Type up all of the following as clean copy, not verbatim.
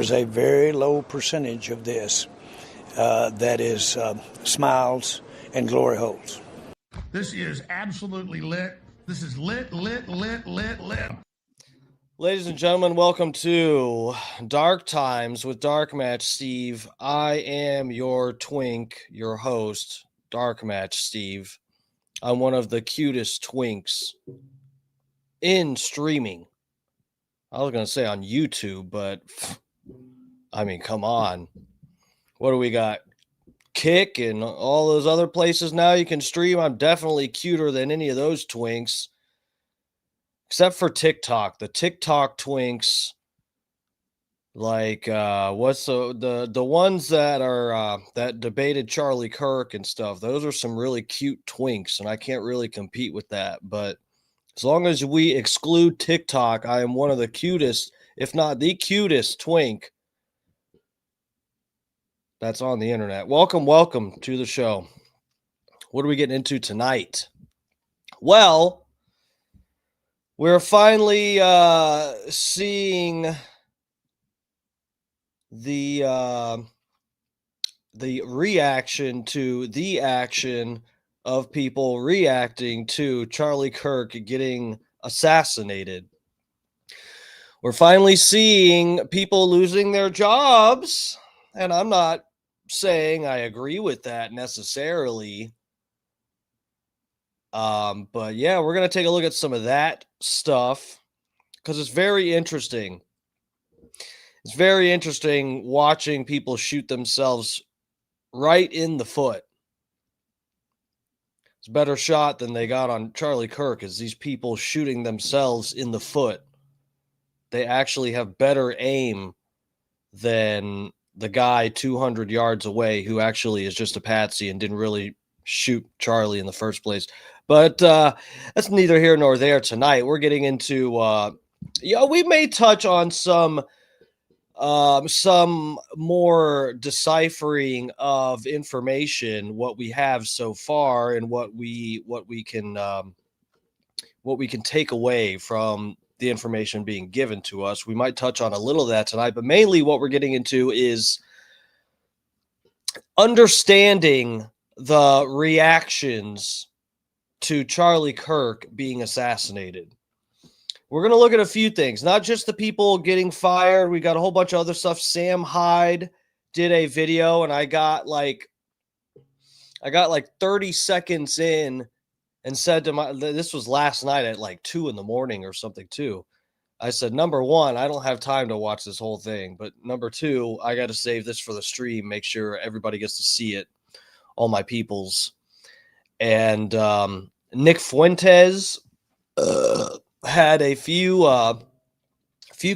is a very low percentage of this that is smiles and glory holes. This is absolutely lit. This is lit, lit, lit, lit, lit. Ladies and gentlemen, welcome to Dark Times with Dark Match Steve. I am your twink, your host, Dark Match Steve. I'm one of the cutest twinks in streaming. I was going to say on YouTube, but I mean, come on. What do we got? Kick and all those other places now you can stream. I'm definitely cuter than any of those twinks. Except for TikTok. The TikTok twinks, like what's the ones that are that debated Charlie Kirk and stuff, those are some really cute twinks, and I can't really compete with that. But as long as we exclude TikTok, I am one of the cutest, if not the cutest twink that's on the internet. Welcome to the show. What are we getting into tonight? Well, we're finally seeing the reaction to the action of people reacting to Charlie Kirk getting assassinated. We're finally seeing people losing their jobs, and I'm not saying I agree with that necessarily. But yeah, we're going to take a look at some of that stuff because it's very interesting. It's very interesting watching people shoot themselves right in the foot. It's a better shot than they got on Charlie Kirk is these people shooting themselves in the foot. They actually have better aim than the guy 200 yards away who actually is just a patsy and didn't really shoot Charlie in the first place. But that's neither here nor there tonight. We're getting into, we may touch on some more deciphering of information, what we have so far, and what we can take away from the information being given to us. We might touch on a little of that tonight, but mainly what we're getting into is understanding the reactions to Charlie Kirk being assassinated. We're going to look at a few things, not just the people getting fired. We got a whole bunch of other stuff. Sam Hyde did a video, and I got like 30 seconds in and said to this was last night at like 2 a.m. or something too. I said, number one, I don't have time to watch this whole thing, but number two, I got to save this for the stream, make sure everybody gets to see it, all my peoples. And Nick Fuentes had a few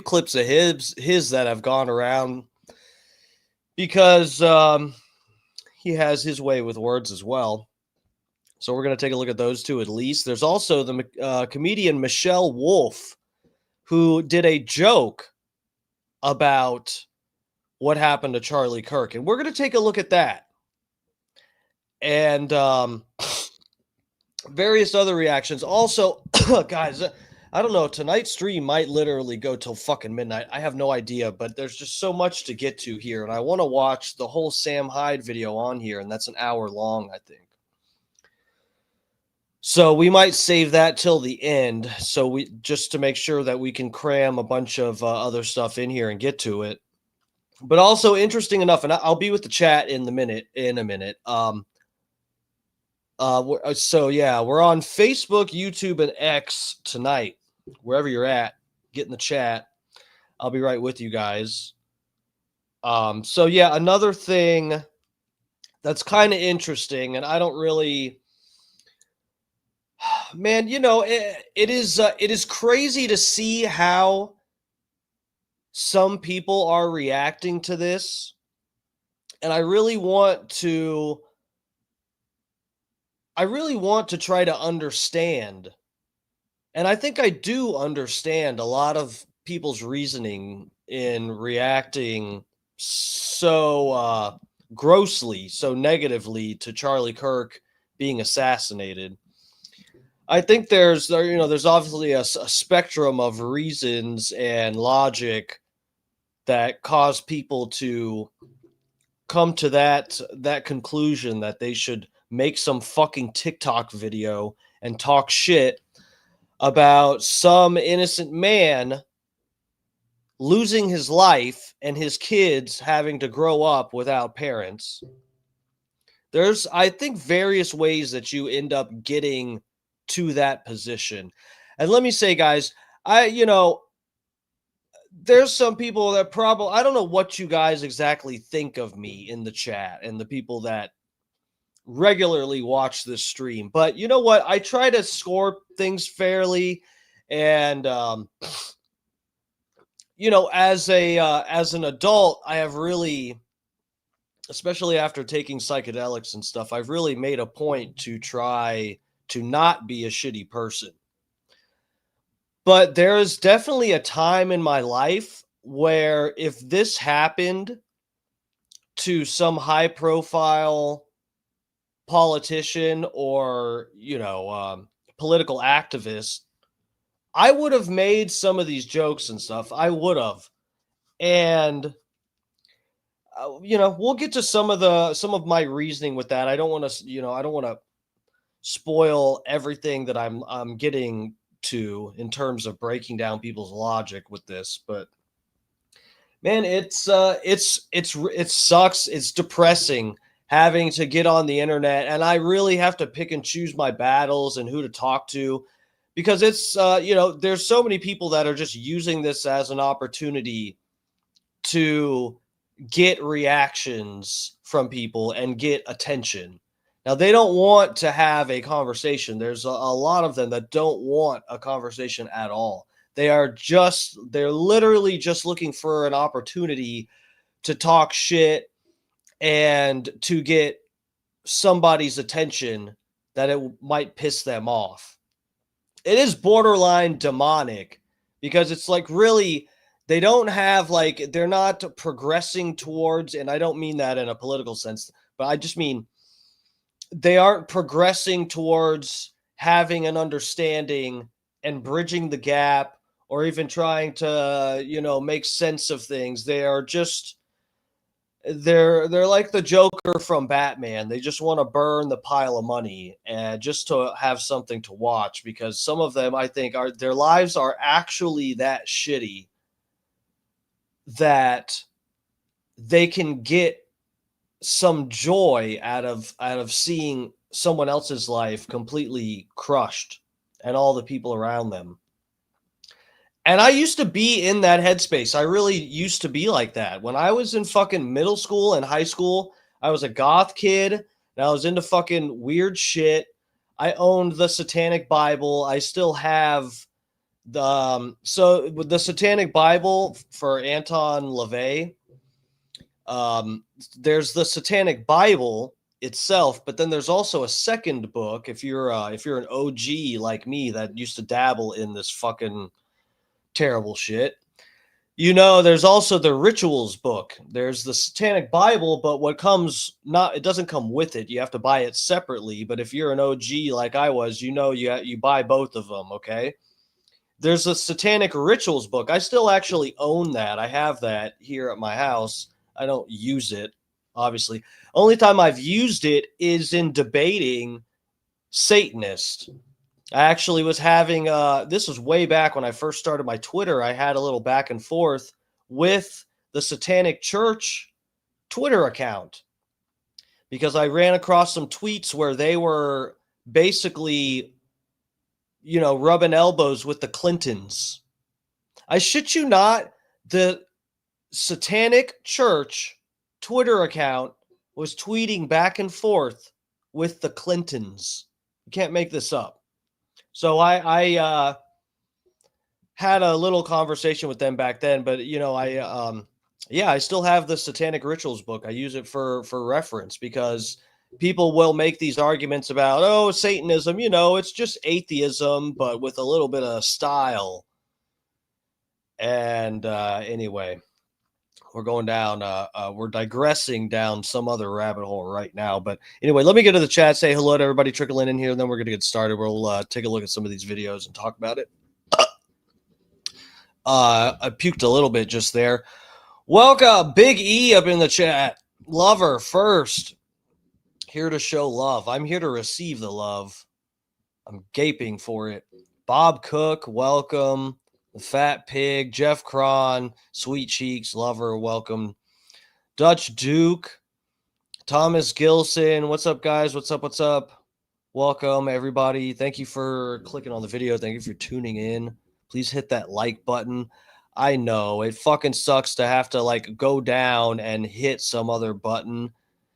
clips of his that have gone around because he has his way with words as well. So we're going to take a look at those two at least. There's also the comedian Michelle Wolf, who did a joke about what happened to Charlie Kirk. And we're going to take a look at that. And various other reactions. Also, guys, I don't know. Tonight's stream might literally go till fucking midnight. I have no idea, but there's just so much to get to here. And I want to watch the whole Sam Hyde video on here. And that's an hour long, I think. So we might save that till the end. So we just to make sure that we can cram a bunch of other stuff in here and get to it. But also interesting enough, and I'll be with the chat in a minute. So yeah, we're on Facebook, YouTube, and X tonight. Wherever you're at, get in the chat. I'll be right with you guys. So yeah, another thing that's kind of interesting, and I don't really, man, you know, it is crazy to see how some people are reacting to this, and I really want to try to understand. And I think I do understand a lot of people's reasoning in reacting so grossly, so negatively to Charlie Kirk being assassinated. I think there's obviously a spectrum of reasons and logic that cause people to come to that conclusion that they should make some fucking TikTok video and talk shit about some innocent man losing his life and his kids having to grow up without parents. There's, I think, various ways that you end up getting to that position. And let me say, guys, there's some people that probably, I don't know what you guys exactly think of me in the chat and the people that regularly watch this stream, but you know what? I try to score things fairly. And, as an adult, I have really, especially after taking psychedelics and stuff, I've really made a point to try to not be a shitty person. But there is definitely a time in my life where if this happened to some high profile politician or, political activist, I would have made some of these jokes and stuff. I would have. And we'll get to some of my reasoning with that. I don't want to spoil everything that I'm getting to in terms of breaking down people's logic with this, but man, it sucks. It's depressing having to get on the internet, and I really have to pick and choose my battles and who to talk to, because it's there's so many people that are just using this as an opportunity to get reactions from people and get attention. Now, they don't want to have a conversation. There's a lot of them that don't want a conversation at all. They're literally just looking for an opportunity to talk shit and to get somebody's attention that it might piss them off. It is borderline demonic, because it's like, really, they don't have, like, they're not progressing towards, and I don't mean that in a political sense, but I just mean they aren't progressing towards having an understanding and bridging the gap, or even trying to, make sense of things. They are just, they're like the Joker from Batman. They just want to burn the pile of money and just to have something to watch, because some of them, I think, their lives are actually that shitty that they can get some joy out of seeing someone else's life completely crushed and all the people around them. And I used to be in that headspace. I really used to be like that. When I was in fucking middle school and high school, I was a goth kid and I was into fucking weird shit. I owned the Satanic Bible. I still have so with the Satanic Bible for Anton LaVey, there's the Satanic Bible itself, but then there's also a second book. If you're an OG like me that used to dabble in this fucking terrible shit, there's also the Rituals book. There's the Satanic Bible, but it doesn't come with it. You have to buy it separately. But if you're an OG like I was, you buy both of them. Okay. There's a Satanic Rituals book. I still actually own that. I have that here at my house. I don't use it, obviously. Only time I've used it is in debating Satanists. I actually was having, this was way back when I first started my Twitter. I had a little back and forth with the Satanic Church Twitter account, because I ran across some tweets where they were basically, rubbing elbows with the Clintons. I shit you not, the Satanic Church Twitter account was tweeting back and forth with the Clintons. You can't make this up. So I had a little conversation with them back then, but I still have the Satanic Rituals book. I use it for reference, because people will make these arguments about, Satanism, it's just atheism, but with a little bit of style. And anyway, we're going down, we're digressing down some other rabbit hole right now. But anyway, let me get to the chat, say hello to everybody trickling in here, and then we're going to get started. We'll take a look at some of these videos and talk about it. I puked a little bit just there. Welcome, Big E up in the chat. Lover first. Here to show love. I'm here to receive the love. I'm gaping for it. Bob Cook, welcome. The Fat Pig, Jeff Cron, Sweet Cheeks, Lover, welcome. Dutch Duke, Thomas Gilson. What's up, guys? What's up? What's up? Welcome, everybody. Thank you for clicking on the video. Thank you for tuning in. Please hit that like button. I know it fucking sucks to have to like go down and hit some other button.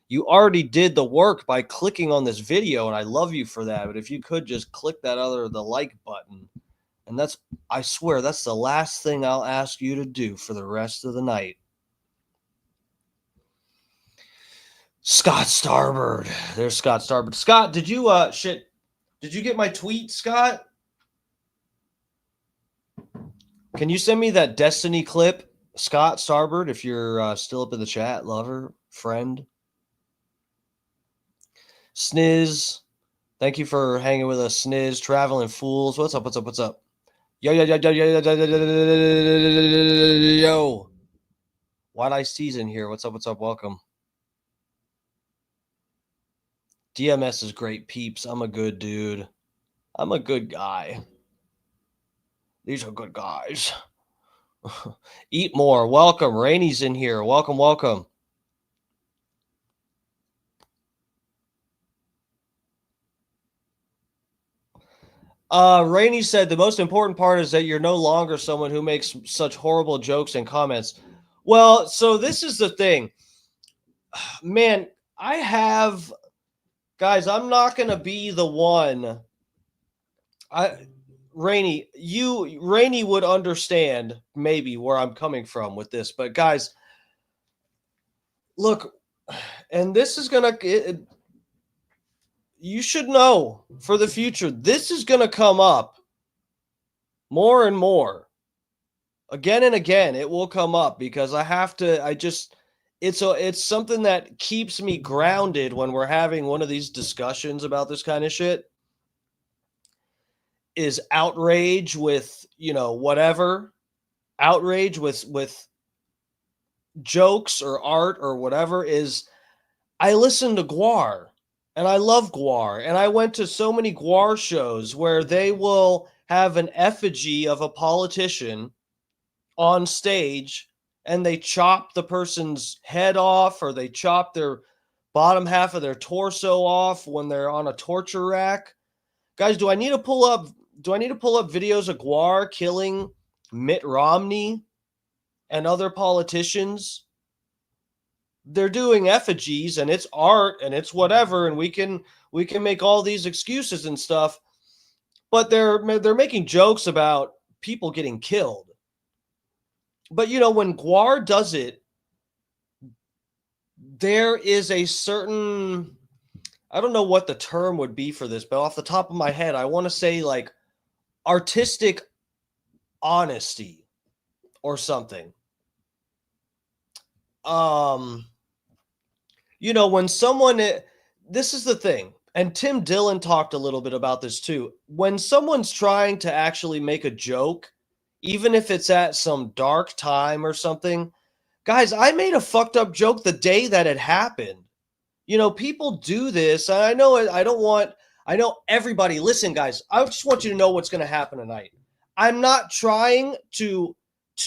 You already did the work by clicking on this video, and I love you for that. But if you could just click that the like button, and that's, I swear, that's the last thing I'll ask you to do for the rest of the night. Scott Starbird. There's Scott Starbird. Scott, did you did you get my tweet, Scott? Can you send me that Destiny clip, Scott Starbird, if you're still up in the chat, lover, friend? Sniz, thank you for hanging with us, Sniz. Traveling Fools, what's up, what's up, what's up? Yo, yo, yo, yo, yo, yo, yo. White Ice Season here. What's up, welcome. DMS is great, peeps. I'm a good dude. I'm a good guy. These are good guys. Eat more. Welcome. Rainy's in here. Welcome, welcome. Rainey said the most important part is that you're no longer someone who makes such horrible jokes and comments. Well, so this is the thing. Man, guys, I'm not going to be the one. Rainey would understand maybe where I'm coming from with this, but guys, look, and this is going to, you should know for the future, this is going to come up more and more. Again and again, it will come up because it's something that keeps me grounded when we're having one of these discussions about this kind of shit. Is outrage with, whatever, outrage with jokes or art or whatever. Is I listen to Gwar and I love Gwar, and I went to so many Gwar shows where they will have an effigy of a politician on stage and they chop the person's head off, or they chop their bottom half of their torso off when they're on a torture rack. Guys, do I need to pull up videos of Gwar killing Mitt Romney and other politicians? They're doing effigies, and it's art, and it's whatever, and we can make all these excuses and stuff, but they're making jokes about people getting killed. But when Gwar does it, there is a certain, I don't know what the term would be for this, but off the top of my head, I want to say like artistic honesty or something. When someone, this is the thing, and Tim Dillon talked a little bit about this too. When someone's trying to actually make a joke, even if it's at some dark time or something, guys, I made a fucked up joke the day that it happened. People do this, and I know everybody, listen, guys, I just want you to know what's going to happen tonight. I'm not trying to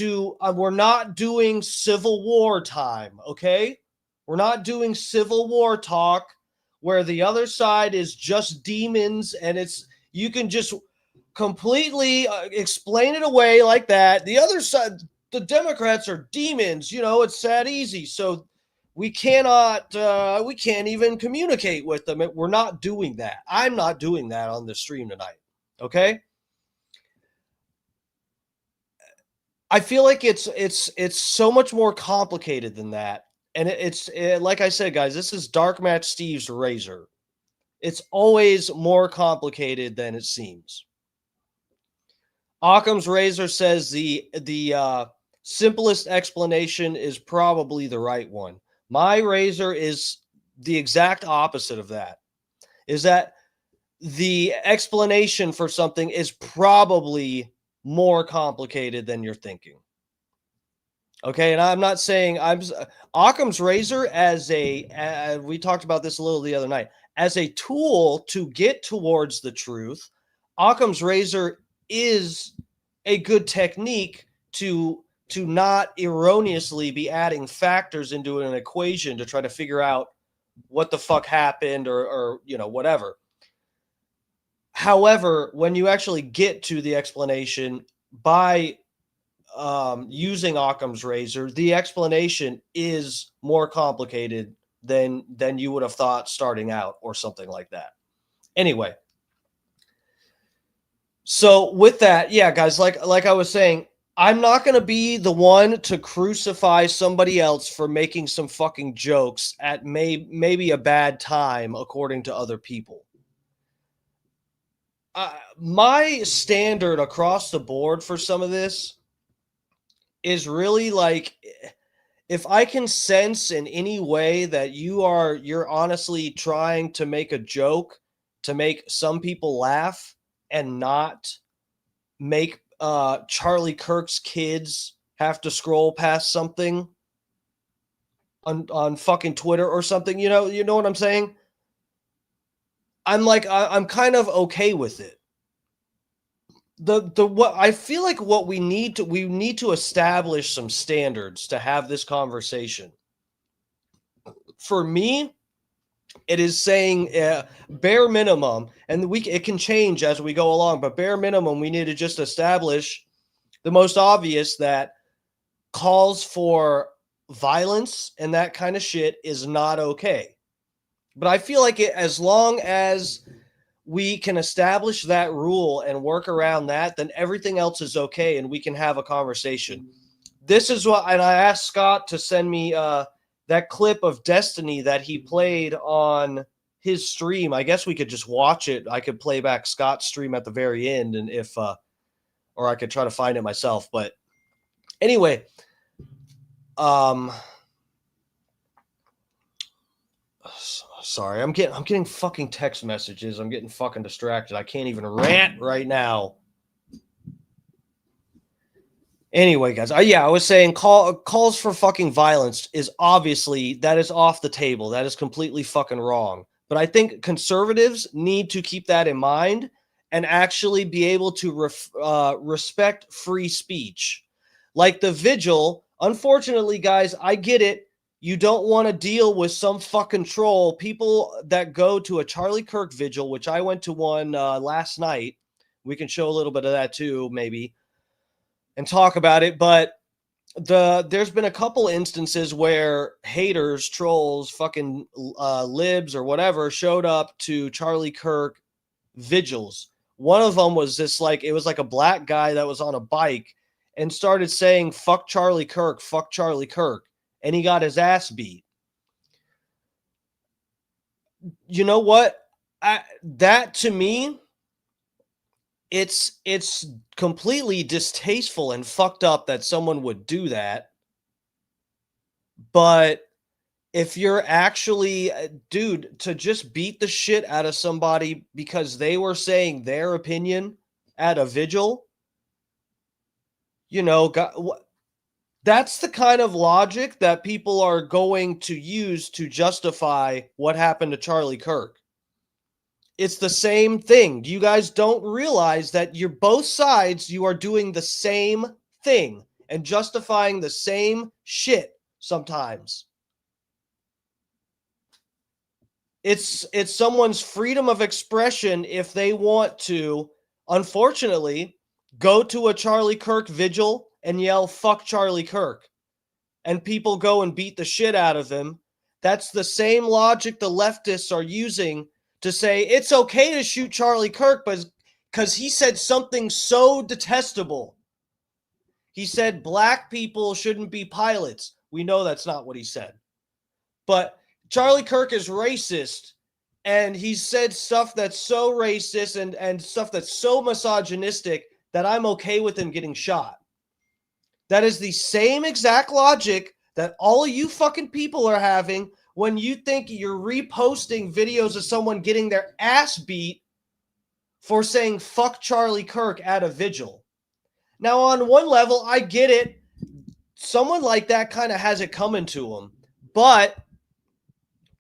we're not doing Civil War time, okay? We're not doing Civil War talk where the other side is just demons and you can just completely explain it away like that. The other side, the Democrats are demons, it's that easy. So we can't even communicate with them. We're not doing that. I'm not doing that on the stream tonight. Okay. I feel like it's so much more complicated than that. And it's like I said, guys, this is Dark Match Steve's razor. It's always more complicated than it seems. Occam's razor says the simplest explanation is probably the right one. My razor is the exact opposite of that. Is that the explanation for something is probably more complicated than you're thinking. Okay, and I'm not saying Occam's razor as we talked about this a little the other night, as a tool to get towards the truth. Occam's razor is a good technique to not erroneously be adding factors into an equation to try to figure out what the fuck happened or whatever. However, when you actually get to the explanation by using Occam's razor, the explanation is more complicated than you would have thought starting out or something like that. Anyway, so with that, yeah, guys, like I was saying, I'm not going to be the one to crucify somebody else for making some fucking jokes at maybe a bad time according to other people. My standard across the board for some of this is really like, if I can sense in any way that you're honestly trying to make a joke to make some people laugh and not make Charlie Kirk's kids have to scroll past something on fucking Twitter or something, you know what I'm saying? I'm kind of okay with it. What I feel like what we need to establish some standards to have this conversation. For me, it is saying bare minimum, and it can change as we go along, but bare minimum, we need to just establish the most obvious, that calls for violence and that kind of shit is not okay. But I feel like as long as we can establish that rule and work around that, then everything else is okay and we can have a conversation. This is what, and I asked Scott to send me that clip of Destiny that he played on his stream. I guess we could just watch it. I could play back Scott's stream at the very end, and or I could try to find it myself. But anyway, sorry, I'm getting fucking text messages. I'm getting fucking distracted. I can't even rant right now. Anyway, guys, I was saying calls for fucking violence is obviously, that is off the table. That is completely fucking wrong. But I think conservatives need to keep that in mind and actually be able to respect free speech. Like the Vigil, unfortunately, guys, I get it. You don't want to deal with some fucking troll. People that go to a Charlie Kirk Vigil, which I went to one last night. We can show a little bit of that too, maybe, and talk about it. But there's been a couple instances where haters, trolls, fucking libs or whatever showed up to Charlie Kirk vigils. One of them was it was like a black guy that was on a bike and started saying, fuck Charlie Kirk, fuck Charlie Kirk. And he got his ass beat. You know what? That to me, it's completely distasteful and fucked up that someone would do that. But if you're actually, dude, to just beat the shit out of somebody because they were saying their opinion at a vigil, that's the kind of logic that people are going to use to justify what happened to Charlie Kirk. It's the same thing. You guys don't realize that you're both sides. You are doing the same thing and justifying the same shit sometimes. It's someone's freedom of expression if they want to, unfortunately, go to a Charlie Kirk vigil and yell, fuck Charlie Kirk, and people go and beat the shit out of him. That's the same logic the leftists are using to say it's okay to shoot Charlie Kirk, but because he said something so detestable. He said black people shouldn't be pilots. We know that's not what he said. But Charlie Kirk is racist, and he said stuff that's so racist and stuff that's so misogynistic that I'm okay with him getting shot. That is the same exact logic that all of you fucking people are having when you think you're reposting videos of someone getting their ass beat for saying fuck Charlie Kirk at a vigil. Now, on one level, I get it. someone like that kind of has it coming to him. But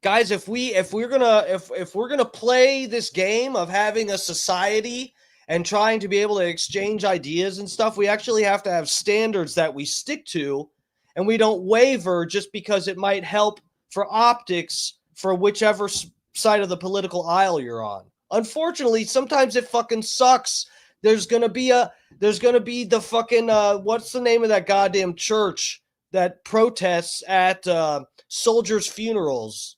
guys, if we're gonna play this game of having a society and trying to be able to exchange ideas and stuff, we actually have to have standards that we stick to, and we don't waver just because it might help for optics for whichever side of the political aisle you're on. Unfortunately, sometimes it fucking sucks. There's gonna be the fucking what's the name of that goddamn church that protests at soldiers' funerals?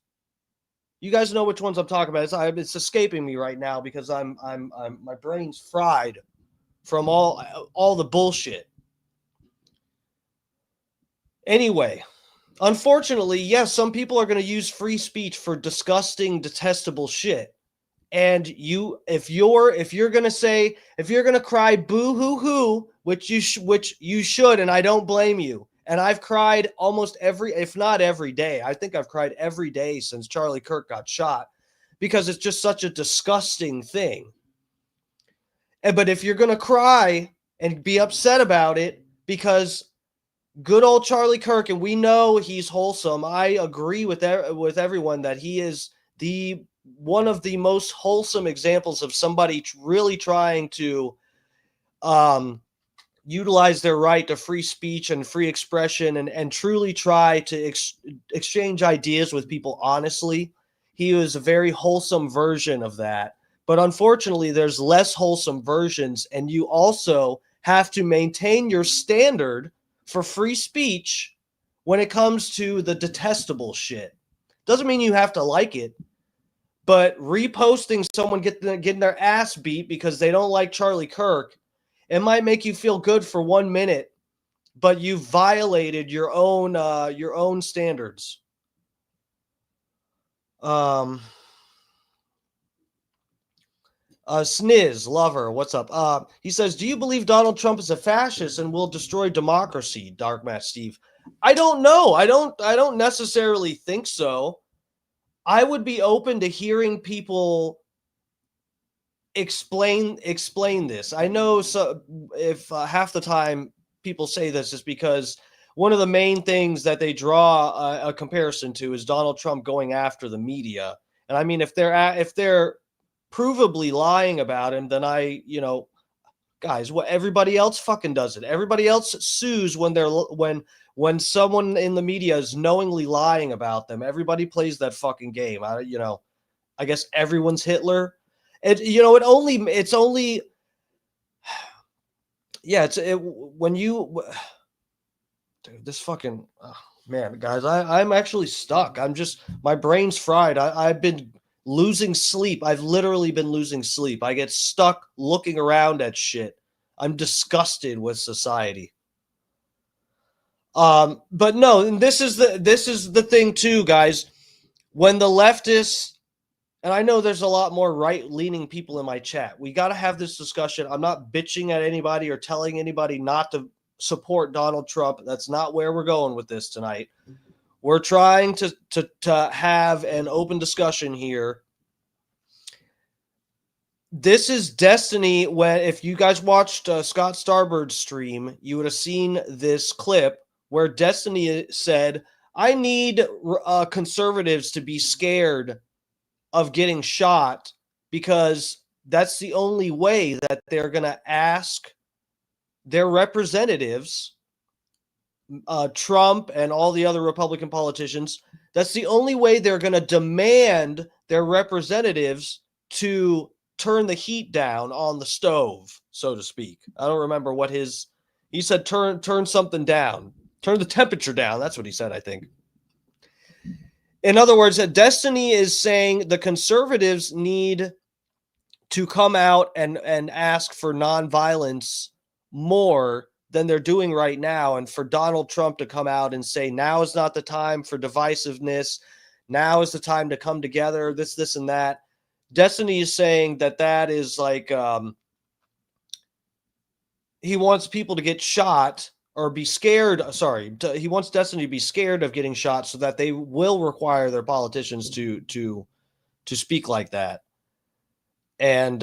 You guys know which ones I'm talking about. It's escaping me right now because I'm my brain's fried from all the bullshit. Anyway, unfortunately, yes, some people are going to use free speech for disgusting, detestable shit. And if you're going to cry boo hoo hoo, which you should, and I don't blame you. And I've cried almost if not every day. I think I've cried every day since Charlie Kirk got shot because it's just such a disgusting thing. But if you're going to cry and be upset about it because good old Charlie Kirk, and we know he's wholesome. I agree with everyone that he is one of the most wholesome examples of somebody really trying to utilize their right to free speech and free expression and truly try to exchange ideas with people honestly. He was a very wholesome version of that. But unfortunately, there's less wholesome versions, and you also have to maintain your standard for free speech when it comes to the detestable shit. Doesn't mean you have to like it, but reposting someone getting their ass beat because they don't like Charlie Kirk, it might make you feel good for 1 minute, but you violated your own standards. Sniz Lover, what's up? He says, "Do you believe Donald Trump is a fascist and will destroy democracy?" Dark Matt Steve, I don't know. I don't necessarily think so. I would be open to hearing people explain this. I know if half the time people say this is because one of the main things that they draw a comparison to is Donald Trump going after the media. And I mean, if they're provably lying about him, then guys, what everybody else fucking does it. Everybody else sues when someone in the media is knowingly lying about them. Everybody plays that fucking game. I guess everyone's Hitler. When you, dude, this fucking, man, guys, I'm actually stuck. My brain's fried. I've been losing sleep. I've literally been losing sleep. I get stuck looking around at shit. I'm disgusted with society. But no, and this is the thing too, guys. When the leftists, and I know there's a lot more right-leaning people in my chat, we got to have this discussion. I'm not bitching at anybody or telling anybody not to support Donald Trump. That's not where we're going with this tonight. We're trying to have an open discussion here. This is destiny. If you guys watched Scott Starbird's stream, you would have seen this clip where Destiny said, "I need conservatives to be scared of getting shot because that's the only way that they're going to ask their representatives, Trump and all the other Republican politicians, that's the only way they're going to demand their representatives to turn the heat down on the stove, so to speak." I don't remember what he said, turn something down, turn the temperature down. That's what he said, I think. In other words, Destiny is saying the conservatives need to come out and ask for nonviolence more than they're doing right now, and for Donald Trump to come out and say, now is not the time for divisiveness. Now is the time to come together, this, and that. Destiny is saying that is like he wants people to get shot or be scared. He wants Destiny to be scared of getting shot so that they will require their politicians to speak like that. And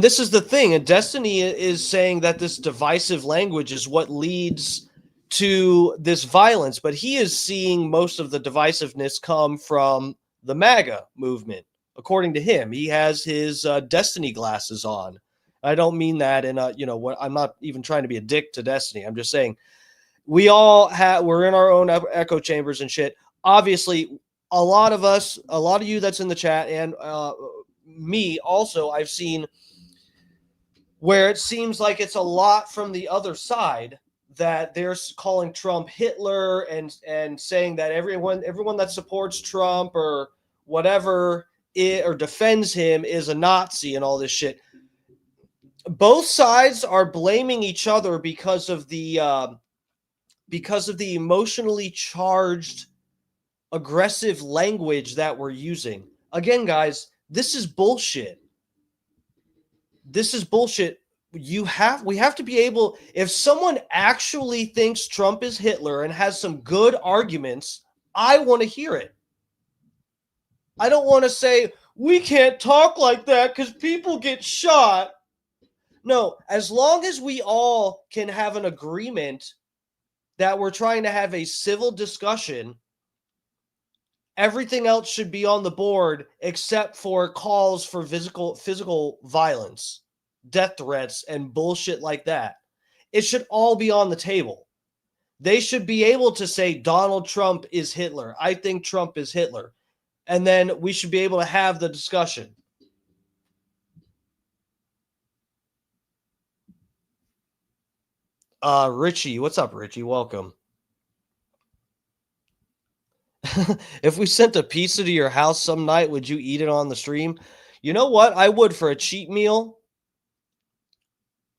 this is the thing. And Destiny is saying that this divisive language is what leads to this violence, but he is seeing most of the divisiveness come from the MAGA movement. According to him, he has his Destiny glasses on. I don't mean that in a, I'm not even trying to be a dick to Destiny. I'm just saying we're in our own echo chambers and shit. Obviously, a lot of you that's in the chat, and me also, I've seen where it seems like it's a lot from the other side, that they're calling Trump Hitler and saying that everyone that supports Trump or whatever or defends him is a Nazi and all this shit. Both sides are blaming each other because of the emotionally charged, aggressive language that we're using. Again, guys, this is bullshit. This is bullshit. We have to be able, if someone actually thinks Trump is Hitler and has some good arguments, I want to hear it. I don't want to say, we can't talk like that because people get shot. No, as long as we all can have an agreement that we're trying to have a civil discussion, everything else should be on the board except for calls for physical violence, death threats, and bullshit like that. It should all be on the table. They should be able to say Donald Trump is Hitler. I think Trump is Hitler. And then we should be able to have the discussion. Richie, what's up, Richie? Welcome. If we sent a pizza to your house some night, would you eat it on the stream? You know what? I would for a cheat meal.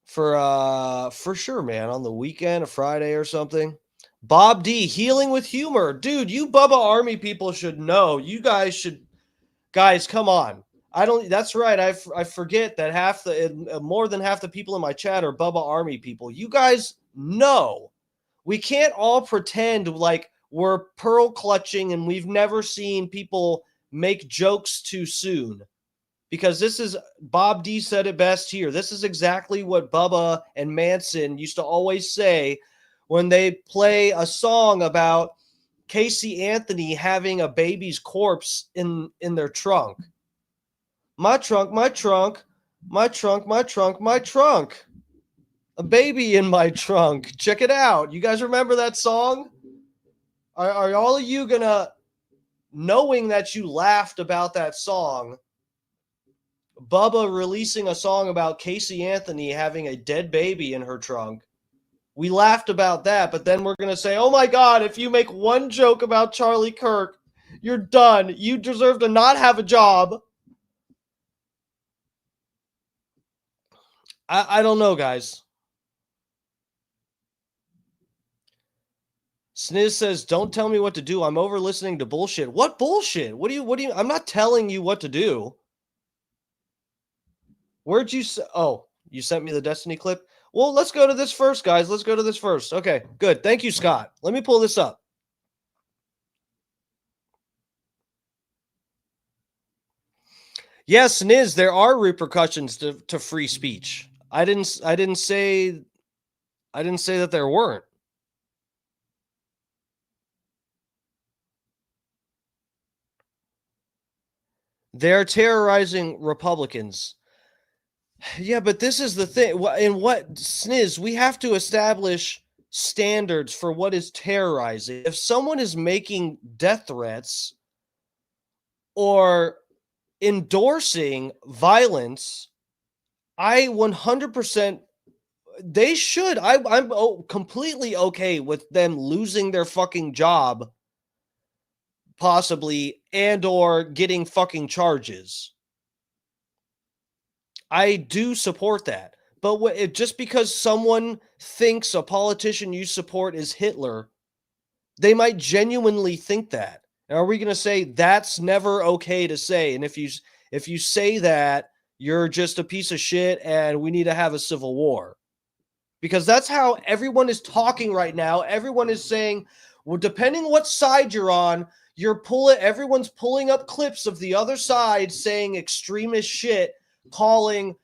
For sure, man. On the weekend, a Friday or something. Bob D, healing with humor. Dude, you Bubba Army people should know. You guys, come on. That's right. I forget that more than half the people in my chat are Bubba Army people. You guys know. We can't all pretend like we're pearl clutching and we've never seen people make jokes too soon. Because Bob D said it best here. This is exactly what Bubba and Manson used to always say when they play a song about Casey Anthony having a baby's corpse in their trunk. My trunk, my trunk, my trunk, my trunk, my trunk. A baby in my trunk. Check it out. You guys remember that song? Are all of you gonna, knowing that you laughed about that song, Bubba releasing a song about Casey Anthony having a dead baby in her trunk, we laughed about that, but then we're going to say, oh my God, if you make one joke about Charlie Kirk, you're done. You deserve to not have a job. I don't know, guys. Sniz says, don't tell me what to do. I'm over listening to bullshit. What bullshit? What do you, I'm not telling you what to do. Where'd you say? Oh, you sent me the Destiny clip? Well, let's go to this first, guys. Let's go to this first. Okay, good. Thank you, Scott. Let me pull this up. Yes, Niz, there are repercussions to free speech. I didn't say that there weren't. They're terrorizing Republicans. Yeah, but this is the thing. In what, Sniz, we have to establish standards for what is terrorizing. If someone is making death threats or endorsing violence, I 100%, they should. I'm completely okay with them losing their fucking job, possibly, and or getting fucking charges. I do support that. But just because someone thinks a politician you support is Hitler, they might genuinely think that. And are we going to say that's never okay to say? And if you say that, you're just a piece of shit and we need to have a civil war. Because that's how everyone is talking right now. Everyone is saying, well, depending what side you're on, everyone's pulling up clips of the other side saying extremist shit, calling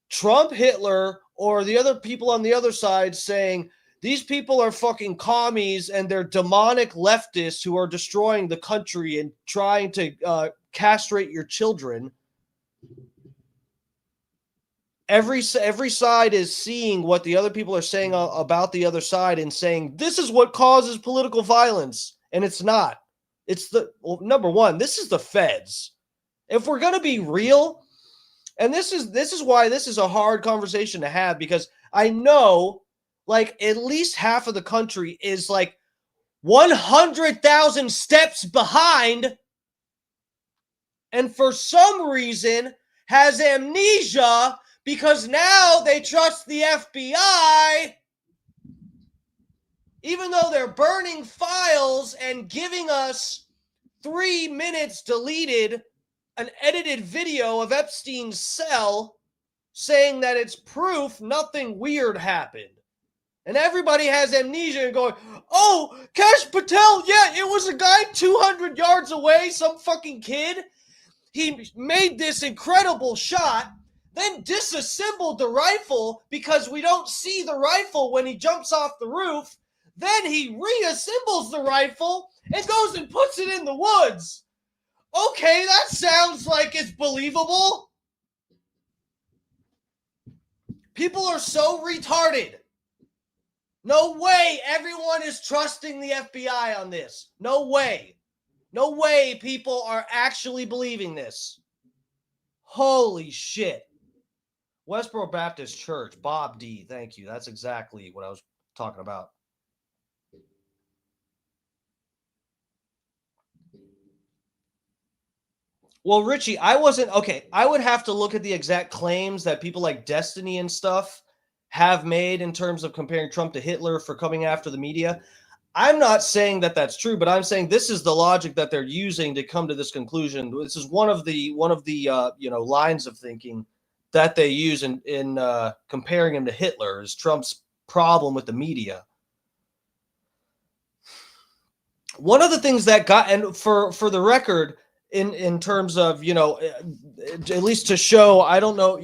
Trump Hitler, or the other people on the other side saying These people are fucking commies, and they're demonic leftists who are destroying the country and trying to castrate your children. Every side is seeing what the other people are saying about the other side and saying, this is what causes political violence. And it's not. It's number one, this is the feds. If we're going to be real, and this is why this is a hard conversation to have, because I know like at least half of the country is like 100,000 steps behind, and for some reason has amnesia because now they trust the FBI, even though they're burning files and giving us 3 minutes deleted, an edited video of Epstein's cell saying that it's proof nothing weird happened. And everybody has amnesia and going, oh, Kash Patel, yeah, it was a guy 200 yards away, some fucking kid. He made this incredible shot, then disassembled the rifle because we don't see the rifle when he jumps off the roof. Then he reassembles the rifle and goes and puts it in the woods. Okay, that sounds like it's believable. People are so retarded. No way everyone is trusting the FBI on this. No way. No way people are actually believing this. Holy shit. Westboro Baptist Church, Bob D. Thank you. That's exactly what I was talking about. Well, Richie, I would have to look at the exact claims that people like Destiny and stuff have made in terms of comparing Trump to Hitler for coming after the media. I'm not saying that that's true, but I'm saying this is the logic that they're using to come to this conclusion. This is one of the lines of thinking that they use in comparing him to Hitler is Trump's problem with the media. One of the things that got, and for the record, in terms of, at least to show, I don't know,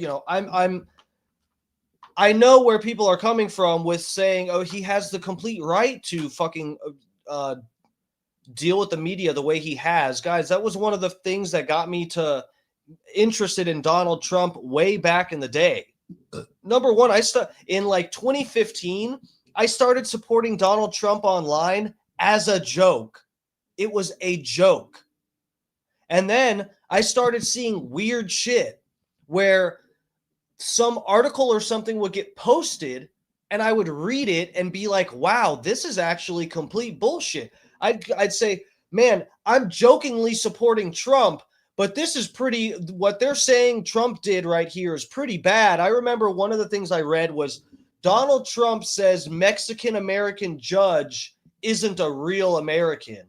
I know where people are coming from with saying, oh, he has the complete right to fucking deal with the media the way he has. Guys, that was one of the things that got me interested in Donald Trump way back in the day. Number one, in like 2015, I started supporting Donald Trump online as a joke. It was a joke. And then I started seeing weird shit where some article or something would get posted and I would read it and be like, wow, this is actually complete bullshit. I'd say, man, I'm jokingly supporting Trump, but this is what they're saying Trump did right here is pretty bad. I remember one of the things I read was Donald Trump says Mexican-American judge isn't a real American.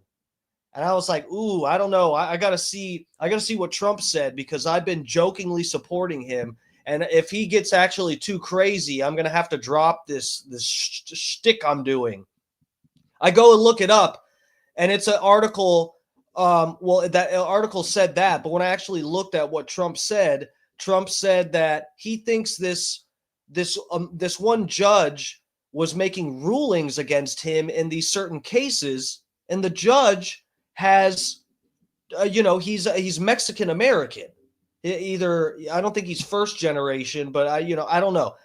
And I was like, ooh, I don't know. I gotta see what Trump said because I've been jokingly supporting him. And if he gets actually too crazy, I'm going to have to drop this shtick I'm doing. I go and look it up, and it's an article. That article said that, but when I actually looked at what Trump said that he thinks this one judge was making rulings against him in these certain cases, and the judge has, he's Mexican American. Either I don't think he's first generation, but I don't know.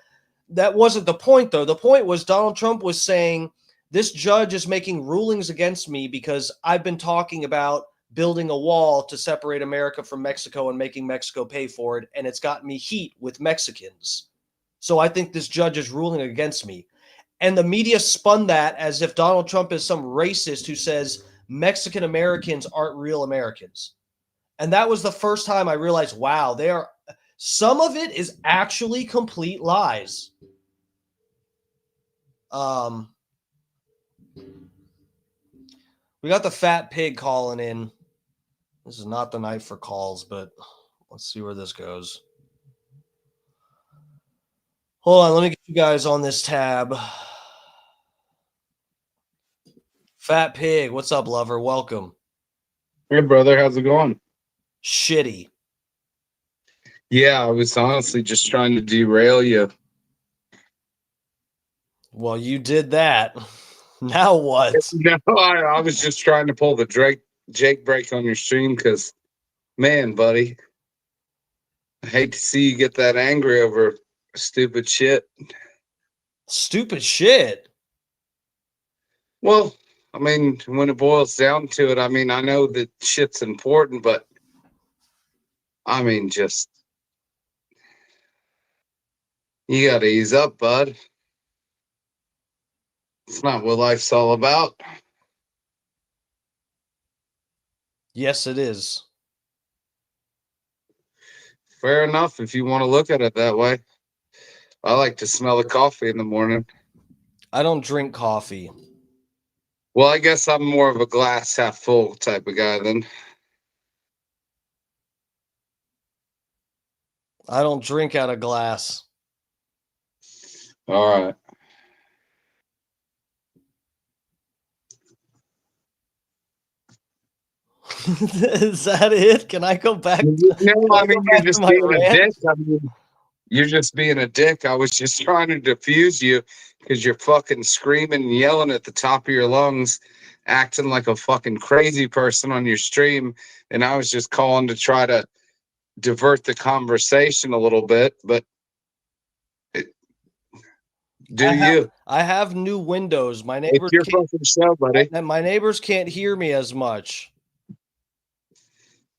That wasn't the point, though. The point was Donald Trump was saying this judge is making rulings against me because I've been talking about building a wall to separate America from Mexico and making Mexico pay for it, and it's gotten me heat with Mexicans. So I think this judge is ruling against me. And the media spun that as if Donald Trump is some racist who says Mexican Americans aren't real Americans. And that was the first time I realized, wow, some of it is actually complete lies. We got the fat pig calling in. This is not the night for calls, but let's see where this goes. Hold on, let me get you guys on this tab. Fat pig, what's up, lover? Welcome. Hey, brother, how's it going? Shitty. Yeah, I was honestly just trying to derail you. Well, you did that. Now what? No, I was just trying to pull the Jake break on your stream because, man, buddy, I hate to see you get that angry over stupid shit. Stupid shit. Well, I mean, when it boils down to it, I mean, I know that shit's important, but I mean, just you got to ease up, bud. It's not what life's all about. Yes, it is. Fair enough if you want to look at it that way. I like to smell the coffee in the morning. I don't drink coffee. Well, I guess I'm more of a glass half full type of guy then. I don't drink out of glass. All right. Is that it? Can I go back? No, I mean, you're just being a rant? dick. I mean, you're just being a dick. I was just trying to diffuse you because you're fucking screaming and yelling at the top of your lungs, acting like a fucking crazy person on your stream. And I was just calling to try to divert the conversation a little bit, but I have new windows. My It's neighbors your fucking show, buddy. my neighbors can't hear me as much.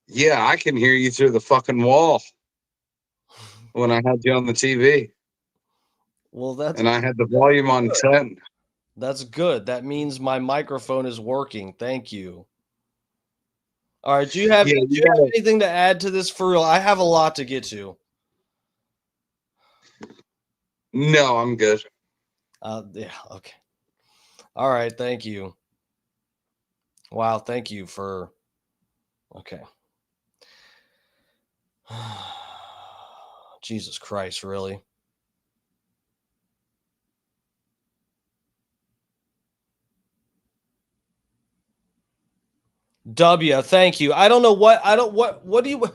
Yeah, I can hear you through the fucking wall when I had you on the TV. Well, And I had the volume on 10. That's good. That means my microphone is working. Thank you. All right. Do you have anything to add to this for real? I have a lot to get to. No, I'm good. Yeah. Okay. All right. Thank you. Wow. Thank you for. Okay. Jesus Christ, really? W, thank you. I don't know what do you,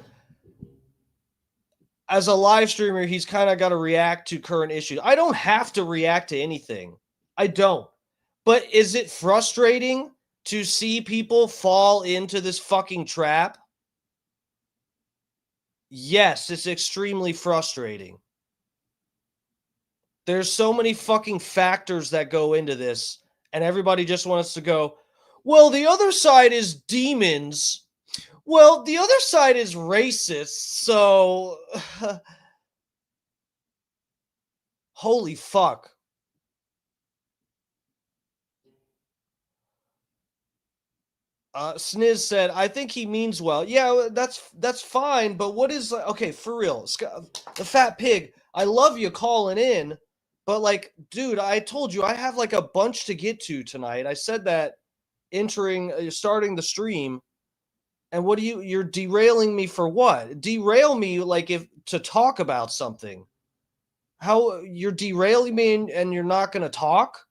as a live streamer, he's kind of got to react to current issues. I don't have to react to anything. I don't. But is it frustrating to see people fall into this fucking trap? Yes, it's extremely frustrating. There's so many fucking factors that go into this, and everybody just wants to go, well, the other side is demons. Well, the other side is racist, so holy fuck. Sniz said, I think he means well. Yeah, that's fine, but what is, okay, for real, the fat pig, I love you calling in, but like, dude, I told you I have like a bunch to get to tonight. I said that starting the stream, and what you're derailing me for what? Derail me like if to talk about something. How you're derailing me and you're not going to talk?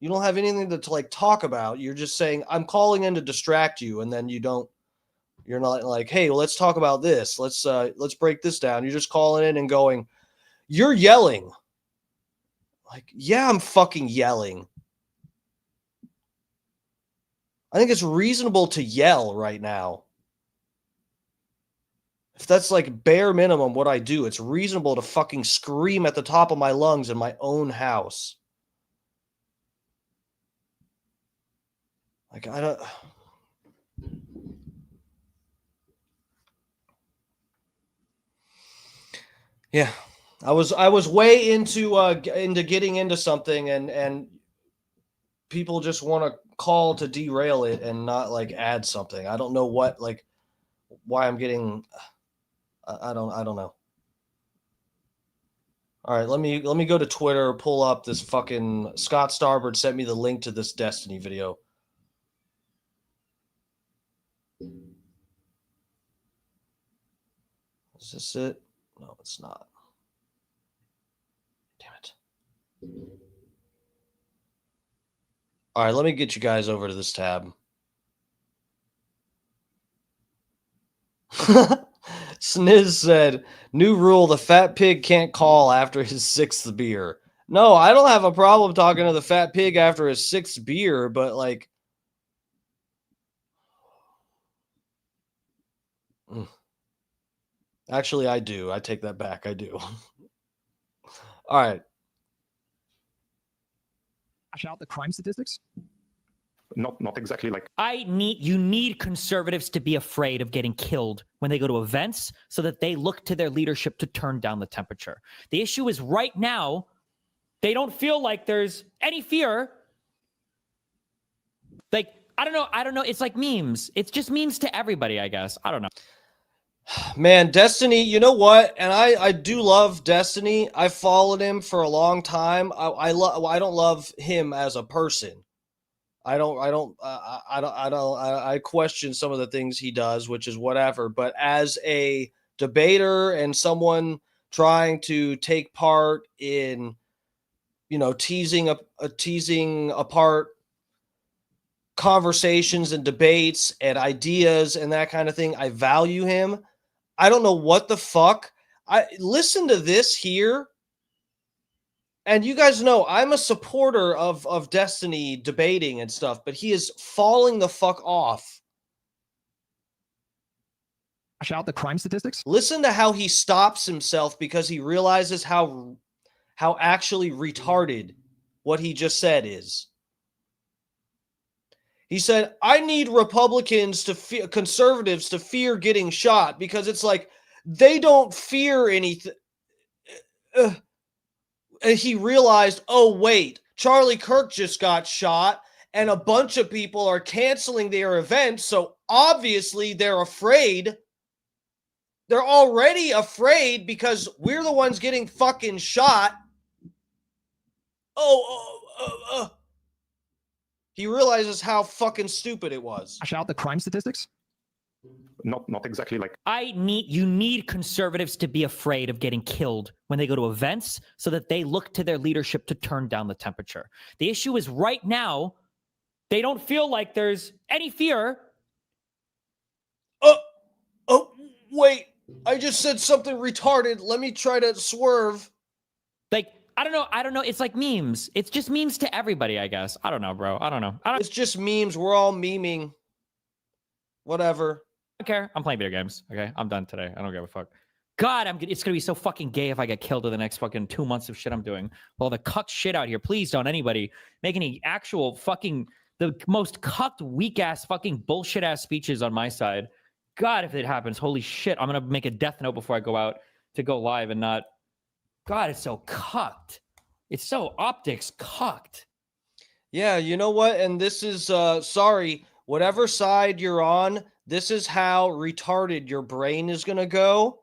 You don't have anything to like talk about. You're just saying I'm calling in to distract you, and then you're not like, hey, let's talk about this. Let's break this down. You're just calling in and going, you're yelling. Like, yeah, I'm fucking yelling. I think it's reasonable to yell right now. If that's like bare minimum what I do, it's reasonable to fucking scream at the top of my lungs in my own house. Like, I don't. Yeah, I was way into getting into something, and people just want to call to derail it and not like add something. I don't know what, like, why I'm getting. I don't know. All right, let me go to Twitter, pull up this fucking Scott Starbird sent me the link to this Destiny video. Is this it? No, it's not. Damn it. All right, let me get you guys over to this tab. Sniz said, new rule, the fat pig can't call after his 6th beer. No, I don't have a problem talking to the fat pig after his 6th beer, but like, actually, I do. I take that back. I do. All right. Out the crime statistics? Not exactly like you need conservatives to be afraid of getting killed when they go to events so that they look to their leadership to turn down the temperature. The issue is right now, they don't feel like there's any fear. Like, I don't know. It's like memes. It's just memes to everybody, I guess. I don't know. Man, Destiny, you know what? And I do love Destiny. I followed him for a long time. I don't love him as a person. I question some of the things he does, which is whatever. But as a debater and someone trying to take part in, teasing apart conversations and debates and ideas and that kind of thing, I value him. I don't know what the fuck. I listen to this here. And you guys know I'm a supporter of Destiny debating and stuff, but he is falling the fuck off. out the crime statistics? Listen to how he stops himself because he realizes how actually retarded what he just said is. He said, I need Republicans conservatives to fear getting shot because it's like they don't fear anything. And he realized, oh, wait, Charlie Kirk just got shot and a bunch of people are canceling their event. So obviously they're afraid. They're already afraid because we're the ones getting fucking shot. He realizes how fucking stupid it was. Out the crime statistics? Not exactly like you need conservatives to be afraid of getting killed when they go to events so that they look to their leadership to turn down the temperature. The issue is right now, they don't feel like there's any fear. Wait, I just said something retarded. Let me try to swerve. Like, I don't know. It's like memes. It's just memes to everybody, I guess. I don't know, bro. I don't know. It's just memes. We're all memeing. Whatever. I don't care. I'm playing video games. Okay, I'm done today. I don't give a fuck. God, it's gonna be so fucking gay if I get killed in the next fucking 2 months of shit I'm doing. Well, the cucked shit out here. Please don't anybody make any actual fucking the most cucked weak ass fucking bullshit ass speeches on my side. God, if it happens, holy shit, I'm gonna make a death note before I go out to go live and not. God, it's so cucked. It's so optics cucked. Yeah, you know what? And this is sorry, whatever side you're on. This is how retarded your brain is going to go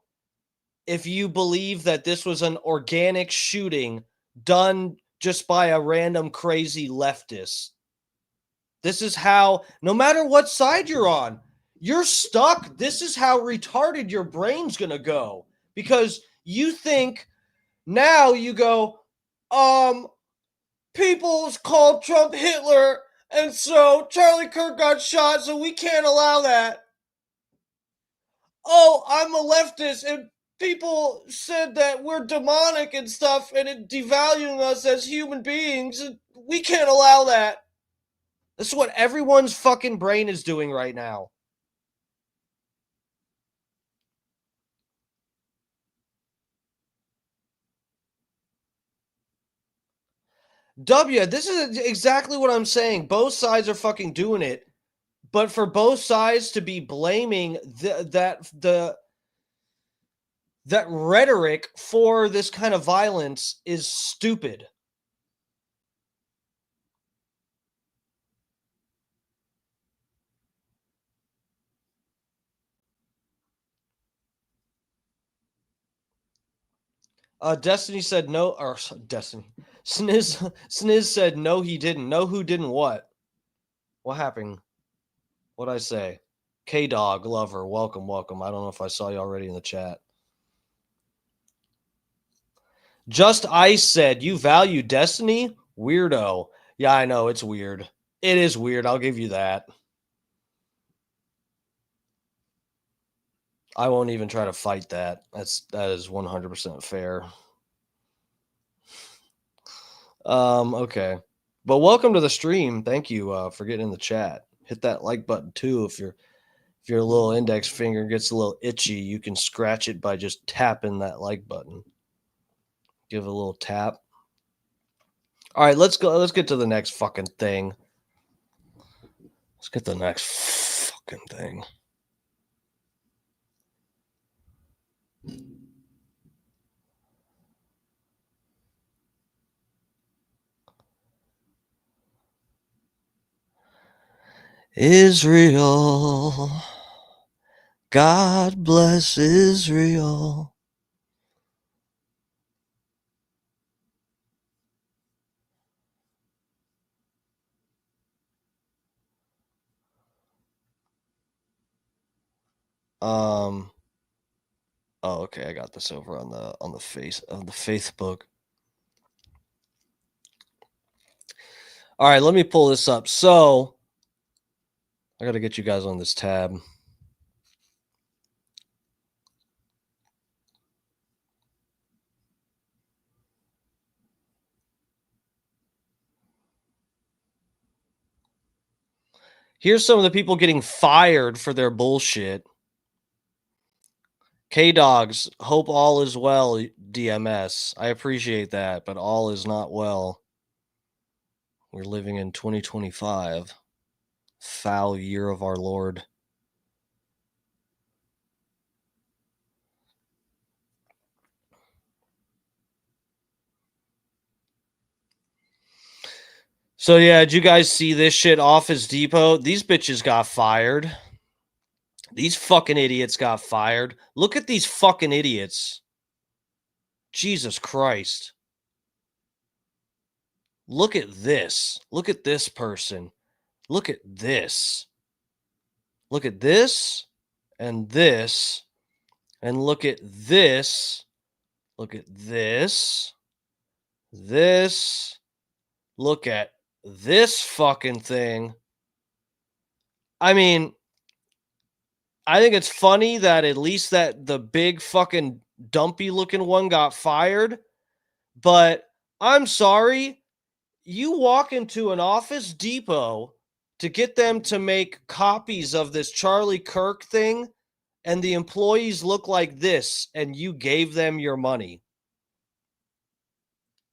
if you believe that this was an organic shooting done just by a random crazy leftist. This is how, no matter what side you're on, you're stuck. This is how retarded your brain's going to go because you think now you go, people called Trump Hitler. And so Charlie Kirk got shot, so we can't allow that. Oh, I'm a leftist, and people said that we're demonic and stuff, and it devaluing us as human beings, and we can't allow that. This is what everyone's fucking brain is doing right now. This is exactly what I'm saying. Both sides are fucking doing it. But for both sides to be blaming that rhetoric for this kind of violence is stupid. Destiny said no, or Destiny. Sniz said no, he didn't. No, who didn't what? What happened? What'd I say? K-Dog, lover, welcome. I don't know if I saw you already in the chat. Just Ice said, you value Destiny? Weirdo. Yeah, I know, it's weird. It is weird, I'll give you that. I won't even try to fight that. That is 100% fair. Okay. But welcome to the stream. Thank you for getting in the chat. Hit that like button too. If your little index finger gets a little itchy, you can scratch it by just tapping that like button. Give it a little tap. All right, let's go. Let's get to the next fucking thing. Let's get the next fucking thing. Israel. God bless Israel. Oh, okay, I got this over on the face of the Facebook. All right, let me pull this up. So I got to get you guys on this tab. Here's some of the people getting fired for their bullshit. K-Dogs, hope all is well, DMS. I appreciate that, but all is not well. We're living in 2025. Foul year of our Lord. So yeah, did you guys see this shit Office Depot? These bitches got fired. These fucking idiots got fired. Look at these fucking idiots. Jesus Christ. Look at this. Look at this person. Look at this. Look at this and this. And look at this. Look at this. This. Look at this fucking thing. I mean, I think it's funny that at least that the big fucking dumpy looking one got fired. But I'm sorry. You walk into an Office Depot to get them to make copies of this Charlie Kirk thing, and the employees look like this, and you gave them your money.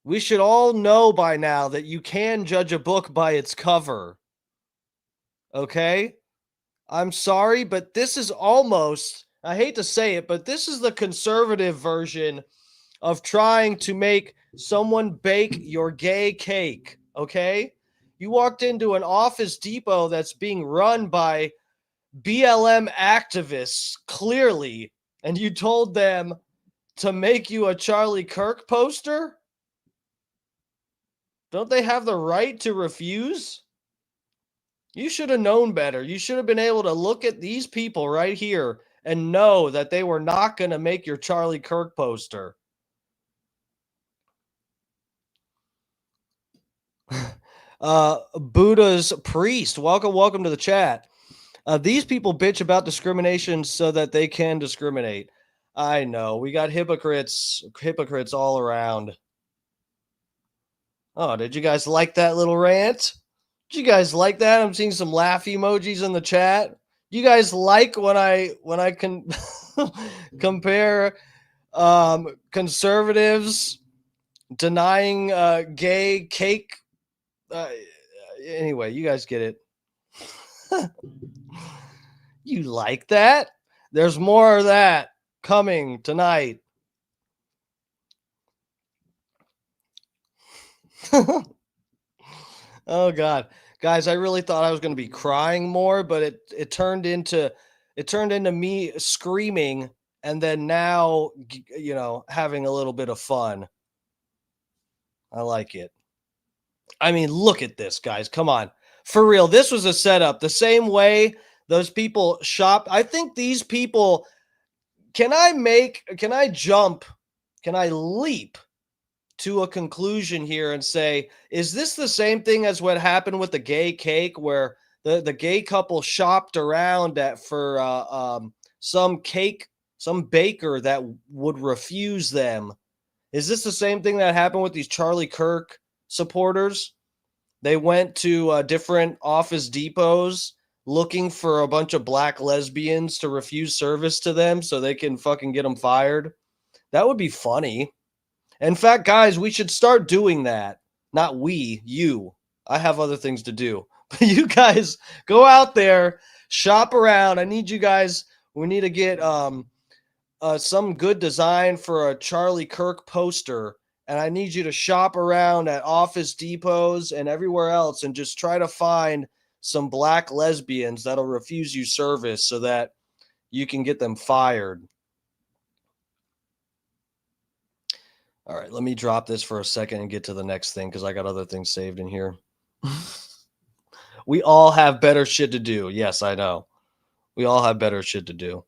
We should all know by now that you can judge a book by its cover. Okay? I'm sorry, but this is almost, I hate to say it, but this is the conservative version of trying to make someone bake your gay cake. Okay? You walked into an Office Depot that's being run by BLM activists, clearly, and you told them to make you a Charlie Kirk poster? Don't they have the right to refuse? You should have known better. You should have been able to look at these people right here and know that they were not going to make your Charlie Kirk poster. Buddha's priest, welcome to the chat. These people bitch about discrimination so that they can discriminate. I know, we got hypocrites all around. Oh, did you guys like that little rant? Did you guys like that? I'm seeing some laugh emojis in the chat. You guys like when I can compare conservatives denying gay cake? Anyway, you guys get it. You like that? There's more of that coming tonight. Oh God, guys, I really thought I was going to be crying more, but it turned into me screaming, and then now having a little bit of fun. I like it. I mean, look at this, guys. Come on, for real. This was a setup. The same way those people shop. I think these people. Can I leap to a conclusion here and say, is this the same thing as what happened with the gay cake, where the gay couple shopped around for some baker that would refuse them? Is this the same thing that happened with these Charlie Kirk supporters. They went to different Office Depots looking for a bunch of black lesbians to refuse service to them so they can fucking get them fired. That would be funny. In fact, guys, we should start doing that. Not we, you. I have other things to do. But you guys go out there, shop around. I need you guys. We need to get some good design for a Charlie Kirk poster. And I need you to shop around at Office Depots and everywhere else and just try to find some black lesbians that'll refuse you service so that you can get them fired. All right, let me drop this for a second and get to the next thing because I got other things saved in here. We all have better shit to do. Yes, I know. We all have better shit to do.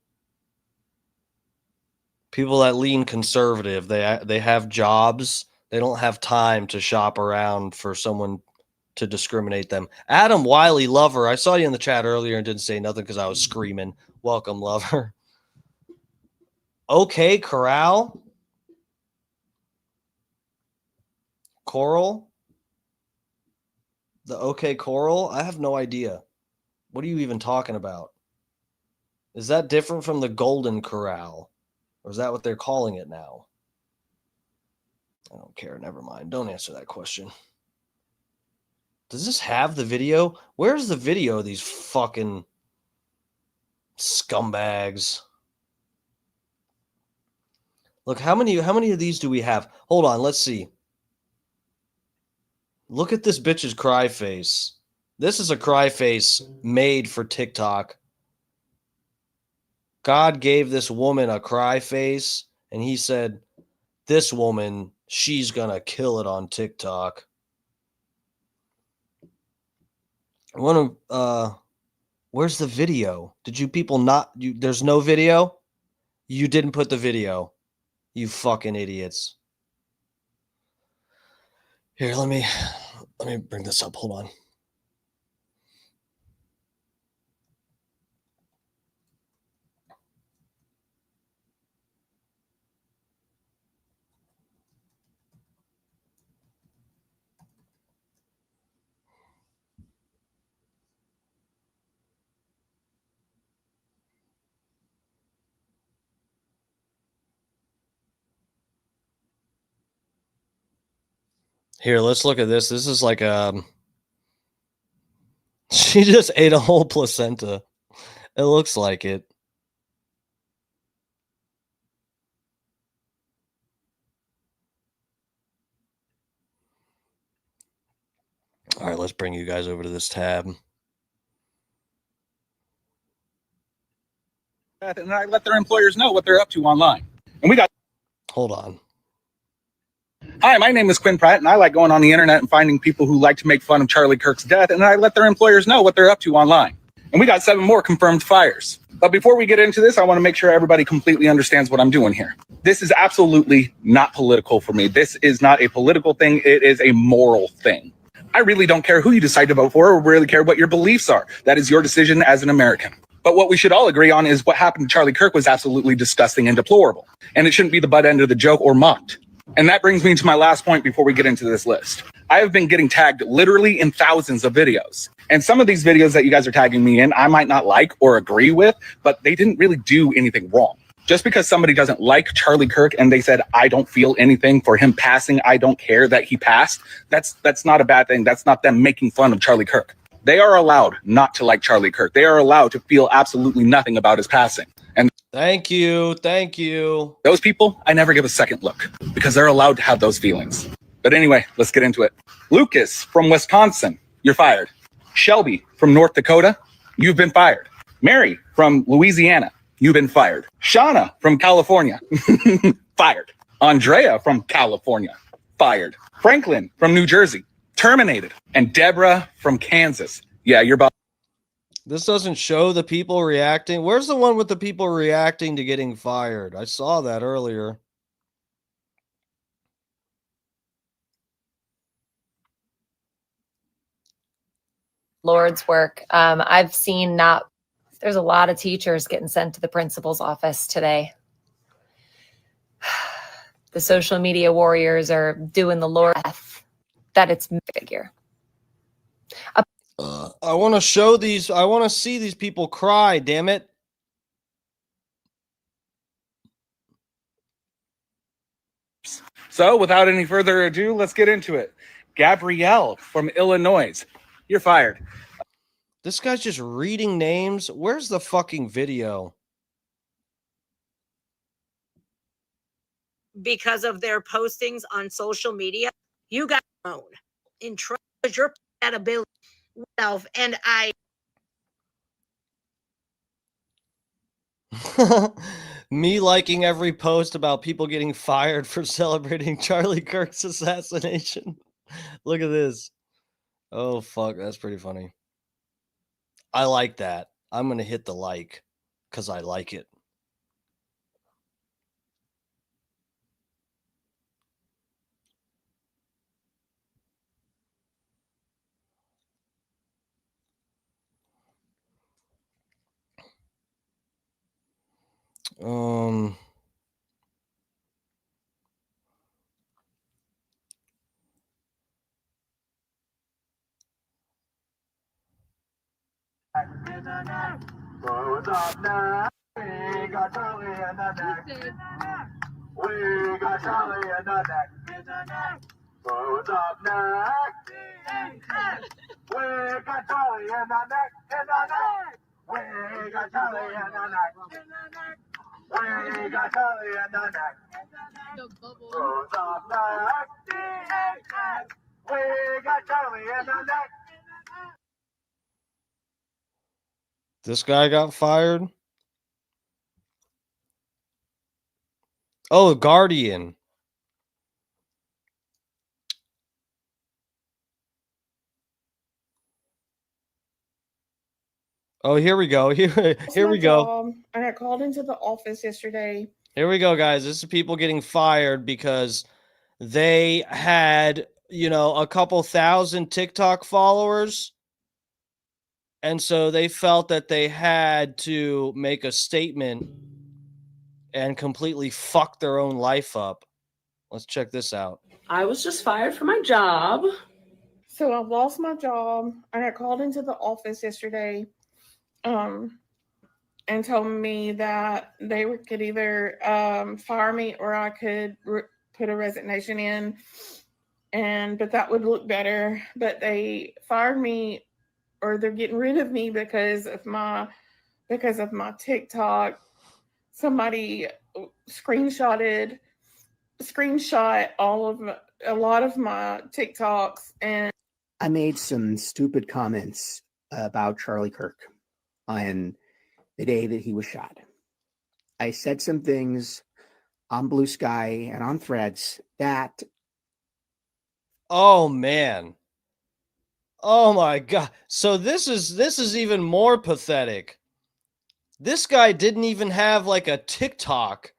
People that lean conservative, they have jobs. They don't have time to shop around for someone to discriminate them. Adam Wiley Lover, I saw you in the chat earlier and didn't say nothing because I was screaming. Welcome, Lover. Okay, Corral. Coral? The OK Coral? I have no idea. What are you even talking about? Is that different from the Golden Corral? Or is that what they're calling it now? I don't care. Never mind. Don't answer that question. Does this have the video? Where's the video of these fucking scumbags? Look, how many of these do we have? Hold on, let's see. Look at this bitch's cry face. This is a cry face made for TikTok. God gave this woman a cry face, and he said, this woman, she's gonna kill it on TikTok. I want to, where's the video? Did you people not, there's no video? You didn't put the video. You fucking idiots. Here, let me bring this up. Hold on. Here, let's look at this. This is like she just ate a whole placenta. It looks like it. All right, let's bring you guys over to this tab. And I let their employers know what they're up to online. And we got. Hold on. Hi, my name is Quinn Pratt, and I like going on the internet and finding people who like to make fun of Charlie Kirk's death, and I let their employers know what they're up to online. And we got 7 more confirmed fires. But before we get into this, I want to make sure everybody completely understands what I'm doing here. This is absolutely not political for me. This is not a political thing. It is a moral thing. I really don't care who you decide to vote for or really care what your beliefs are. That is your decision as an American. But what we should all agree on is what happened to Charlie Kirk was absolutely disgusting and deplorable. And it shouldn't be the butt end of the joke or mocked. And that brings me to my last point before we get into this list. I have been getting tagged literally in thousands of videos. And some of these videos that you guys are tagging me in, I might not like or agree with, but they didn't really do anything wrong. Just because somebody doesn't like Charlie Kirk and they said, I don't feel anything for him passing, I don't care that he passed, that's not a bad thing. That's not them making fun of Charlie Kirk. They are allowed not to like Charlie Kirk. They are allowed to feel absolutely nothing about his passing. And Thank you. those people, I never give a second look because they're allowed to have those feelings. But anyway, let's get into it. Lucas from Wisconsin, you're fired. Shelby from North Dakota, you've been fired. Mary from Louisiana, you've been fired. Shauna from California, fired. Andrea from California, fired. Franklin from New Jersey, terminated. And Deborah from Kansas, yeah, you're about. This doesn't show the people reacting. Where's the one with the people reacting to getting fired? I saw that earlier. Lord's work. I've seen there's a lot of teachers getting sent to the principal's office today. The social media warriors are doing the Lord's death. that it's figure. I want to show these. I want to see these people cry. Damn it. So, without any further ado, let's get into it. Gabrielle from Illinois, you're fired. This guy's just reading names. Where's the fucking video? Because of their postings on social media, you got known in trouble with your compatibility self, and I Me liking every post about people getting fired for celebrating Charlie Kirk's assassination. Look at this. Oh, fuck. That's pretty funny. I like that. I'm going to hit the like because I like it. Um, What's up now? We got Charlie in the neck. We got Charlie in the neck. What's up now? We got Charlie in the neck. We got Charlie in the neck. We got Charlie in the neck. What's up now? We got Charlie in the neck. this guy got fired. Oh, Guardian. Oh, here we go. Here we go. I got called into the office yesterday. Here we go, guys. This is people getting fired because they had, a couple thousand TikTok followers. And so they felt that they had to make a statement and completely fuck their own life up. Let's check this out. I was just fired from my job. So I lost my job. I got called into the office yesterday and told me that they could either fire me or I could put a resignation in, but that would look better. But they fired me, or they're getting rid of me because of my TikTok. Somebody screenshot a lot of my TikToks, and I made some stupid comments about Charlie Kirk on the day that he was shot. I said some things on Blue Sky and on Threads that... Oh, man. Oh, my God. So this is even more pathetic. This guy didn't even have like a TikTok.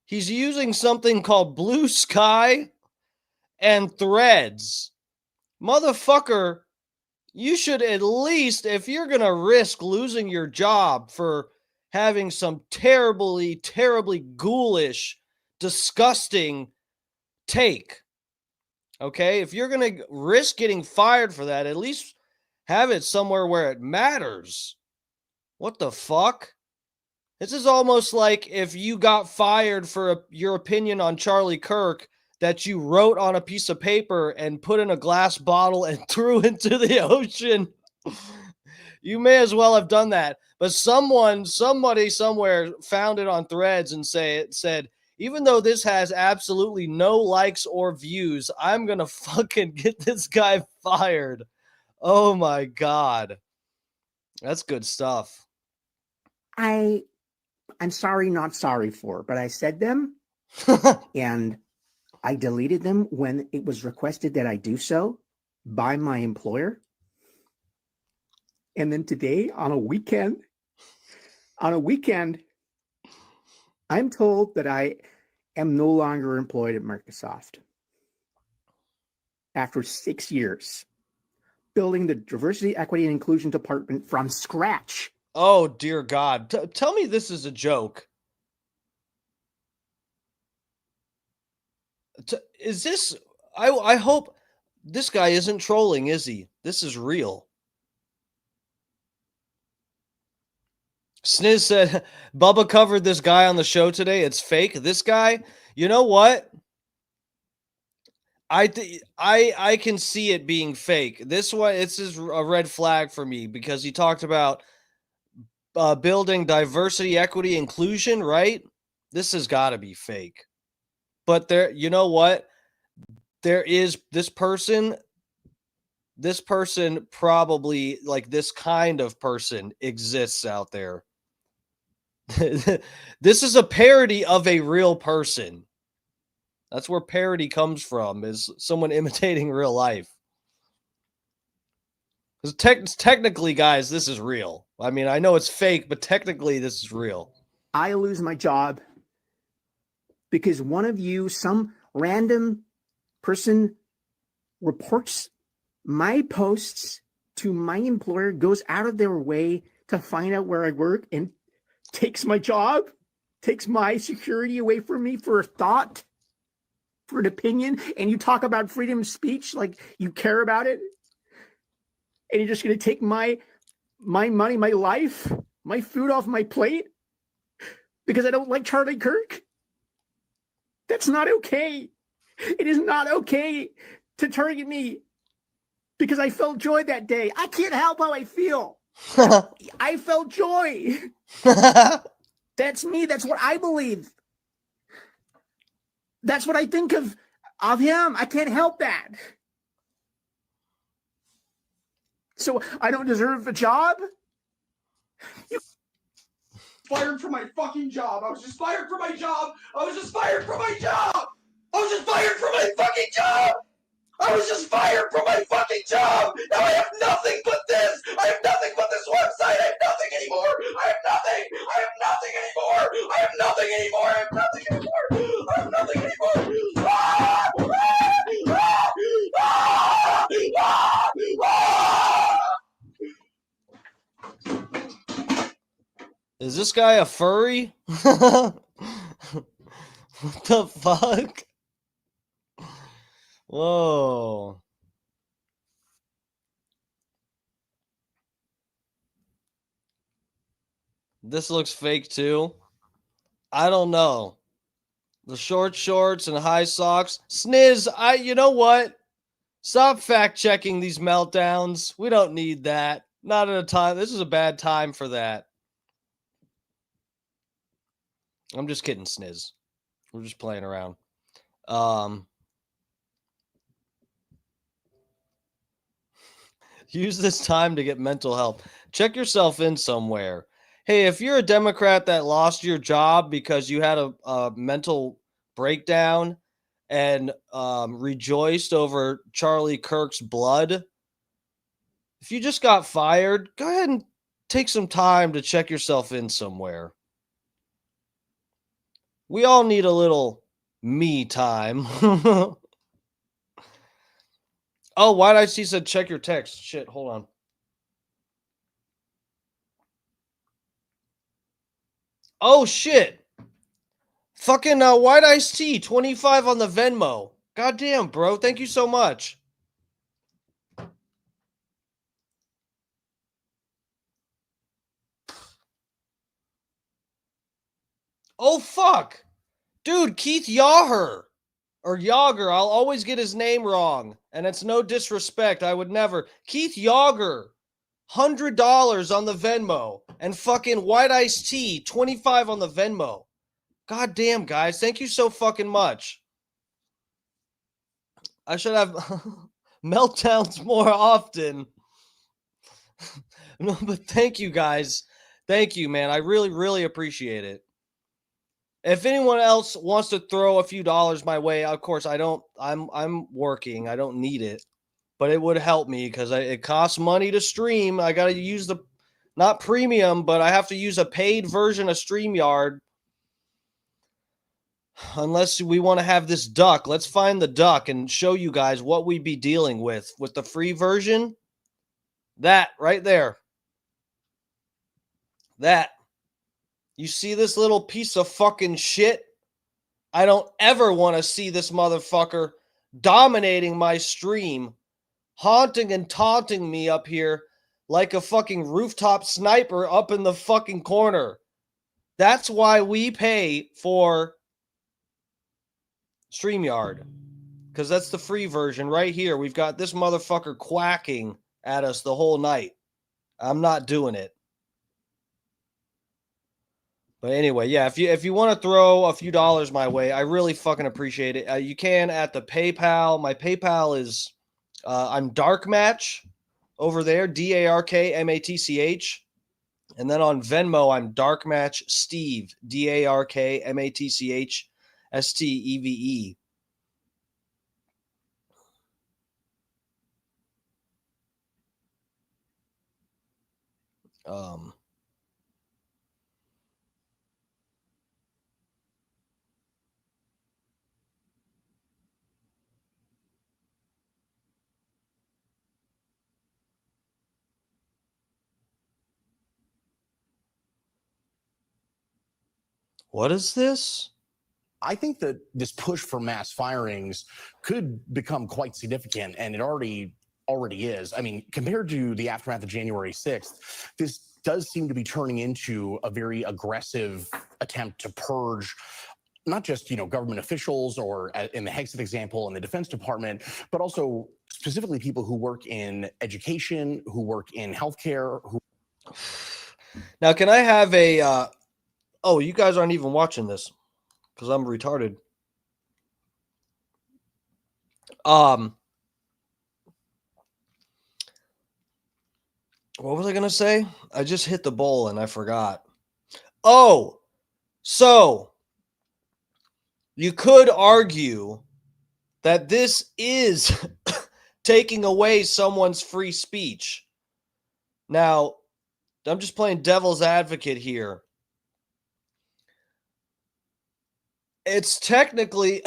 He's using something called Blue Sky and Threads. Motherfucker, you should at least, if you're going to risk losing your job for having some terribly, terribly ghoulish, disgusting take, okay? If you're going to risk getting fired for that, at least have it somewhere where it matters. What the fuck? This is almost like if you got fired for your opinion on Charlie Kirk that you wrote on a piece of paper and put in a glass bottle and threw into the ocean. You may as well have done that. But somebody somewhere found it on Threads and said, even though this has absolutely no likes or views, I'm going to fucking get this guy fired. Oh my God. That's good stuff. I'm sorry, not sorry for, but I said them and I deleted them when it was requested that I do so by my employer. And then today on a weekend, I'm told that I am no longer employed at Microsoft. After 6 years building the diversity, equity, and inclusion department from scratch. Oh, dear God. Tell me this is a joke. Is this... I hope... This guy isn't trolling, is he? This is real. Sniz said, Bubba covered this guy on the show today. It's fake. This guy, you know what? I can see it being fake. This is a red flag for me because he talked about building diversity, equity, inclusion, right? This has got to be fake. But there, you know what? There is this person probably, like, this kind of person exists out there. This is a parody of a real person. That's where parody comes from, is someone imitating real life. Technically, guys, this is real. I mean, I know it's fake, but technically this is real. I lose my job because one of you, some random person, reports my posts to my employer, goes out of their way to find out where I work, and takes my job, takes my security away from me for a thought, for an opinion. And you talk about freedom of speech like you care about it, and you're just going to take my money, my life, my food off my plate because I don't like Charlie Kirk? That's not okay. It is not okay to target me because I felt joy that day. I can't help how I feel. I felt joy. That's me. That's what I believe. That's what I think of him. I can't help that. So I don't deserve a job? You fired from my fucking job. I was just fired from my job. I was just fired from my job. I was just fired from my fucking job. I was just fired from my fucking job. Now I have nothing but this. I have nothing but this website. I have nothing anymore. I have nothing. I have nothing anymore. I have nothing anymore. I have nothing anymore. I have nothing anymore. Ah! Ah! Ah! Ah! Ah! Is this guy a furry? What the fuck? Whoa. This looks fake too. I don't know. The short shorts and high socks. Sniz, you know what? Stop fact checking these meltdowns. We don't need that. Not at a time. This is a bad time for that. I'm just kidding, Sniz. We're just playing around. Use this time to get mental help. Check yourself in somewhere. Hey, if you're a Democrat that lost your job because you had a mental breakdown and rejoiced over Charlie Kirk's blood, if you just got fired, go ahead and take some time to check yourself in somewhere. We all need a little me time. Oh, why did I see said check your text? Shit, hold on. Oh, shit. Fucking White Iced Tea, 25 on the Venmo. Goddamn, bro. Thank you so much. Oh, fuck. Dude, Keith Yager. Or Yager. I'll always get his name wrong. And it's no disrespect. I would never. Keith Yager. $100 on the Venmo. And fucking White Iced Tea, 25 on the Venmo. God damn, guys. Thank you so fucking much. I should have meltdowns more often. No, but thank you, guys. Thank you, man. I really, really appreciate it. If anyone else wants to throw a few dollars my way, of course, I'm working. I don't need it. But it would help me because it costs money to stream. I got to use not premium, but I have to use a paid version of StreamYard. Unless we want to have this duck. Let's find the duck and show you guys what we'd be dealing with the free version. That right there. That. You see this little piece of fucking shit? I don't ever want to see this motherfucker dominating my stream, haunting and taunting me up here like a fucking rooftop sniper up in the fucking corner. That's why we pay for StreamYard, because that's the free version right here. We've got this motherfucker quacking at us the whole night. I'm not doing it. But anyway, yeah, if you want to throw a few dollars my way, I really fucking appreciate it. You can at the PayPal. My PayPal is I'm Darkmatch over there, DarkMatch. And then on Venmo, I'm Darkmatch Steve, DarkMatchSteve. What is this? I think that this push for mass firings could become quite significant, and it already is. I mean, compared to the aftermath of January 6th, this does seem to be turning into a very aggressive attempt to purge not just, government officials or in the Hegseth example in the Defense Department, but also specifically people who work in education, who work in healthcare. Now, can I have a... oh, you guys aren't even watching this because I'm retarded. What was I going to say? I just hit the bowl and I forgot. Oh, so you could argue that this is taking away someone's free speech. Now, I'm just playing devil's advocate here. It's technically,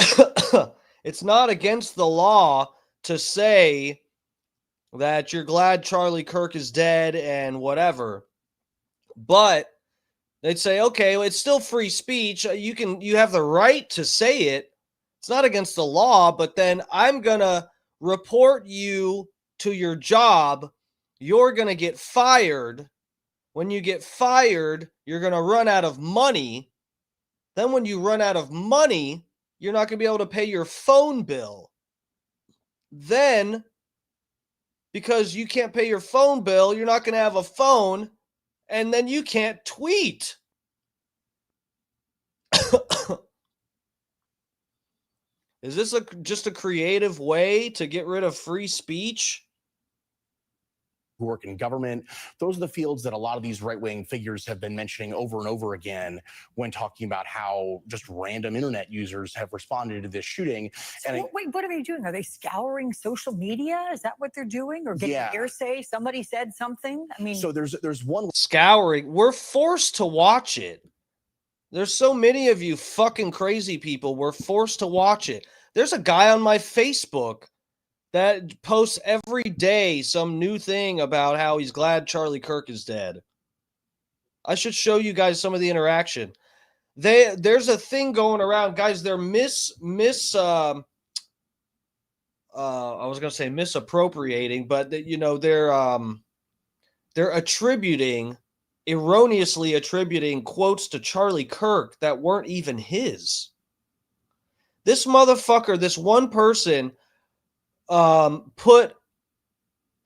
it's not against the law to say that you're glad Charlie Kirk is dead and whatever. But they'd say, okay, well, it's still free speech. You have the right to say it. It's not against the law, but then I'm going to report you to your job. You're going to get fired. When you get fired, you're going to run out of money. Then when you run out of money, you're not going to be able to pay your phone bill. Then, because you can't pay your phone bill, you're not going to have a phone, and then you can't tweet. Is this just a creative way to get rid of free speech? Who work in government. Those are the fields that a lot of these right-wing figures have been mentioning over and over again when talking about how just random internet users have responded to this shooting. So And wait, what are they doing? Are they scouring social media? Is that what they're doing? Or getting hearsay? Somebody said something? I mean, so there's one scouring. We're forced to watch it. There's so many of you fucking crazy people. We're forced to watch it. There's a guy on my Facebook that posts every day some new thing about how he's glad Charlie Kirk is dead. I should show you guys some of the interaction. There's a thing going around, guys. They're I was gonna say misappropriating, but they're erroneously attributing quotes to Charlie Kirk that weren't even his. This motherfucker, this one person, put,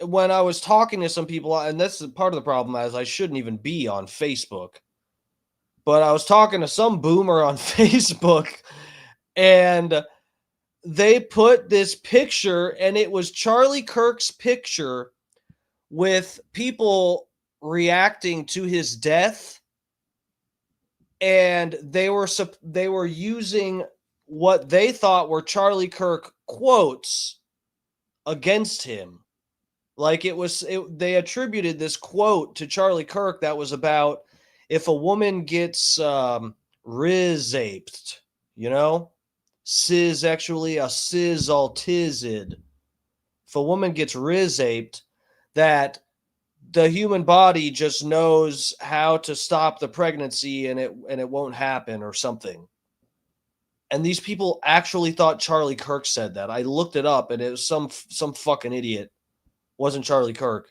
when I was talking to some people, and that's part of the problem, as I shouldn't even be on Facebook, but I was talking to some boomer on Facebook, and they put this picture, and it was Charlie Kirk's picture with people reacting to his death, and they were using what they thought were Charlie Kirk quotes against him. Like they attributed this quote to Charlie Kirk that was about if a woman gets rizaped, cis actually a cis altizid. If a woman gets rizaped, that the human body just knows how to stop the pregnancy and it won't happen or something. And these people actually thought Charlie Kirk said that. I looked it up, and it was some fucking idiot. Wasn't Charlie Kirk.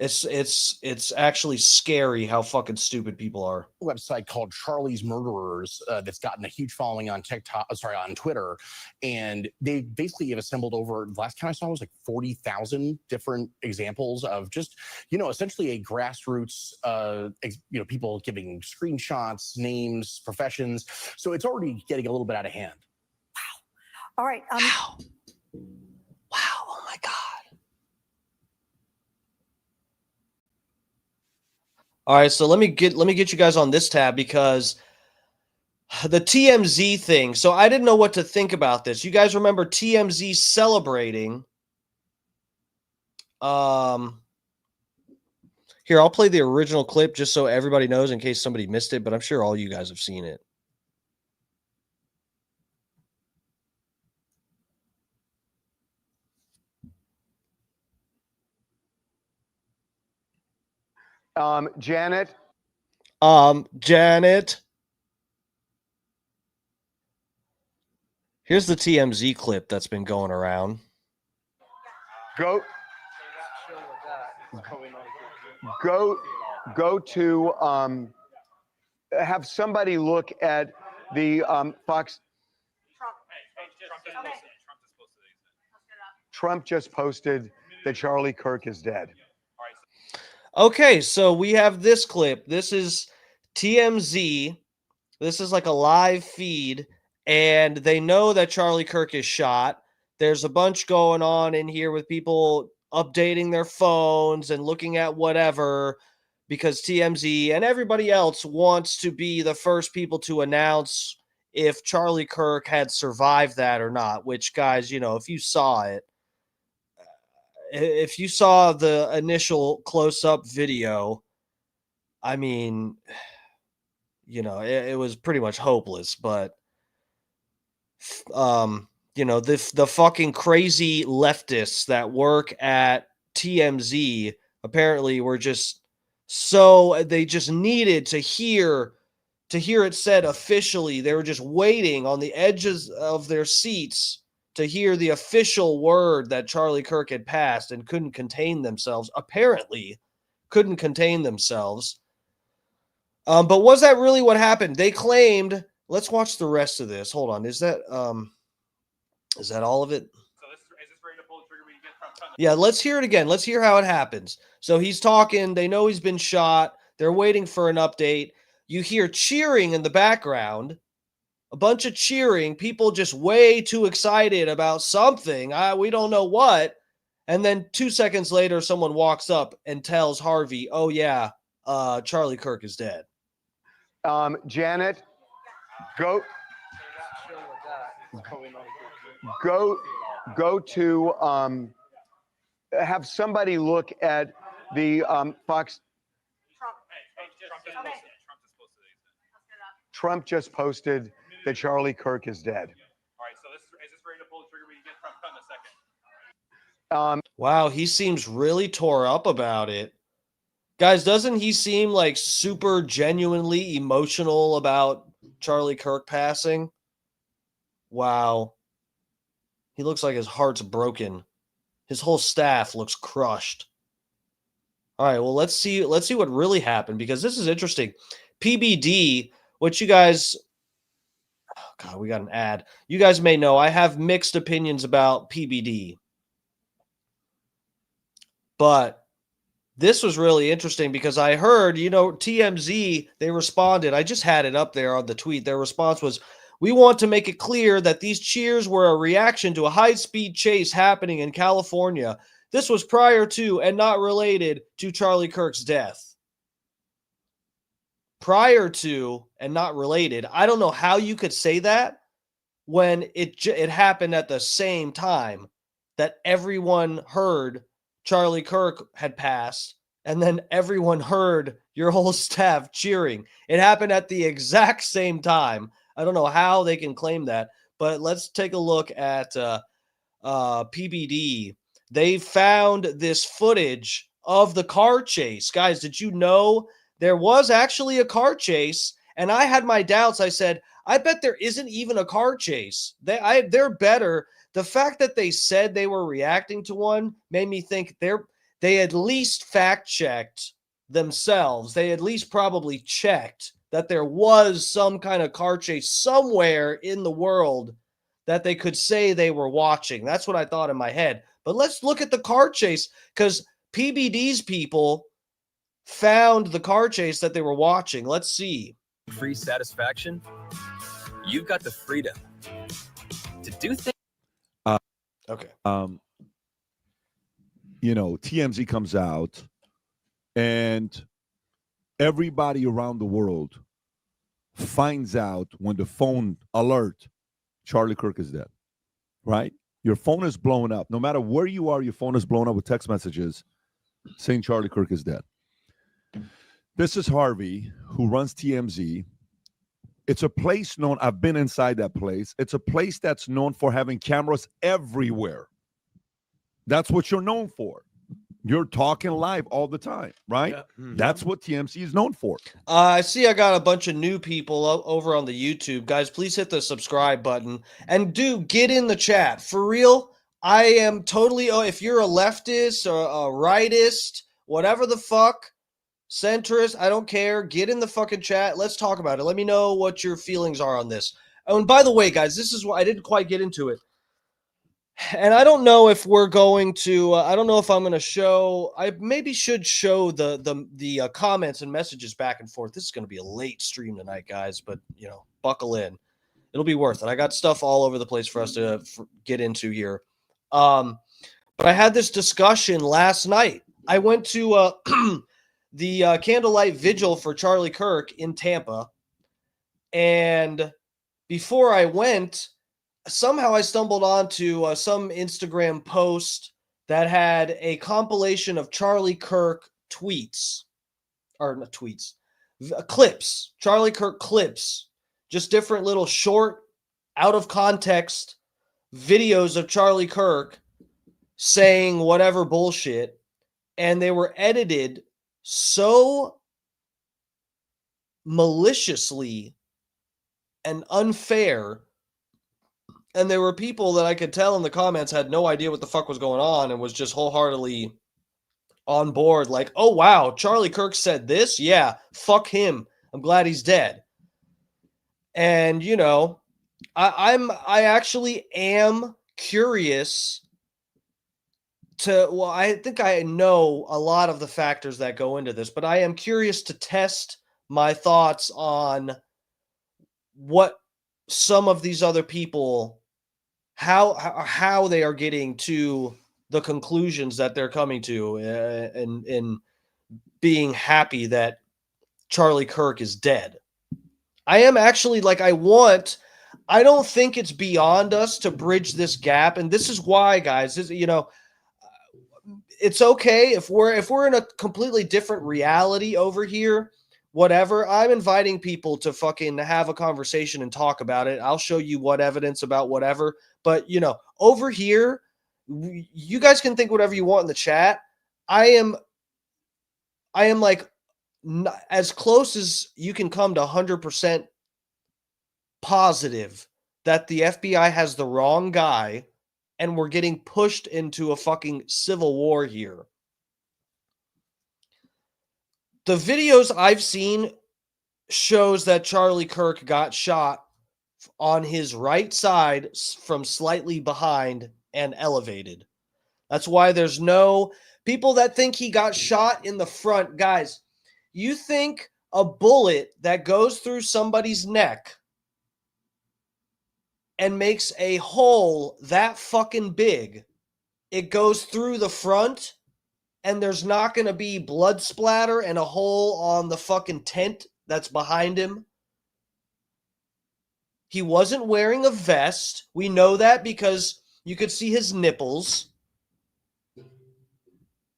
It's actually scary how fucking stupid people are. Website called Charlie's Murderers that's gotten a huge following on on Twitter, and they basically have assembled over, the last count I saw was like 40,000 different examples of just, essentially a grassroots, people giving screenshots, names, professions. So it's already getting a little bit out of hand. All right. Wow. Oh my God. All right, so let me get you guys on this tab, because the TMZ thing. So I didn't know what to think about this. You guys remember TMZ celebrating? Here, I'll play the original clip just so everybody knows in case somebody missed it, but I'm sure all you guys have seen it. Janet. Janet. Here's the TMZ clip that's been going around. Go to have somebody look at the Fox. Trump just posted that Charlie Kirk is dead. Okay, so we have this clip. This is TMZ. This is like a live feed, and they know that Charlie Kirk is shot. There's a bunch going on in here with people updating their phones and looking at whatever, because TMZ and everybody else wants to be the first people to announce if Charlie Kirk had survived that or not, which, guys, if you saw it, if you saw the initial close-up video, I mean, it was pretty much hopeless. But, the fucking crazy leftists that work at TMZ apparently were just they just needed to hear it said officially. They were just waiting on the edges of their seats to hear the official word that Charlie Kirk had passed, and couldn't contain themselves. Apparently, couldn't contain themselves. But was that really what happened? They claimed. Let's watch the rest of this. Hold on. Is that all of it? Yeah, let's hear it again. Let's hear how it happens. So he's talking. They know he's been shot. They're waiting for an update. You hear cheering in the background. A bunch of cheering, people just way too excited about something. We don't know what. And then 2 seconds later, someone walks up and tells Harvey, oh, yeah, Charlie Kirk is dead. Janet, go to have somebody look at the Fox. Trump just posted that Charlie Kirk is dead. All right, so is this ready to pull the trigger? We can get Trump cut in a second. Wow, he seems really tore up about it. Guys, doesn't he seem like super genuinely emotional about Charlie Kirk passing? Wow. He looks like his heart's broken. His whole staff looks crushed. All right, well, let's see what really happened, because this is interesting. PBD, which you guys... Oh, God, we got an ad. You guys may know I have mixed opinions about PBD. But this was really interesting because I heard, TMZ, they responded. I just had it up there on the tweet. Their response was, we want to make it clear that these cheers were a reaction to a high-speed chase happening in California. This was prior to and not related to Charlie Kirk's death. Prior to and not related. I don't know how you could say that when it happened at the same time that everyone heard Charlie Kirk had passed, and then everyone heard your whole staff cheering. It happened at the exact same time. I don't know how they can claim that, but let's take a look at PBD. They found this footage of the car chase. Guys, did you know there was actually a car chase, And I had my doubts. I said, I bet there isn't even a car chase. They're better. The fact that they said they were reacting to one made me think they at least fact-checked themselves. They at least probably checked that there was some kind of car chase somewhere in the world that they could say they were watching. That's what I thought in my head. But let's look at the car chase, because PBD's people found the car chase that they were watching. Let's see. Free satisfaction. You've got the freedom to do things. Okay. You know, TMZ comes out and everybody around the world finds out when the phone alert, Charlie Kirk is dead, right? Your phone is blowing up. No matter where you are, your phone is blowing up with text messages saying Charlie Kirk is dead. This is Harvey, who runs TMZ. It's a place known, I've been inside that place. It's a place that's known for having cameras everywhere. That's what you're known for. You're talking live all the time, right? Yeah. That's what TMZ is known for. I see I got a bunch of new people over on the YouTube. Guys, please hit the subscribe button. And get in the chat. For real, I am totally, if you're a leftist or a rightist, whatever the fuck, centrist, I don't care. Get in the fucking chat. Let's talk about it. Let me know what your feelings are on this. Oh, and by the way, guys, this is why I didn't quite get into it. And I don't know if we're going to, I don't know if I'm going to show, I maybe should show the comments and messages back and forth. This is going to be a late stream tonight, guys, but, you know, buckle in. It'll be worth it. I got stuff all over the place for us to get into here. But I had this discussion last night. I went to the candlelight vigil for Charlie Kirk in Tampa. And before I went, somehow I stumbled onto some Instagram post that had a compilation of Charlie Kirk tweets, or not tweets, clips, Charlie Kirk clips, just different little short, out of context videos of Charlie Kirk saying whatever bullshit. And they were edited so maliciously and unfair. And there were people that I could tell in the comments had no idea what the fuck was going on and was just wholeheartedly on board. Like, oh, wow, Charlie Kirk said this? Yeah, fuck him. I'm glad he's dead. And, you know, I actually am curious I think I know a lot of the factors that go into this, but I am curious to test my thoughts on what some of these other people, how they are getting to the conclusions that they're coming to and being happy that Charlie Kirk is dead. I am actually I don't think it's beyond us to bridge this gap. And this is why, guys, it's okay if we're in a completely different reality over here, whatever. I'm inviting people to fucking have a conversation and talk about it. I'll show you what evidence about whatever. But, you know, over here, you guys can think whatever you want in the chat. I am like as close as you can come to 100% positive that the FBI has the wrong guy and we're getting pushed into a fucking civil war here. The videos I've seen shows that Charlie Kirk got shot on his right side from slightly behind and elevated. That's why there's no people that think he got shot in the front. Guys, you think a bullet that goes through somebody's neck and makes a hole that fucking big, it goes through the front and there's not going to be blood splatter and a hole on the fucking tent that's behind him? He wasn't wearing a vest. We know that because you could see his nipples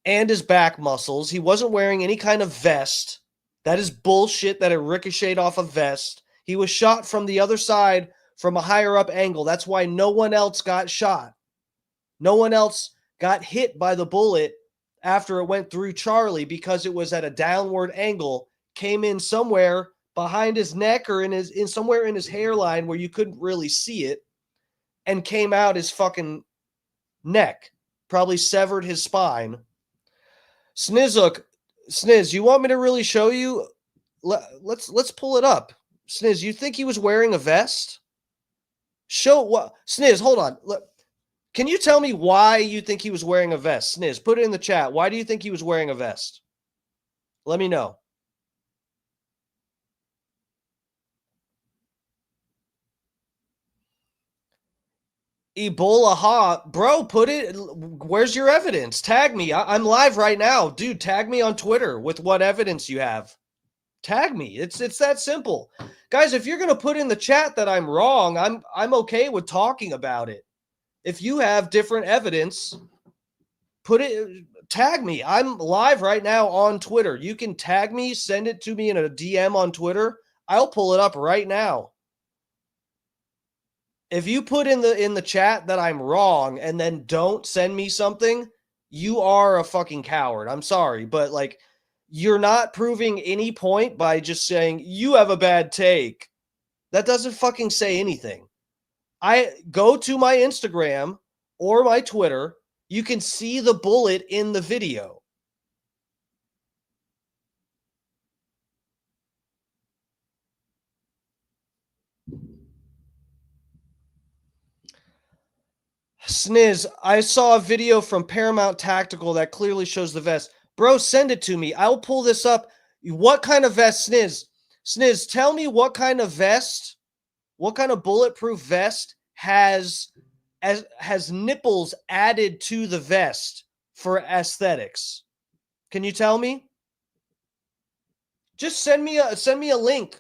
and his back muscles. He wasn't wearing any kind of vest. That is bullshit that it ricocheted off a vest. He was shot from the other side from a higher up angle. That's why no one else got shot. No one else got hit by the bullet after it went through Charlie, because it was at a downward angle, came in somewhere behind his neck or in somewhere in his hairline where you couldn't really see it, and came out his fucking neck. Probably severed his spine. Sniz, you want me to really show you? Let's pull it up. Sniz, you think he was wearing a vest? Show what? Sniz, hold on. Can you tell me why you think he was wearing a vest? Sniz, put it in the chat. Why do you think he was wearing a vest? Let me know. Ebola hot, bro, put it. Where's your evidence? Tag me. I'm live right now. Dude, tag me on Twitter with what evidence you have. Tag me. It's that simple. Guys, if you're going to put in the chat that I'm wrong, I'm okay with talking about it. If you have different evidence, tag me. I'm live right now on Twitter. You can tag me, send it to me in a DM on Twitter. I'll pull it up right now. If you put in the chat that I'm wrong and then don't send me something, you are a fucking coward. I'm sorry, but like, you're not proving any point by just saying you have a bad take. That doesn't fucking say anything. I go to my Instagram or my Twitter. You can see the bullet in the video. Sniz, I saw a video from Paramount Tactical that clearly shows the vest. Bro, send it to me. I'll pull this up. What kind of vest, Sniz? Sniz, tell me what kind of vest, what kind of bulletproof vest has nipples added to the vest for aesthetics. Can you tell me? Just send me a link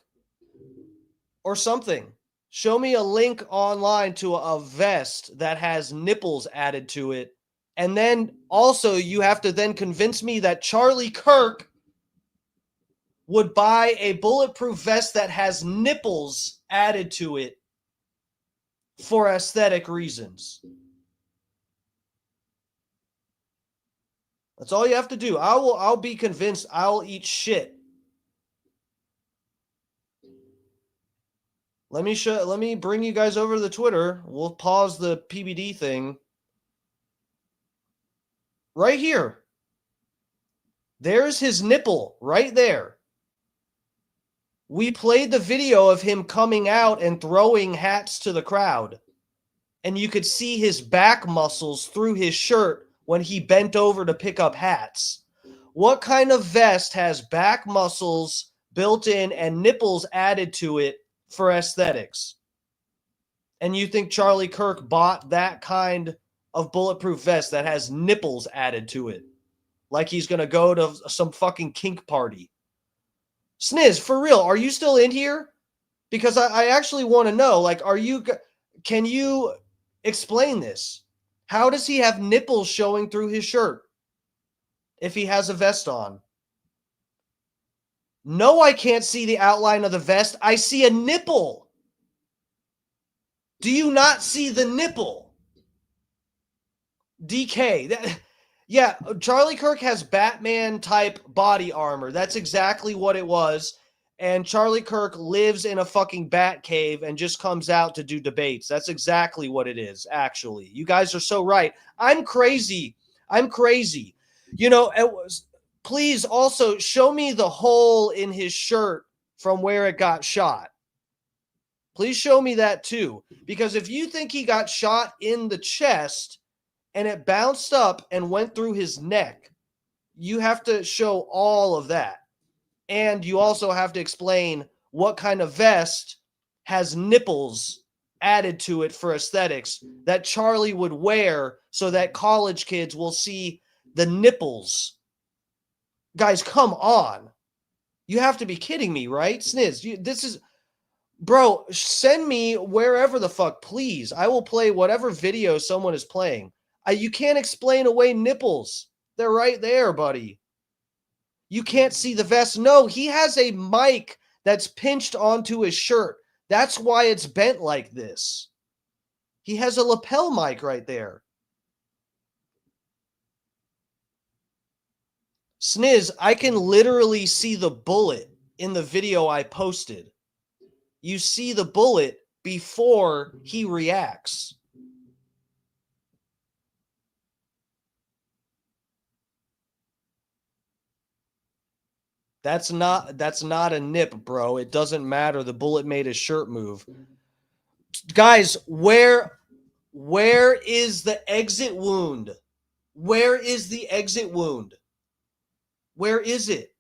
or something. Show me a link online to a vest that has nipples added to it. And then also you have to then convince me that Charlie Kirk would buy a bulletproof vest that has nipples added to it for aesthetic reasons. That's all you have to do. I'll be convinced. I'll eat shit. Let me bring you guys over to the Twitter. We'll pause the PBD thing. Right here. There's his nipple right there. We played the video of him coming out and throwing hats to the crowd. And you could see his back muscles through his shirt when he bent over to pick up hats. What kind of vest has back muscles built in and nipples added to it for aesthetics? And you think Charlie Kirk bought that kind of bulletproof vest that has nipples added to it? Like he's going to go to some fucking kink party. Sniz, for real, are you still in here? Because I actually want to know, like, can you explain this? How does he have nipples showing through his shirt if he has a vest on? No, I can't see the outline of the vest. I see a nipple. Do you not see the nipple? DK. Yeah, Charlie Kirk has Batman-type body armor. That's exactly what it was. And Charlie Kirk lives in a fucking bat cave and just comes out to do debates. That's exactly what it is, actually. You guys are so right. I'm crazy. You know, please also show me the hole in his shirt from where it got shot. Please show me that too. Because if you think he got shot in the chest and it bounced up and went through his neck, you have to show all of that. And you also have to explain what kind of vest has nipples added to it for aesthetics that Charlie would wear so that college kids will see the nipples. Guys, come on. You have to be kidding me, right? Sniz, this is... Bro, send me wherever the fuck, please. I will play whatever video someone is playing. You can't explain away nipples. They're right there, buddy. You can't see the vest. No, he has a mic that's pinched onto his shirt. That's why it's bent like this. He has a lapel mic right there. Sniz, I can literally see the bullet in the video I posted. You see the bullet before he reacts. That's not a nip, bro. It doesn't matter. The bullet made his shirt move. Guys, where is the exit wound? Where is the exit wound? Where is it?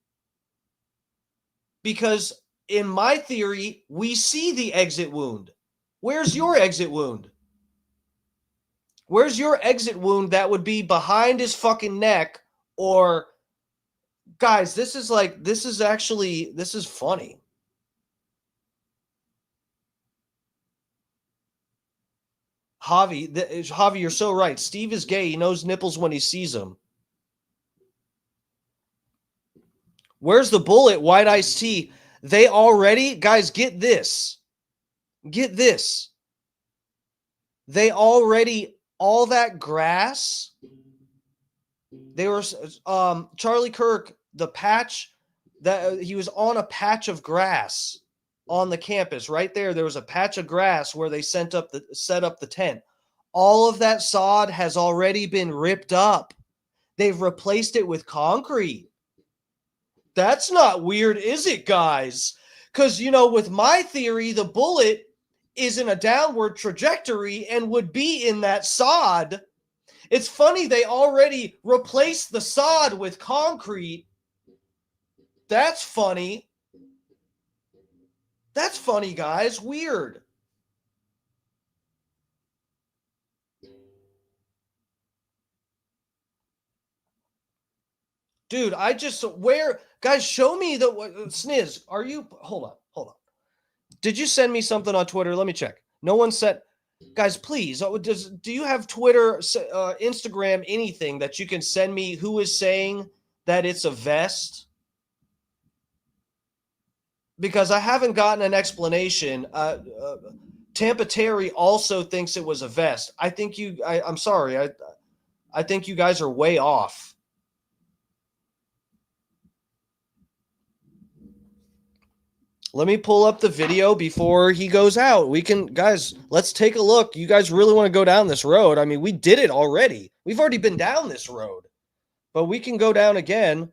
Because in my theory, we see the exit wound. Where's your exit wound? Where's your exit wound that would be behind his fucking neck? Or, guys, this is funny. Javi, you're so right. Steve is gay. He knows nipples when he sees them. Where's the bullet? White iced tea. They already, guys, get this. Get this. They already, all that grass, they were, Charlie Kirk, the patch, that he was on a patch of grass on the campus right there. There was a patch of grass where they set up the tent. All of that sod has already been ripped up. They've replaced it with concrete. That's not weird, is it, guys? Because, with my theory, the bullet is in a downward trajectory and would be in that sod. It's funny they already replaced the sod with concrete. That's funny. That's funny, guys. Weird. Dude, guys, show me the Sniz. Are you, hold on. Did you send me something on Twitter? Let me check. No one said, guys, please. Do you have Twitter, Instagram, anything that you can send me who is saying that it's a vest? Because I haven't gotten an explanation. Tampa Terry also thinks it was a vest. I'm sorry. I think you guys are way off. Let me pull up the video before he goes out. Guys, let's take a look. You guys really want to go down this road? I mean, we did it already. We've already been down this road. But we can go down again.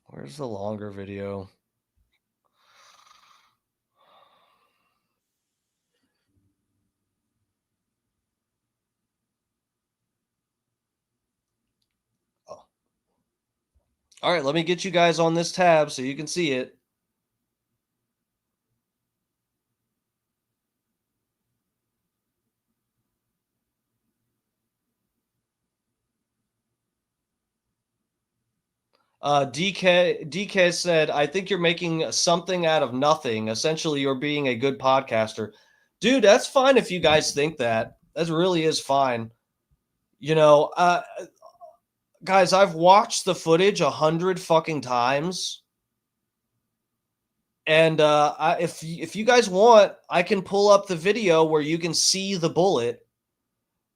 Where's the longer video? Oh. All right, let me get you guys on this tab so you can see it. DK said, I think you're making something out of nothing. Essentially, you're being a good podcaster. Dude, that's fine if you guys think that. That really is fine. Guys, I've watched the footage 100 fucking times. And if you guys want, I can pull up the video where you can see the bullet.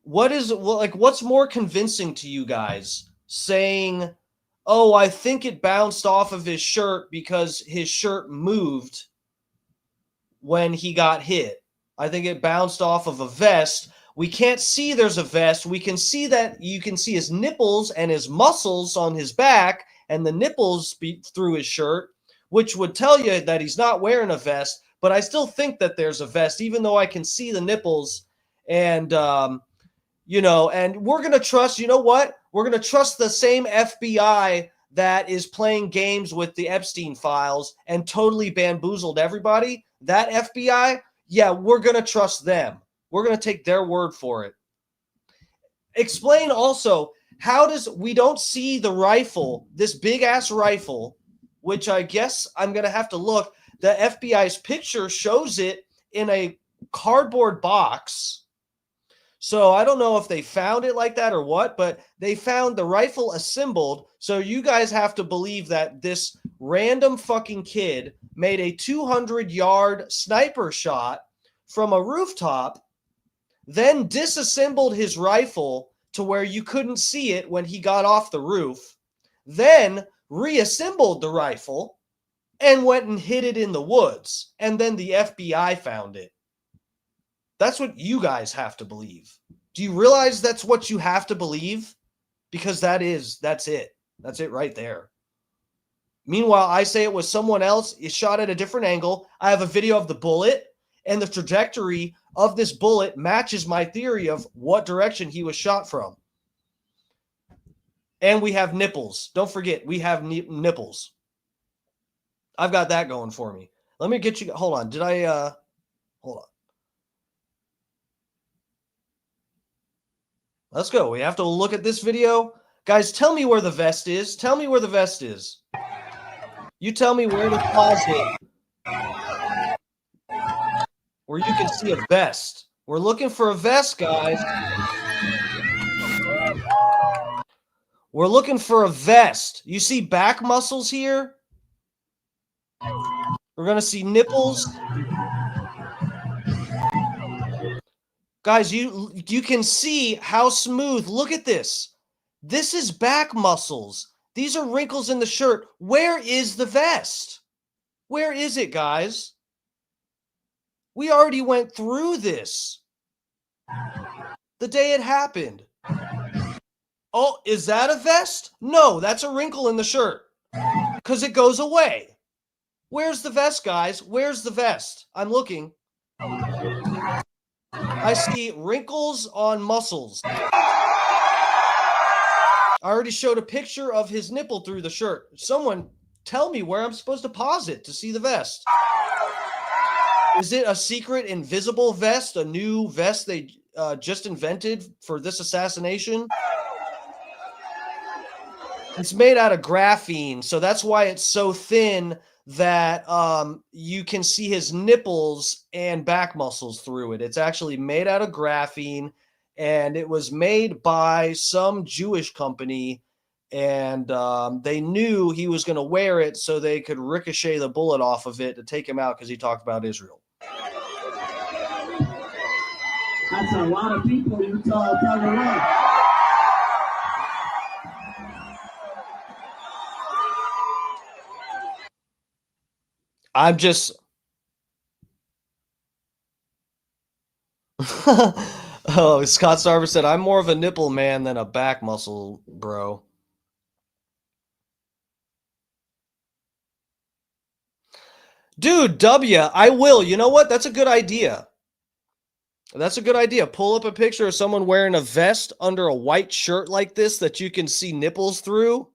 What's more convincing to you guys? Saying, oh, I think it bounced off of his shirt because his shirt moved when he got hit. I think it bounced off of a vest. We can't see there's a vest. We can see that you can see his nipples and his muscles on his back and the nipples through his shirt, which would tell you that he's not wearing a vest. But I still think that there's a vest, even though I can see the nipples. And, and we're going to trust, you know what? We're going to trust the same FBI that is playing games with the Epstein files and totally bamboozled everybody. That FBI, yeah, we're going to trust them. We're going to take their word for it. Explain also, we don't see the rifle, this big ass rifle, which I guess I'm going to have to look. The FBI's picture shows it in a cardboard box. So I don't know if they found it like that or what, but they found the rifle assembled. So you guys have to believe that this random fucking kid made a 200-yard sniper shot from a rooftop, then disassembled his rifle to where you couldn't see it when he got off the roof, then reassembled the rifle and went and hid it in the woods. And then the FBI found it. That's what you guys have to believe. Do you realize that's what you have to believe? Because that's it. That's it right there. Meanwhile, I say it was someone else. It's shot at a different angle. I have a video of the bullet, and the trajectory of this bullet matches my theory of what direction he was shot from. And we have nipples. Don't forget, we have nipples. I've got that going for me. Let me get you. Hold on. Hold on. Let's go. We have to look at this video. Guys, tell me where the vest is. Tell me where the vest is. You tell me where to pause it. Where you can see a vest. We're looking for a vest, guys. We're looking for a vest. You see back muscles here? We're going to see nipples. Guys, you can see how smooth. Look at this. This is back muscles. These are wrinkles in the shirt. Where is the vest? Where is it, guys? We already went through this the day it happened. Oh, is that a vest? No, that's a wrinkle in the shirt because it goes away. Where's the vest, guys? Where's the vest? I'm looking. I see wrinkles on muscles. I already showed a picture of his nipple through the shirt. Someone tell me where I'm supposed to pause it to see the vest. Is it a secret invisible vest? A new vest they just invented for this assassination? It's made out of graphene, so that's why it's so thin that you can see his nipples and back muscles through it. It's actually made out of graphene, and it was made by some Jewish company, and they knew he was going to wear it so they could ricochet the bullet off of it to take him out because he talked about Israel. That's a lot of people you tell right. I'm just... Oh, Scott Sarver said, I'm more of a nipple man than a back muscle, bro. Dude, I will. You know what? That's a good idea. That's a good idea. Pull up a picture of someone wearing a vest under a white shirt like this that you can see nipples through.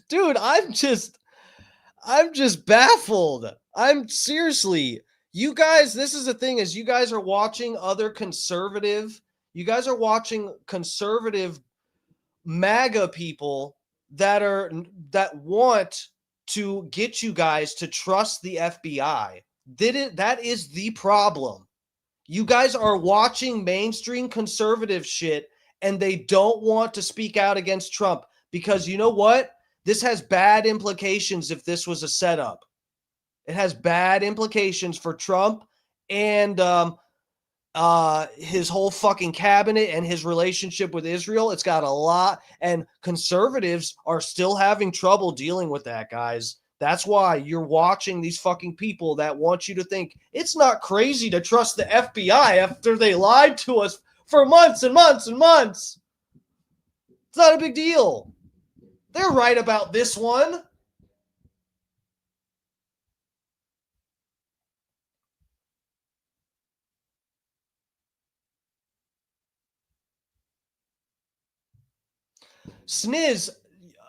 Dude, I'm just baffled. I'm seriously, you guys, this is the thing is you guys are watching other conservative, you guys are watching conservative MAGA people that want to get you guys to trust the FBI. That is the problem. You guys are watching mainstream conservative shit and they don't want to speak out against Trump because you know what? This has bad implications if this was a setup. It has bad implications for Trump and his whole fucking cabinet and his relationship with Israel. It's got a lot, and conservatives are still having trouble dealing with that, guys. That's why you're watching these fucking people that want you to think it's not crazy to trust the FBI after they lied to us for months and months and months. It's not a big deal. They're right about this one. Sniz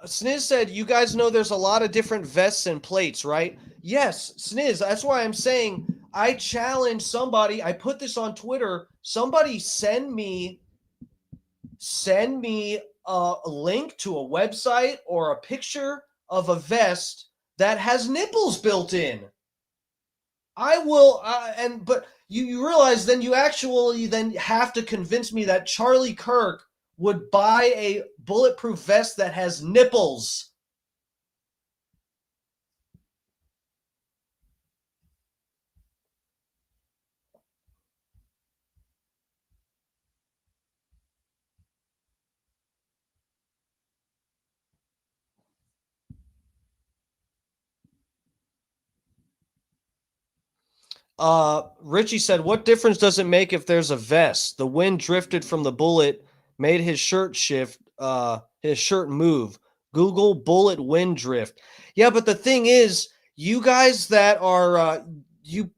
said, you guys know there's a lot of different vests and plates, right? Yes, Sniz, that's why I'm saying I challenge somebody. I put this on Twitter. Somebody send me a link to a website or a picture of a vest that has nipples built in. I will, but You realize then you actually then have to convince me that Charlie Kirk would buy a bulletproof vest that has nipples. Richie said, what difference does it make if there's a vest? The wind drifted from the bullet, made his shirt move. Google bullet wind drift. Yeah, but the thing is, you guys that are you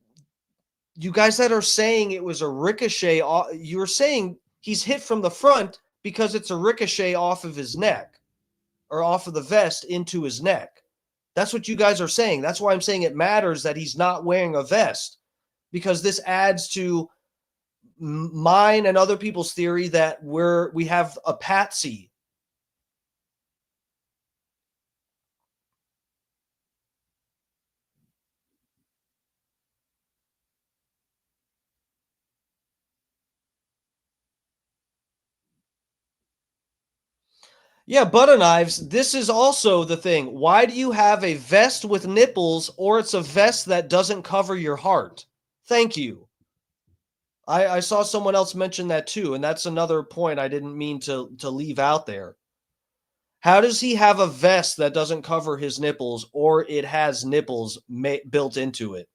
guys that are saying it was a ricochet, you're saying he's hit from the front because it's a ricochet off of his neck or off of the vest into his neck. That's what you guys are saying. That's why I'm saying it matters that he's not wearing a vest, because this adds to mine and other people's theory that we have a patsy. Yeah, butter knives. This is also the thing. Why do you have a vest with nipples, or it's a vest that doesn't cover your heart? Thank you. I saw someone else mention that too, and that's another point I didn't mean to leave out there. How does he have a vest that doesn't cover his nipples, or it has nipples built into it?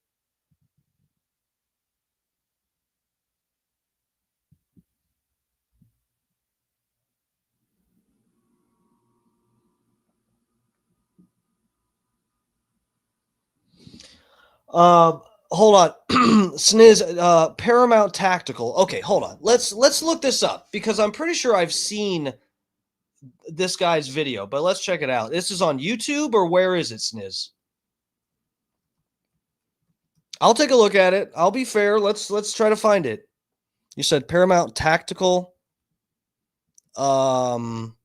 Hold on. Sniz, Paramount Tactical. Okay, hold on. Let's look this up, because I'm pretty sure I've seen this guy's video, but let's check it out. This is on YouTube, or where is it, Sniz? I'll take a look at it. I'll be fair. Let's try to find it. You said Paramount Tactical. Charlie.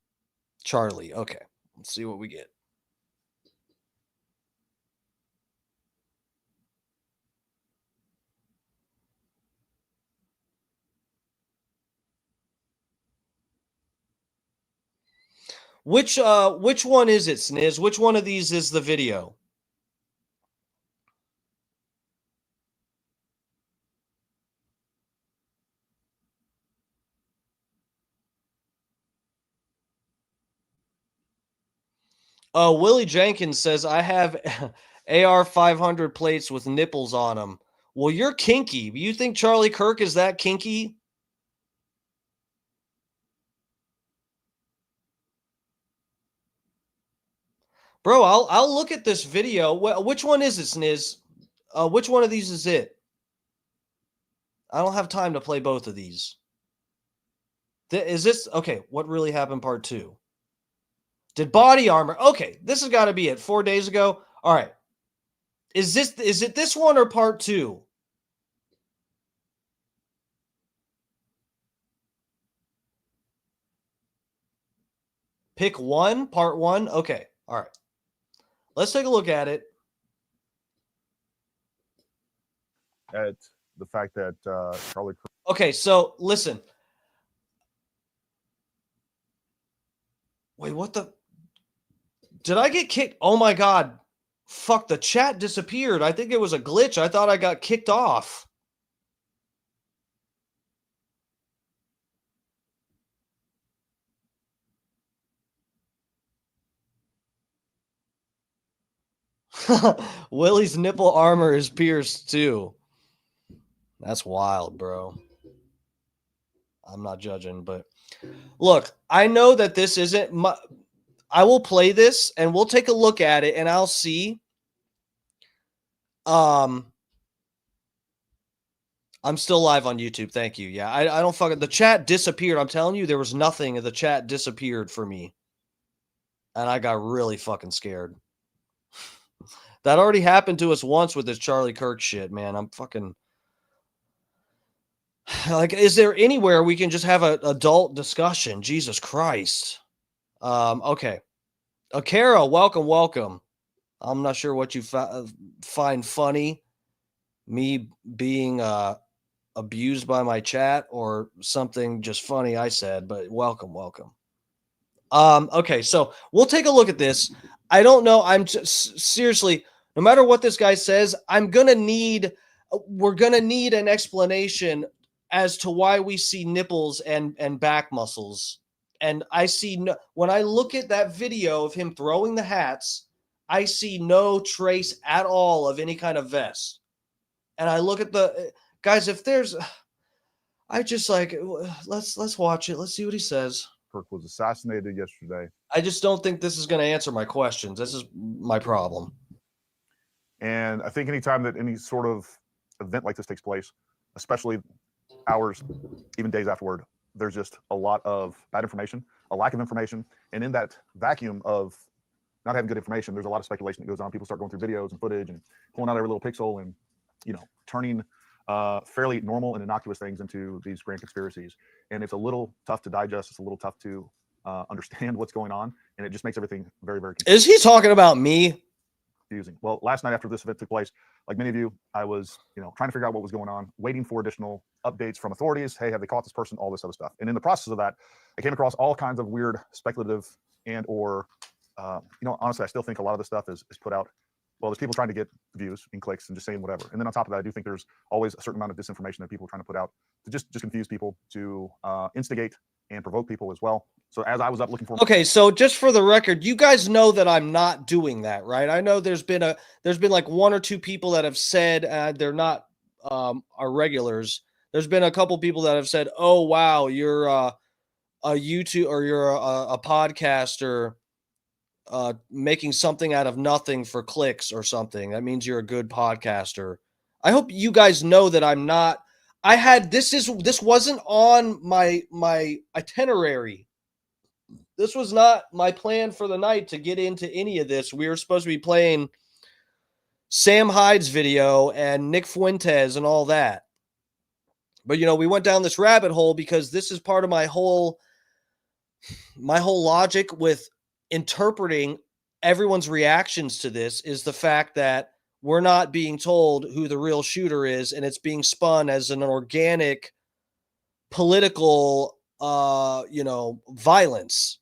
Okay. Let's see what we get. Which one is it, Sniz? Which one of these is the video? Willie Jenkins says, I have AR 500 plates with nipples on them. Well, you're kinky. You think Charlie Kirk is that kinky? Bro, I'll look at this video. Which one is it, Sniz? Which one of these is it? I don't have time to play both of these. Is this okay? What really happened? Part 2. Did body armor? Okay, this has got to be it. 4 days ago. All right. Is it this one or part 2? Pick one, part 1. Okay. All right. Let's take a look at it. At the fact that Charlie Kirk. Okay, so listen. Wait, what the? Did I get kicked? Oh my God. Fuck, the chat disappeared. I think it was a glitch. I thought I got kicked off. Willie's nipple armor is pierced too. That's wild, bro. I'm not judging, but look, I know that this isn't my. I will play this and we'll take a look at it and I'll see. I'm still live on YouTube. Thank you. Yeah, I don't fucking. The chat disappeared. I'm telling you, there was nothing. The chat disappeared for me, and I got really fucking scared. That already happened to us once with this Charlie Kirk shit, man. I'm fucking like, is there anywhere we can just have an adult discussion? Jesus Christ. Okay. Akara, welcome. I'm not sure what you find funny. Me being abused by my chat or something just funny I said, but welcome. Okay, so we'll take a look at this. I don't know. I'm just seriously, no matter what this guy says, we're going to need an explanation as to why we see nipples and back muscles. And I see when I look at that video of him throwing the hats, I see no trace at all of any kind of vest. And I look at the guys, if there's, I just like, let's watch it. Let's see what he says. Kirk was assassinated yesterday. I just don't think this is going to answer my questions. This is my problem. And I think anytime that any sort of event like this takes place, especially hours, even days afterward, there's just a lot of bad information, a lack of information. And in that vacuum of not having good information, there's a lot of speculation that goes on. People start going through videos and footage and pulling out every little pixel and, turning fairly normal and innocuous things into these grand conspiracies. And it's a little tough to digest. It's a little tough to understand what's going on. And it just makes everything very, very confusing. Is he talking about me? Confusing. Well, last night after this event took place, like many of you, I was, trying to figure out what was going on, waiting for additional updates from authorities. Hey, have they caught this person? All this other stuff. And in the process of that, I came across all kinds of weird speculative and or, honestly, I still think a lot of the stuff is put out. Well, there's people trying to get views and clicks and just saying whatever. And then on top of that, I do think there's always a certain amount of disinformation that people are trying to put out to just confuse people, to instigate and provoke people as well. So as I was up looking for, okay, so just for the record, you guys know that I'm not doing that, right? I know there's been like one or two people that have said they're not our regulars. There's been a couple people that have said, "Oh wow, you're a YouTube or you're a podcaster making something out of nothing for clicks or something. That means you're a good podcaster." I hope you guys know that I'm not. This wasn't on my itinerary. This was not my plan for the night to get into any of this. We were supposed to be playing Sam Hyde's video and Nick Fuentes and all that. But, we went down this rabbit hole because this is part of my whole logic with interpreting everyone's reactions to this is the fact that we're not being told who the real shooter is, and it's being spun as an organic political, violence.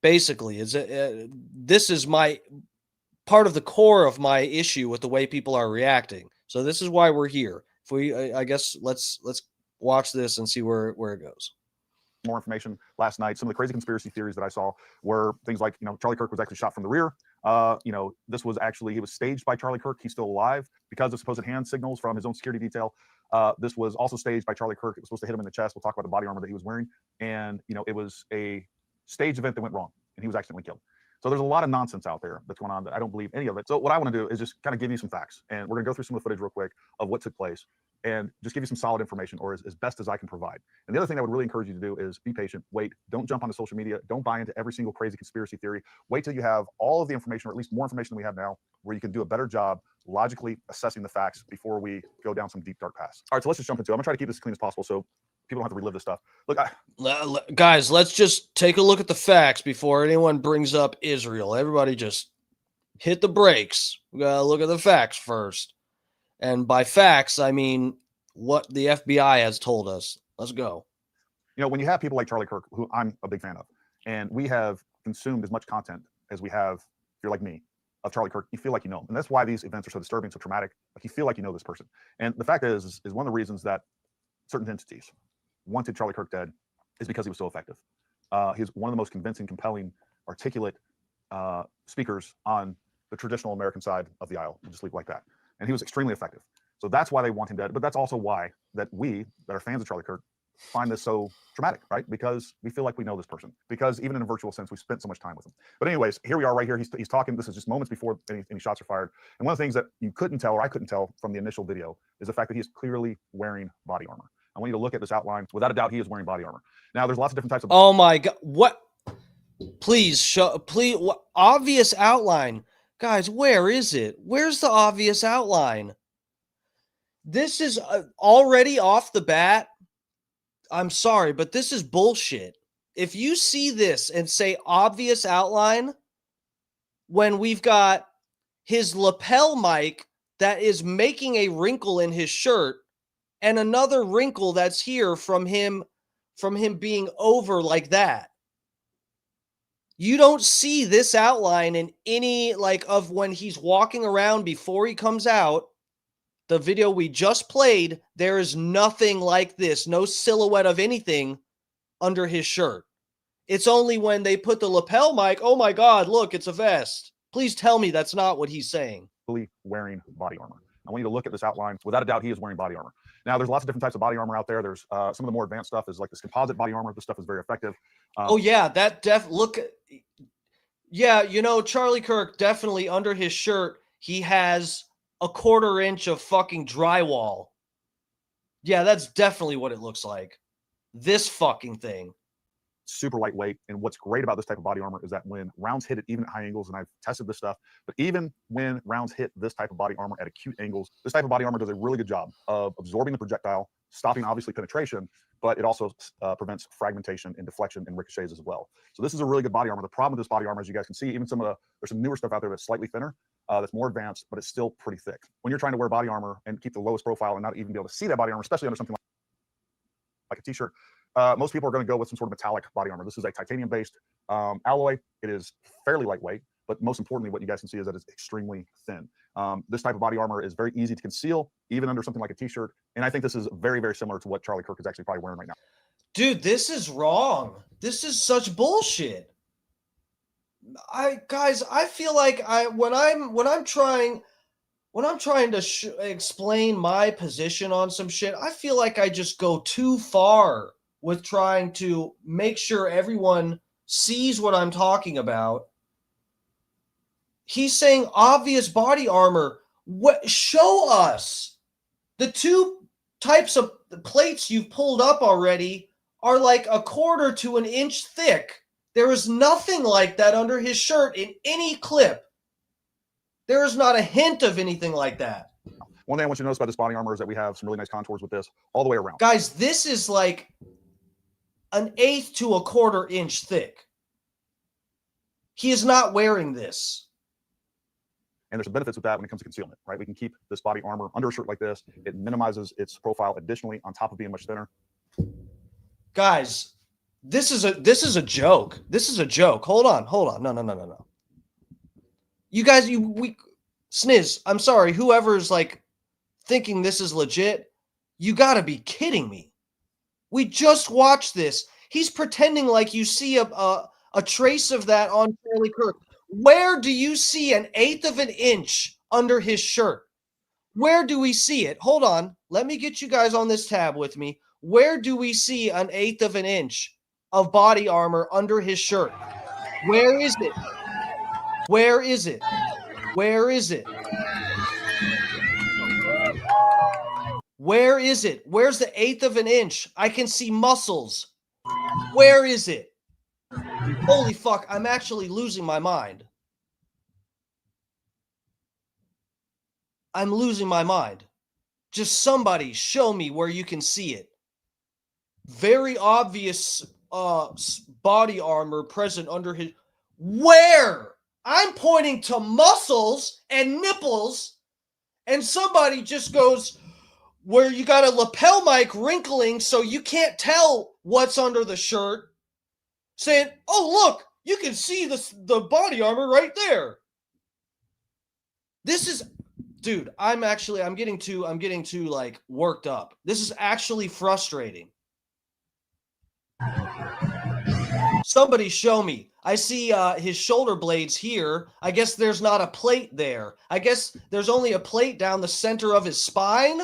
Basically, this is my part of the core of my issue with the way people are reacting. So this is why we're here. I guess let's watch this and see where it goes. More information last night. Some of the crazy conspiracy theories that I saw were things like, Charlie Kirk was actually shot from the rear. This was actually, he was staged by Charlie Kirk. He's still alive because of supposed hand signals from his own security detail. This was also staged by Charlie Kirk. It was supposed to hit him in the chest. We'll talk about the body armor that he was wearing. And, it was a staged event that went wrong and he was accidentally killed. So there's a lot of nonsense out there that's going on that I don't believe any of it. So what I want to do is just kind of give you some facts, and we're going to go through some of the footage real quick of what took place and just give you some solid information, or as best as I can provide. And the other thing I would really encourage you to do is be patient, wait, don't jump onto social media, don't buy into every single crazy conspiracy theory. Wait till you have all of the information, or at least more information than we have now, where you can do a better job logically assessing the facts before we go down some deep, dark paths. All right, so let's just jump into it. I'm going to try to keep this as clean as possible so people don't have to relive this stuff. Look, guys, let's just take a look at the facts before anyone brings up Israel. Everybody just hit the brakes. We got to look at the facts first. And by facts, I mean what the FBI has told us. Let's go. When you have people like Charlie Kirk, who I'm a big fan of, and we have consumed as much content as we have, if you're like me, of Charlie Kirk, you feel like you know him. And that's why these events are so disturbing, so traumatic. Like you feel like you know this person. And the fact is one of the reasons that certain entities wanted Charlie Kirk dead is because he was so effective. He's one of the most convincing, compelling, articulate speakers on the traditional American side of the aisle. We'll just leave it like that. And he was extremely effective. So that's why they want him dead. But that's also why that we that are fans of Charlie Kirk find this so traumatic, right? Because we feel like we know this person. Because even in a virtual sense, we spent so much time with him. But anyways, here we are right here. He's talking. This is just moments before any shots are fired. And one of the things that you couldn't tell, or I couldn't tell from the initial video, is the fact that he is clearly wearing body armor. I want you to look at this outline. Without a doubt, he is wearing body armor. Now, there's lots of different types of... Oh my God. What? Please, what obvious outline. Guys, where is it? Where's the obvious outline? This is already off the bat. I'm sorry, but this is bullshit. If you see this and say obvious outline, when we've got his lapel mic that is making a wrinkle in his shirt, and another wrinkle that's here from him being over like that. You don't see this outline in any like of when he's walking around before he comes out. The video we just played, there is nothing like this, no silhouette of anything under his shirt. It's only when they put the lapel mic, oh my God, look, it's a vest. Please tell me that's not what he's saying. Wearing body armor. I want you to look at this outline. Without a doubt, he is wearing body armor. Now, there's lots of different types of body armor out there. There's some of the more advanced stuff is like this composite body armor. This stuff is very effective. Oh yeah, yeah, you know, Charlie Kirk definitely under his shirt, he has a 1/4 inch of fucking drywall. Yeah, that's definitely what it looks like. This fucking thing. Super lightweight. And what's great about this type of body armor is that when rounds hit it, even at high angles, and I've tested this stuff, but even when rounds hit this type of body armor at acute angles, this type of body armor does a really good job of absorbing the projectile, stopping obviously penetration, but it also prevents fragmentation and deflection and ricochets as well. So this is a really good body armor. The problem with this body armor, as you guys can see, even there's some newer stuff out there that's slightly thinner, that's more advanced, but it's still pretty thick. When you're trying to wear body armor and keep the lowest profile and not even be able to see that body armor, especially under something like a t-shirt, most people are going to go with some sort of metallic body armor. This is a titanium-based alloy. It is fairly lightweight, but most importantly, what you guys can see is that it's extremely thin. This type of body armor is very easy to conceal, even under something like a t-shirt. And I think this is very, very similar to what Charlie Kirk is actually probably wearing right now. Dude, this is wrong. This is such bullshit. Guys, I feel like when I'm trying to explain my position on some shit, I feel like I just go too far with trying to make sure everyone sees what I'm talking about. He's saying obvious body armor. What? Show us. The two types of plates you've pulled up already are like 1/4 to an inch thick. There is nothing like that under his shirt in any clip. There is not a hint of anything like that. One thing I want you to notice about this body armor is that we have some really nice contours with this all the way around. Guys, this is like 1/8 to 1/4 inch thick. He is not wearing this. And there's some benefits with that when it comes to concealment, right? We can keep this body armor under a shirt like this. It minimizes its profile additionally on top of being much thinner. Guys, this is a joke. This is a joke. Hold on. No. You guys, Sniz, I'm sorry, whoever's like thinking this is legit, you gotta be kidding me. We just watched this. He's pretending like you see a trace of that on Charlie Kirk. Where do you see 1/8 of an inch under his shirt? Where do we see it? Hold on. Let me get you guys on this tab with me. Where do we see 1/8 of an inch of body armor under his shirt? Where is it? Where is it? Where is it? Where is it? Where's the 1/8 of an inch? I can see muscles. Where is it? Holy fuck, I'm actually losing my mind. I'm losing my mind. Just somebody show me where you can see it. Very obvious body armor present under his... Where? I'm pointing to muscles and nipples, and somebody just goes, where you got a lapel mic wrinkling so you can't tell what's under the shirt, saying, oh, look, you can see the body armor right there. This is, dude, I'm getting too like worked up. This is actually frustrating. Somebody show me. I see his shoulder blades here. I guess there's not a plate there. I guess there's only a plate down the center of his spine.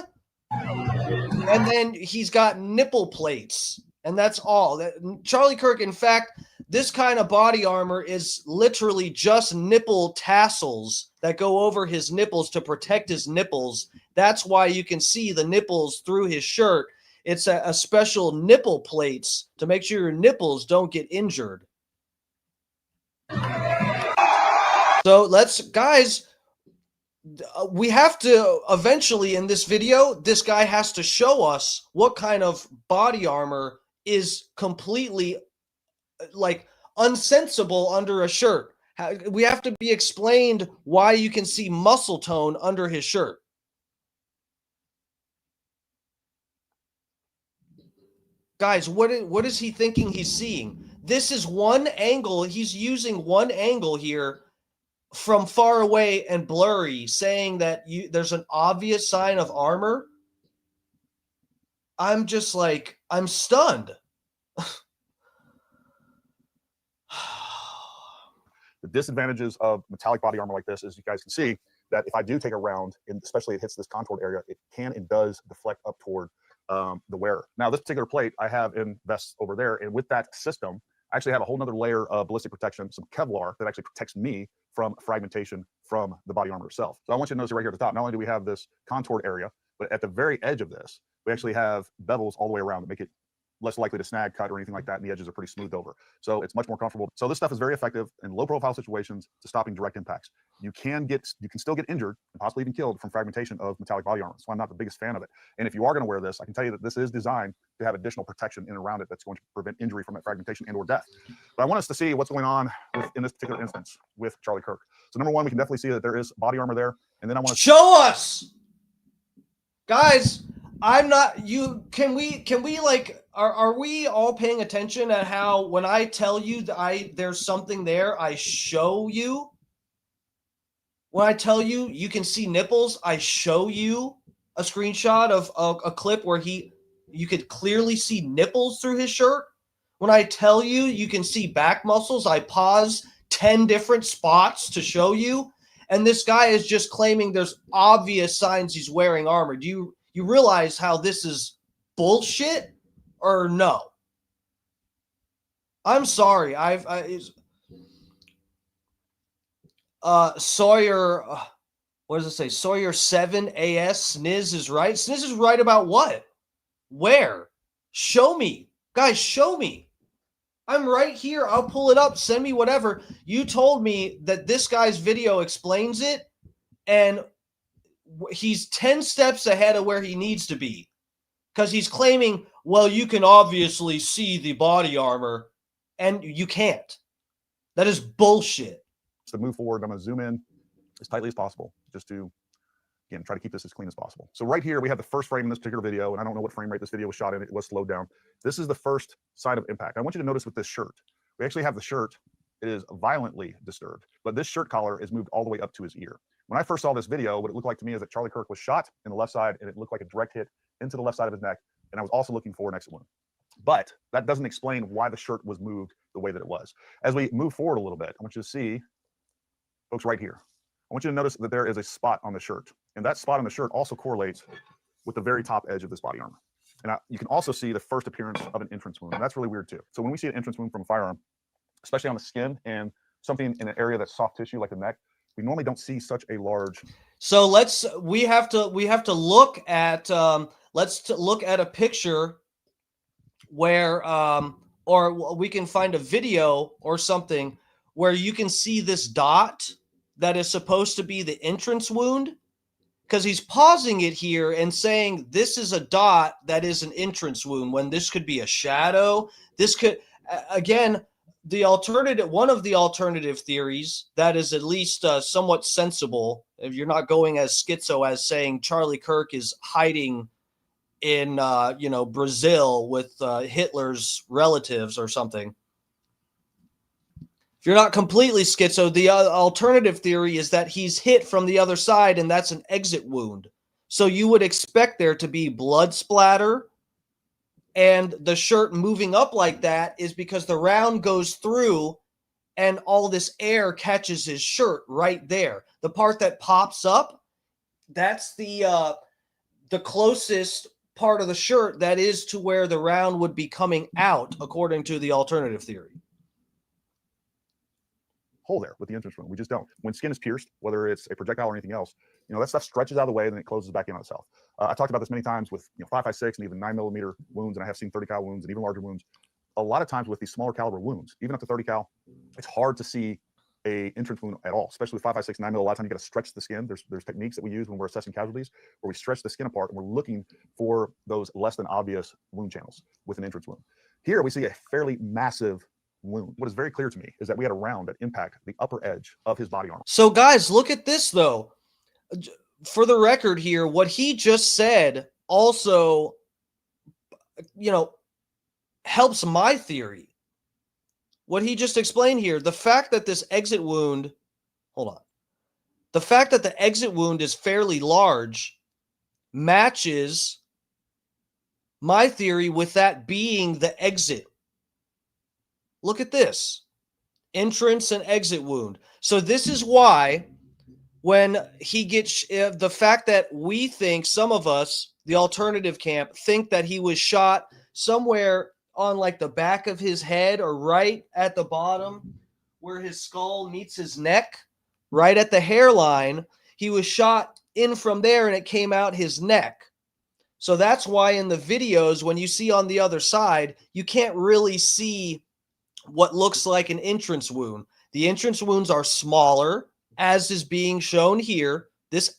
And then he's got nipple plates. And that's all. Charlie Kirk, in fact, this kind of body armor is literally just nipple tassels that go over his nipples to protect his nipples. That's why you can see the nipples through his shirt. It's a special nipple plates to make sure your nipples don't get injured. So guys, we have to eventually in this video, this guy has to show us what kind of body armor is completely like unsensible under a shirt. We have to be explained why you can see muscle tone under his shirt. Guys, what is he thinking he's seeing? This is one angle. He's using one angle here from far away and blurry, saying that there's an obvious sign of armor. I'm just like, I'm stunned. The disadvantages of metallic body armor like this is you guys can see that if I do take a round, and especially it hits this contoured area, it can and does deflect up toward the wearer. Now, this particular plate I have in vests over there, and with that system, I actually have a whole nother layer of ballistic protection, some Kevlar that actually protects me from fragmentation from the body armor itself. So I want you to notice right here at the top, not only do we have this contoured area, but at the very edge of this, we actually have bevels all the way around to make it less likely to snag, cut, or anything like that, and the edges are pretty smoothed over. So it's much more comfortable. So this stuff is very effective in low-profile situations to stopping direct impacts. You can still get injured and possibly even killed from fragmentation of metallic body armor. So I'm not the biggest fan of it. And if you are going to wear this, I can tell you that this is designed to have additional protection in and around it that's going to prevent injury from that fragmentation and/or death. But I want us to see what's going on in this particular instance with Charlie Kirk. So number one, we can definitely see that there is body armor there, and then I want to show us, guys. I'm not you. Can we like, are we all paying attention at how when I tell you that there's something there, I show you? When I tell you you can see nipples, I show you a screenshot of a clip where you could clearly see nipples through his shirt. When I tell you you can see back muscles, I pause 10 different spots to show you. And this guy is just claiming there's obvious signs he's wearing armor. Do you realize how this is bullshit or no? I'm sorry. Sawyer, what does it say? Sawyer 7 AS, Sniz is right. Sniz is right about what? Where? Show me. Guys, show me. I'm right here. I'll pull it up. Send me whatever. You told me that this guy's video explains it, and he's 10 steps ahead of where he needs to be, because he's claiming, well, you can obviously see the body armor, and you can't. That is bullshit. To move forward, I'm going to zoom in as tightly as possible just to, again, try to keep this as clean as possible. So right here, we have the first frame in this particular video, and I don't know what frame rate this video was shot in. It was slowed down. This is the first sign of impact. I want you to notice with this shirt, we actually have the shirt. It is violently disturbed, but this shirt collar is moved all the way up to his ear. When I first saw this video, what it looked like to me is that Charlie Kirk was shot in the left side, and it looked like a direct hit into the left side of his neck, and I was also looking for an exit wound. But that doesn't explain why the shirt was moved the way that it was. As we move forward a little bit, I want you to see, folks, right here. I want you to notice that there is a spot on the shirt, and that spot on the shirt also correlates with the very top edge of this body armor. And you can also see the first appearance of an entrance wound, and that's really weird too. So when we see an entrance wound from a firearm, especially on the skin and something in an area that's soft tissue like the neck, we normally don't see such a large. So we have to look at look at a picture where or we can find a video or something where you can see this dot that is supposed to be the entrance wound, because he's pausing it here and saying this is a dot that is an entrance wound when this could be a shadow. This could, again, one of the alternative theories that is at least somewhat sensible, if you're not going as schizo as saying Charlie Kirk is hiding in Brazil with Hitler's relatives or something. If you're not completely schizo, the alternative theory is that he's hit from the other side, and that's an exit wound. So you would expect there to be blood splatter, and the shirt moving up like that is because the round goes through and all this air catches his shirt right there. The part that pops up, that's the closest part of the shirt that is to where the round would be coming out, according to the alternative theory. Hole there with the entrance wound. We just don't. When skin is pierced, whether it's a projectile or anything else, that stuff stretches out of the way and then it closes back in on itself. I talked about this many times with 5.56 and even 9mm wounds, and I have seen 30 cal wounds and even larger wounds. A lot of times with these smaller caliber wounds, even up to 30 cal, it's hard to see a entrance wound at all, especially with 5.56, 9mm. A lot of times you got to stretch the skin. There's techniques that we use when we're assessing casualties where we stretch the skin apart and we're looking for those less than obvious wound channels with an entrance wound. Here we see a fairly massive wound. What is very clear to me is that we had a round that impacted the upper edge of his body armor. So guys, look at this though. For the record here, what he just said also, helps my theory. What he just explained here, the fact that this exit wound, hold on, the fact that the exit wound is fairly large matches my theory with that being the exit. Look at this. Entrance and exit wound. So this is why when he gets the fact that we think, some of us, the alternative camp, think that he was shot somewhere on like the back of his head or right at the bottom where his skull meets his neck, right at the hairline. He was shot in from there and it came out his neck. So that's why in the videos, when you see on the other side, you can't really see what looks like an entrance wound. The entrance wounds are smaller, as is being shown here. This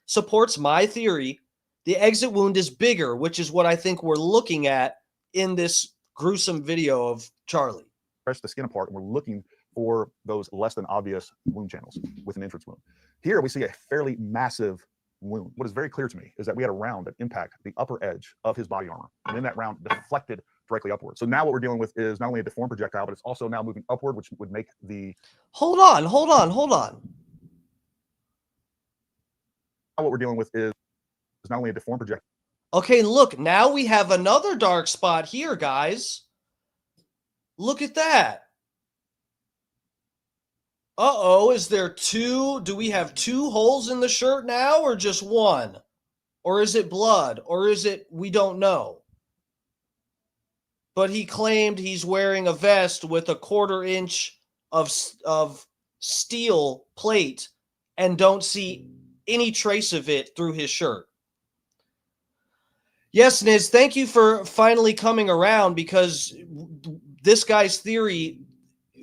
supports my theory. The exit wound is bigger, which is what I think we're looking at in this gruesome video of Charlie. Press the skin apart, and we're looking for those less than obvious wound channels with an entrance wound. Here we see a fairly massive wound. What is very clear to me is that we had a round that impacted the upper edge of his body armor, and then that round deflected directly upward. So now what we're dealing with is not only a deformed projectile, but it's also now moving upward, which would make the... Hold on. Now what we're dealing with is not only a deformed projectile. Okay, look, now we have another dark spot here, guys. Look at that. Uh-oh, is there two? Do we have two holes in the shirt now or just one? Or is it blood? Or is it, we don't know. But he claimed he's wearing a vest with a 1/4 inch of steel plate and don't see any trace of it through his shirt. Yes, Niz, thank you for finally coming around, because this guy's theory,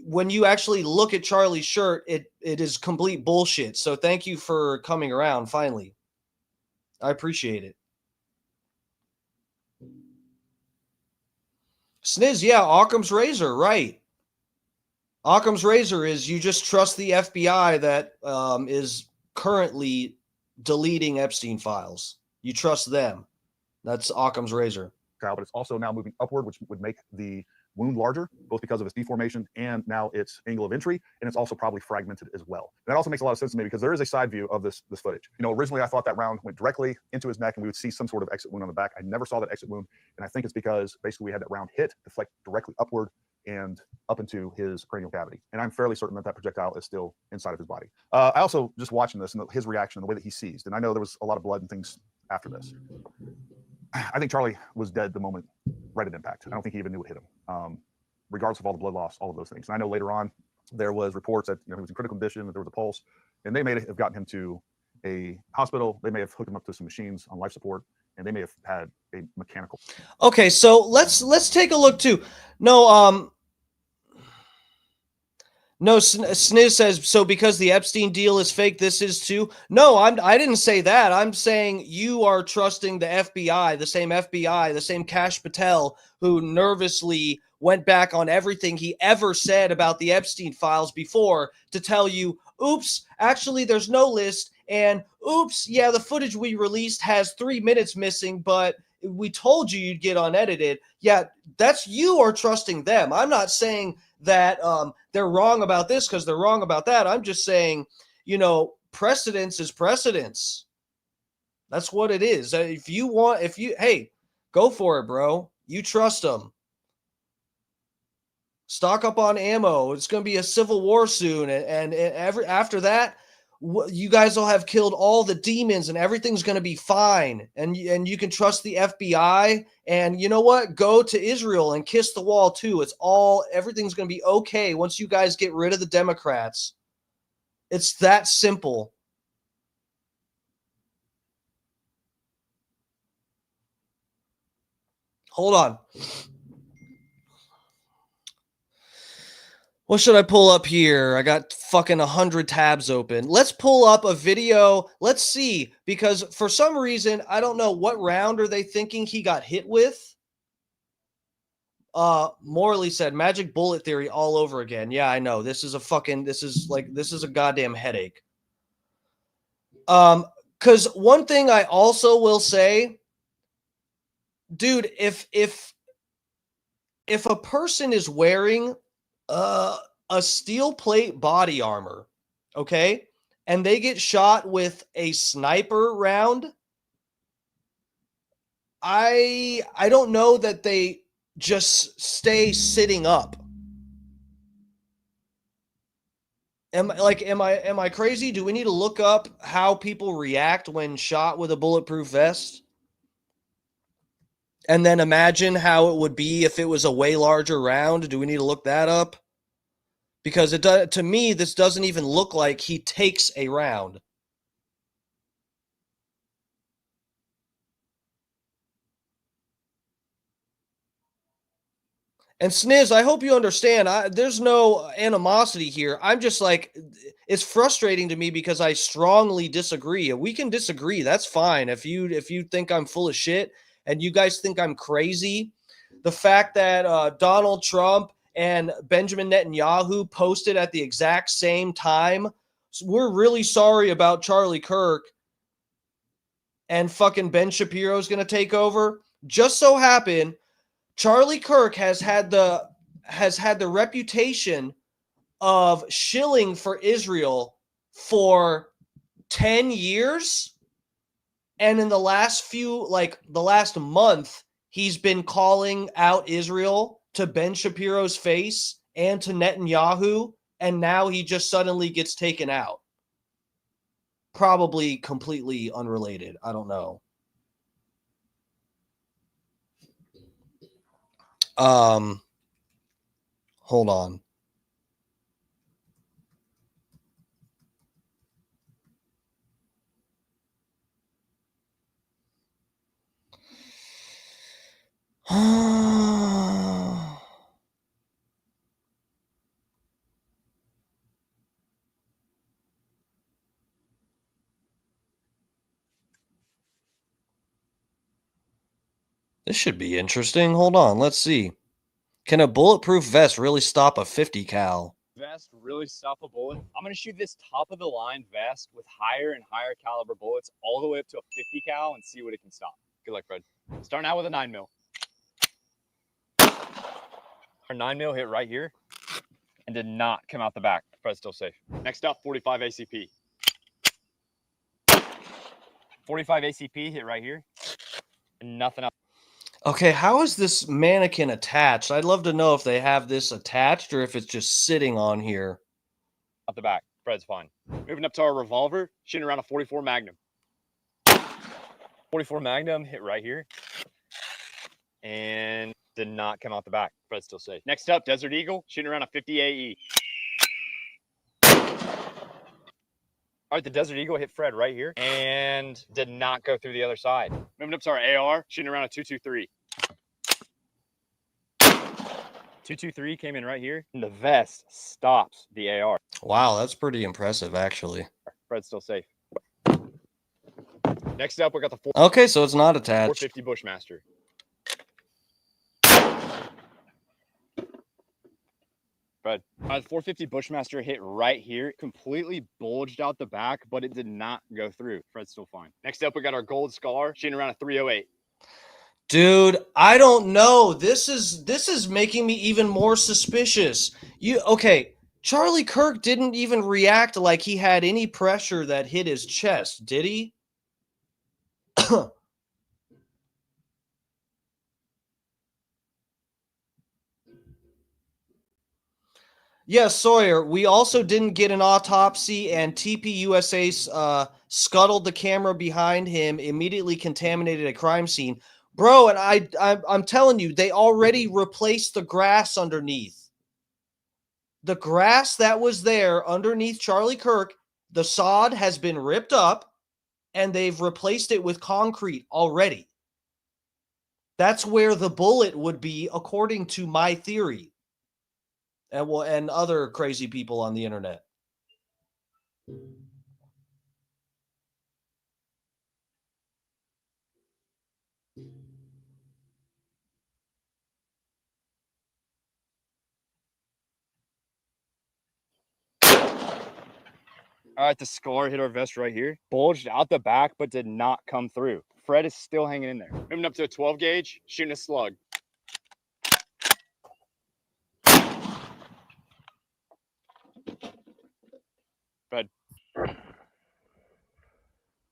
when you actually look at Charlie's shirt, it is complete bullshit. So thank you for coming around finally. I appreciate it. Sniz, yeah, Occam's razor, right. Occam's razor is you just trust the FBI that is currently deleting Epstein files. You trust them. That's Occam's razor. But it's also now moving upward, which would make the wound larger, both because of its deformation and now its angle of entry, and it's also probably fragmented as well. And that also makes a lot of sense to me because there is a side view of this footage. You know, originally I thought that round went directly into his neck and we would see some sort of exit wound on the back. I never saw that exit wound, and I think it's because basically we had that round hit, deflect directly upward and up into his cranial cavity. And I'm fairly certain that that projectile is still inside of his body. I also, just watching this and his reaction and the way that he seized, and I know there was a lot of blood and things after this. I think Charlie was dead the moment right at impact. I don't think he even knew it hit him, regardless of all the blood loss, all of those things. And I know later on there was reports that he was in critical condition, that there was a pulse, and they may have gotten him to a hospital. They may have hooked him up to some machines on life support, and they may have had a mechanical. Okay, so let's take a look too. No, Sniz says, so because the Epstein deal is fake, this is too? No, I didn't say that. I'm saying you are trusting the FBI, the same Kash Patel, who nervously went back on everything he ever said about the Epstein files before to tell you, oops, actually there's no list, and oops, yeah, the footage we released has 3 minutes missing, but we told you you'd get unedited. Yeah, that's you are trusting them. I'm not saying that they're wrong about this because they're wrong about that. I'm just saying, precedence is precedence. That's what it is. Hey, go for it, bro. You trust them. Stock up on ammo. It's going to be a civil war soon. And after that, you guys will have killed all the demons and everything's going to be fine. And you can trust the FBI. And you know what? Go to Israel and kiss the wall too. Everything's going to be okay once you guys get rid of the Democrats. It's that simple. Hold on. What should I pull up here? I got fucking 100 tabs open. Let's pull up a video. Let's see, because for some reason, I don't know what round are they thinking he got hit with. Morley said magic bullet theory all over again. Yeah, I know. This is a goddamn headache. Because one thing I also will say, dude, if if a person is wearing a steel plate body armor, okay, and they get shot with a sniper round, I don't know that they just stay sitting up. Am I crazy? Do we need to look up how people react when shot with a bulletproof vest? And then imagine how it would be if it was a way larger round. Do we need to look that up? Because it does, to me, this doesn't even look like he takes a round. And Sniz, I hope you understand. There's no animosity here. I'm just like, it's frustrating to me because I strongly disagree. We can disagree. That's fine. If you think I'm full of shit and you guys think I'm crazy, the fact that Donald Trump and Benjamin Netanyahu posted at the exact same time, we're really sorry about Charlie Kirk, and fucking Ben Shapiro's going to take over. Just so happened Charlie Kirk has had the reputation of shilling for Israel for 10 years. And in the last the last month, he's been calling out Israel to Ben Shapiro's face and to Netanyahu. And now he just suddenly gets taken out. Probably completely unrelated. I don't know. Hold on. This should be interesting. Hold on. Let's see. Can a bulletproof vest really stop a 50 cal? Vest really stop a bullet. I'm going to shoot this top of the line vest with higher and higher caliber bullets all the way up to a 50 cal and see what it can stop. Good luck, Fred. Starting out with a 9mm. Our 9mm hit right here and did not come out the back. Fred's still safe. Next up, 45 ACP. 45 ACP hit right here and nothing else. Okay, how is this mannequin attached? I'd love to know if they have this attached or if it's just sitting on here. Out the back. Fred's fine. Moving up to our revolver, shooting around a 44 Magnum. 44 Magnum hit right here and did not come out the back. Fred's still safe. Next up, Desert Eagle, shooting around a 50 AE. All right, the Desert Eagle hit Fred right here and did not go through the other side. Moving up to our AR, shooting around a 223. 223 came in right here, and the vest stops the AR. Wow, that's pretty impressive, actually. Fred's still safe. Next up, we got the Okay, so it's not attached. 450 Bushmaster. Fred. The 450 Bushmaster hit right here, completely bulged out the back, but it did not go through. Fred's still fine. Next up, we got our Gold Scar, shooting around a 308. Dude, I don't know. This is making me even more suspicious. Okay, Charlie Kirk didn't even react like he had any pressure that hit his chest, did he? Yes, Sawyer, we also didn't get an autopsy, and TPUSA scuttled the camera behind him, immediately contaminated a crime scene. Bro, and I'm telling you, they already replaced the grass underneath. The grass that was there underneath Charlie Kirk, the sod has been ripped up, and they've replaced it with concrete already. That's where the bullet would be, according to my theory. And other crazy people on the internet. All right, the scar hit our vest right here. Bulged out the back, but did not come through. Fred is still hanging in there. Moving up to a 12 gauge, shooting a slug.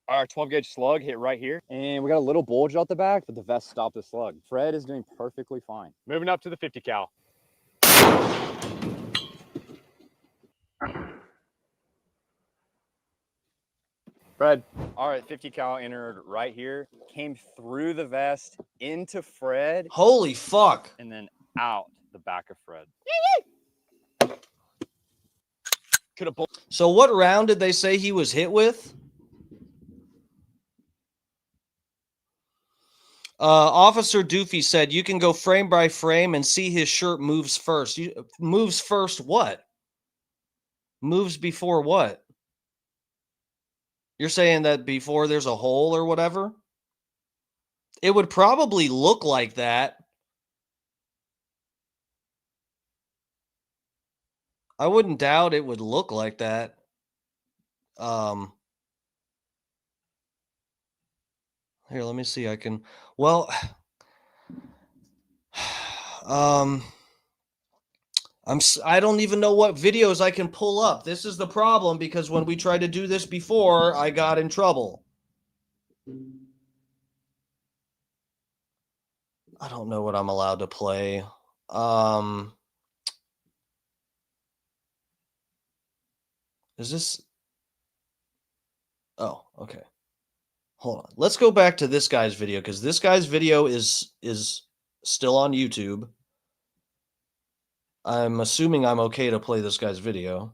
Our 12 gauge slug hit right here, and we got a little bulge out the back, but the vest stopped the slug. Fred is doing perfectly fine. Moving up to the 50 cal. Fred. All right, 50 cal entered right here, came through the vest into Fred. Holy fuck. And then out the back of Fred. Could have. So what round did they say he was hit with? Officer Doofy said you can go frame by frame and see his shirt moves first. Moves first what? Moves before what? You're saying that before there's a hole or whatever? It would probably look like that. I wouldn't doubt it would look like that. Here, let me see. I can. Well, I don't even know what videos I can pull up. This is the problem because when we tried to do this before, I got in trouble. I don't know what I'm allowed to play. Is this? Oh, okay. Hold on. Let's go back to this guy's video because this guy's video is still on YouTube. I'm assuming I'm okay to play this guy's video.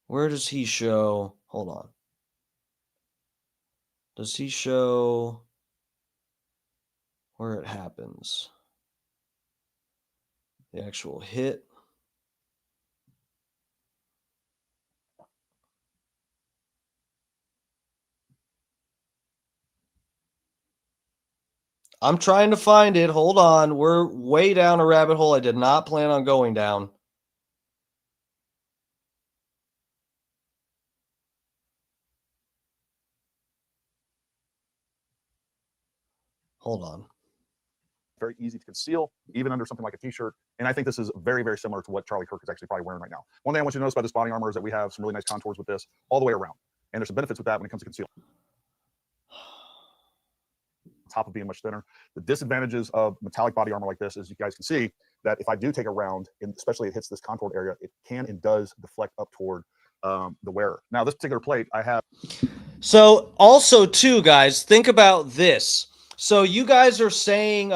Where does he show? Hold on. Does he show where it happens? The actual hit. I'm trying to find it. Hold on. We're way down a rabbit hole I did not plan on going down. Hold on. Very easy to conceal, even under something like a t-shirt. And I think this is very, very similar to what Charlie Kirk is actually probably wearing right now. One thing I want you to notice about this body armor is that we have some really nice contours with this all the way around. And there's some benefits with that when it comes to concealing. Top of being much thinner. The disadvantages of metallic body armor like this is you guys can see that if I do take a round, and especially it hits this contoured area, it can and does deflect up toward the wearer. Now, this particular plate I have. So also too, guys, think about this. So you guys are saying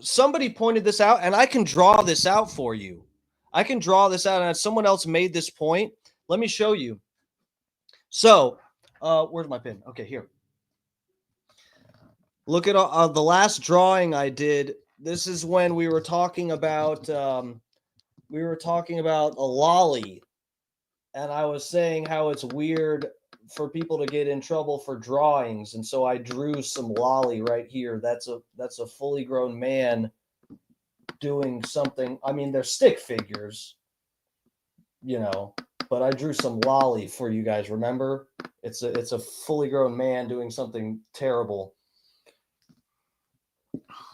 somebody pointed this out, and I can draw this out for you. I can draw this out, and someone else made this point. Let me show you. So where's my pen? Okay, here. Look at the last drawing I did. This is when we were talking about a lolly, and I was saying how it's weird for people to get in trouble for drawings, and so I drew some lolly right here. That's a fully grown man doing something. I mean, they're stick figures, you know, but I drew some lolly for you guys. Remember, it's a fully grown man doing something terrible.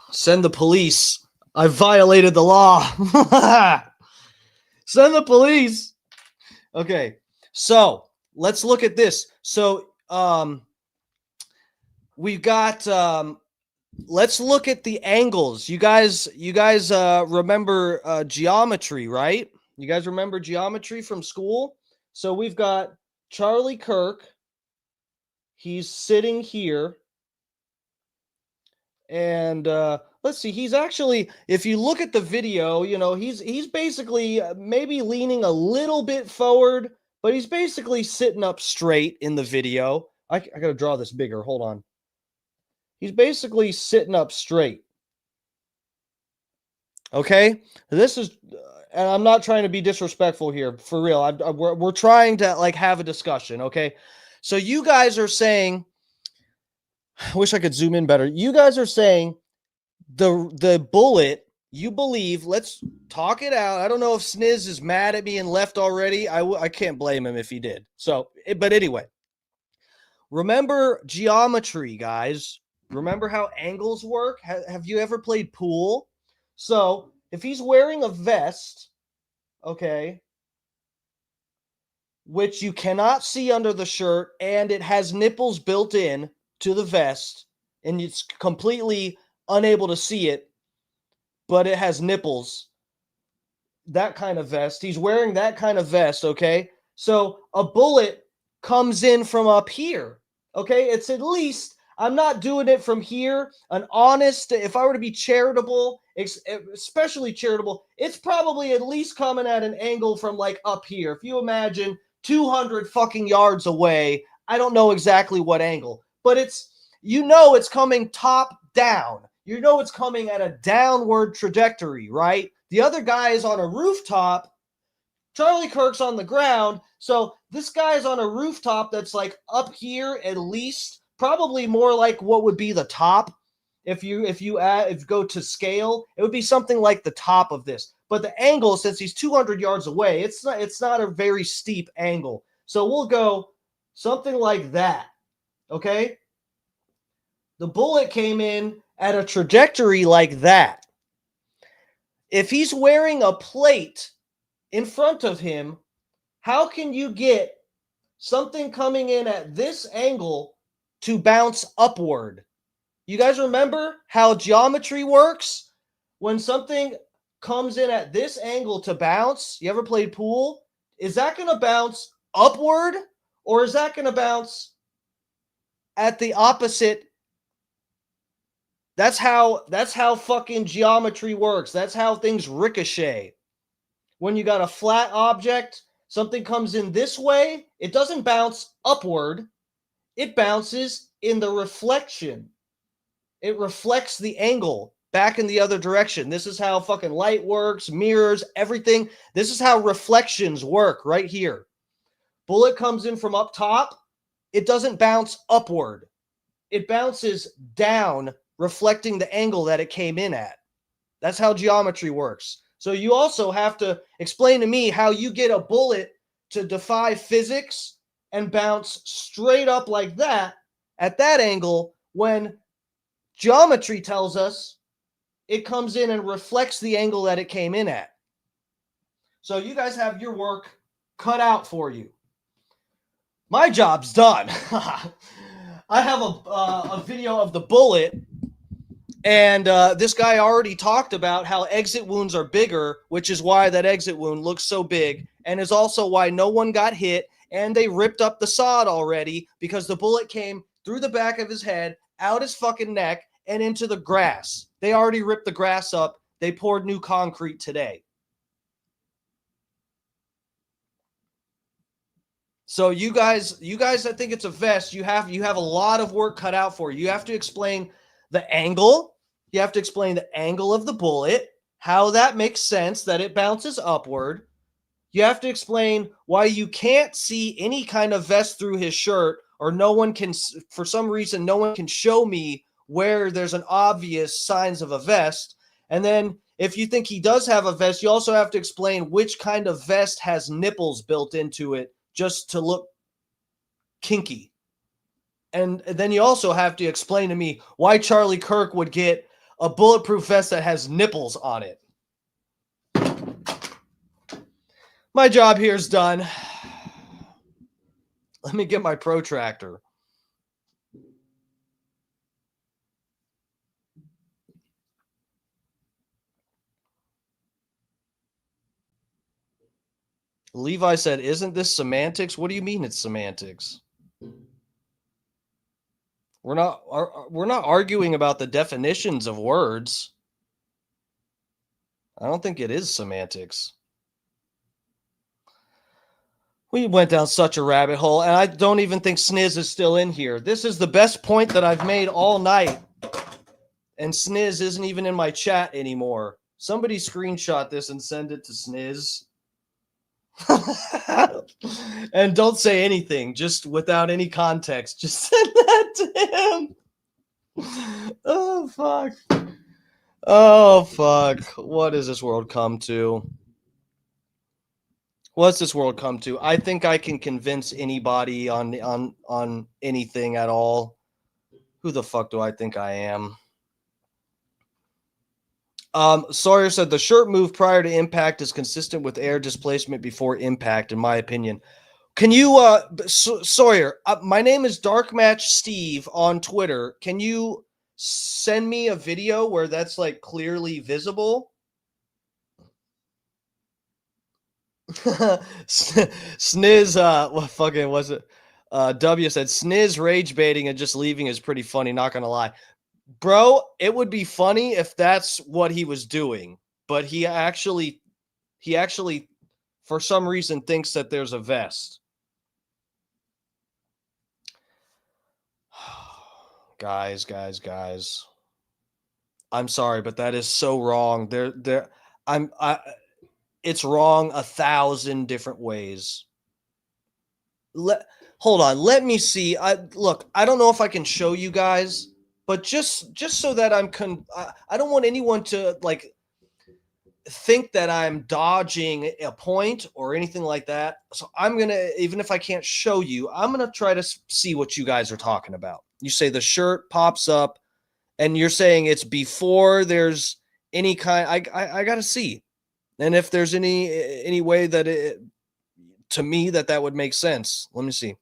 Send the police. I violated the law. Send the police. Okay, so let's look at this. So we've got let's look at the angles. You guys remember geometry, right? You guys remember geometry from school? So we've got Charlie Kirk. He's sitting here. And let's see, he's actually, if you look at the video, you know, he's basically maybe leaning a little bit forward, but he's basically sitting up straight in the video. I got to draw this bigger. Hold on. He's basically sitting up straight. Okay? This is, and I'm not trying to be disrespectful here, for real. We're trying to, like, have a discussion, okay? So you guys are saying, I wish I could zoom in better. You guys are saying the bullet, you believe, let's talk it out. I don't know if Sniz is mad at me and left already. I can't blame him if he did. So, but anyway, remember geometry, guys. Remember how angles work? Have you ever played pool? So if he's wearing a vest, okay, which you cannot see under the shirt, and it has nipples built in to the vest, and it's completely unable to see it, but it has nipples. That kind of vest. He's wearing that kind of vest, okay? So a bullet comes in from up here, okay? It's at least, I'm not doing it from here. An honest, if I were to be charitable, especially charitable, it's probably at least coming at an angle from like up here. If you imagine 200 fucking yards away, I don't know exactly what angle, but it's, you know, it's coming top down. You know it's coming at a downward trajectory, right? The other guy is on a rooftop. Charlie Kirk's on the ground. So this guy is on a rooftop that's like up here at least, probably more like what would be the top. If you go to scale, it would be something like the top of this. But the angle, since he's 200 yards away, it's not a very steep angle. So we'll go something like that. Okay? The bullet came in at a trajectory like that. If he's wearing a plate in front of him, how can you get something coming in at this angle to bounce upward? You guys remember how geometry works? When something comes in at this angle to bounce, you ever played pool? Is that going to bounce upward, or is that going to bounce at the opposite? That's how fucking geometry works. That's how things ricochet. When you got a flat object, something comes in this way, it doesn't bounce upward. It bounces in the reflection. It reflects the angle back in the other direction. This is how fucking light works, mirrors, everything. This is how reflections work right here. Bullet comes in from up top. It doesn't bounce upward. It bounces down, reflecting the angle that it came in at. That's how geometry works. So you also have to explain to me how you get a bullet to defy physics and bounce straight up like that at that angle when geometry tells us it comes in and reflects the angle that it came in at. So you guys have your work cut out for you. My job's done. I have a video of the bullet, and this guy already talked about how exit wounds are bigger, which is why that exit wound looks so big, and is also why no one got hit, and they ripped up the sod already because the bullet came through the back of his head, out his fucking neck, and into the grass. They already ripped the grass up. They poured new concrete today. So you guys, I think it's a vest. You have a lot of work cut out for you. You have to explain the angle. You have to explain the angle of the bullet, how that makes sense that it bounces upward. You have to explain why you can't see any kind of vest through his shirt, or no one can, for some reason, no one can show me where there's an obvious signs of a vest. And then if you think he does have a vest, you also have to explain which kind of vest has nipples built into it just to look kinky. And then you also have to explain to me why Charlie Kirk would get a bulletproof vest that has nipples on it. My job here is done. Let me get my protractor. Levi said, "Isn't this semantics?" What do you mean it's semantics? We're not arguing about the definitions of words. I don't think it is semantics. We went down such a rabbit hole, and I don't even think Sniz is still in here. This is the best point that I've made all night, and Sniz isn't even in my chat anymore. Somebody screenshot this and send it to Sniz. And don't say anything, just without any context. Just send that to him. Oh, fuck. Oh, fuck. What does this world come to? What's this world come to? I think I can convince anybody on anything at all. Who the fuck do I think I am? Sawyer said the shirt move prior to impact is consistent with air displacement before impact, in my opinion. Can you, Sawyer? My name is Dark Match Steve on Twitter. Can you send me a video where that's like clearly visible? Sniz, what fucking was it? W said Sniz rage baiting and just leaving is pretty funny. Not gonna lie, bro. It would be funny if that's what he was doing, but he actually, for some reason, thinks that there's a vest. Guys. I'm sorry, but that is so wrong. It's wrong 1,000 different ways. Hold on, let me see. I don't know if I can show you guys, but just so that I don't want anyone to like think that I'm dodging a point or anything like that. So I'm going to, even if I can't show you, I'm going to try to see what you guys are talking about. You say the shirt pops up and you're saying it's before there's any kind, I got to see. And if there's any way that it, to me, that would make sense. Let me see.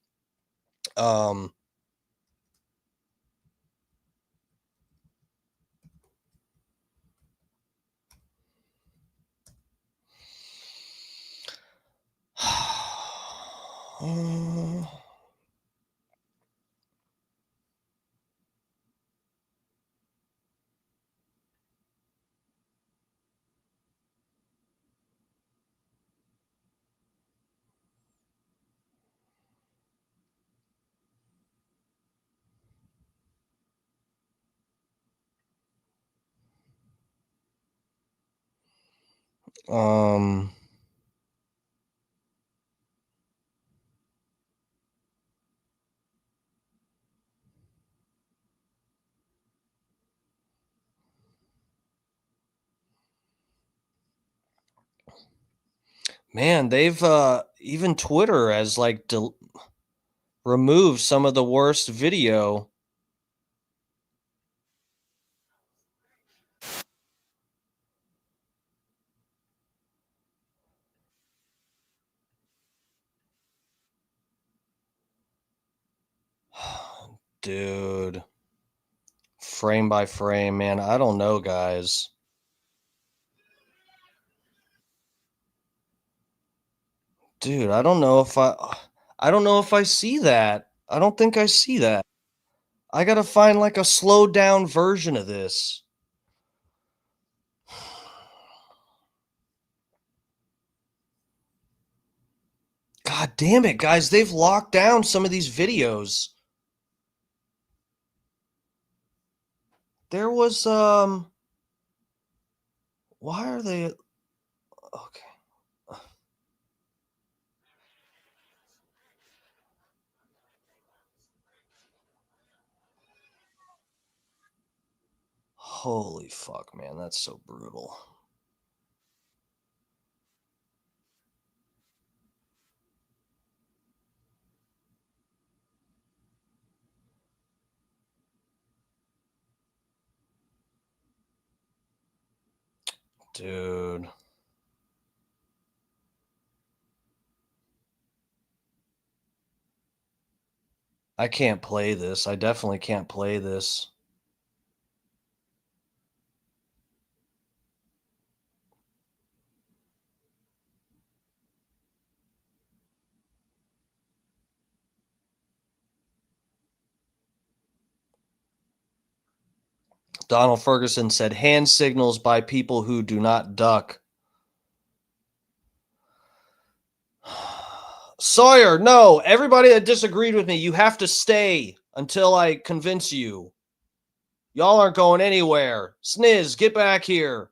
Man, they've even Twitter has like removed some of the worst video. Dude. Frame by frame, man. I don't know, guys. Dude, I don't know if I see that. I don't think I see that. I got to find like a slowed down version of this. God damn it, guys. They've locked down some of these videos. There was why are they okay? Holy fuck, man, that's so brutal. Dude. I can't play this. I definitely can't play this. Donald Ferguson said hand signals by people who do not duck. Sawyer, no. Everybody that disagreed with me, you have to stay until I convince you. Y'all aren't going anywhere. Sniz, get back here.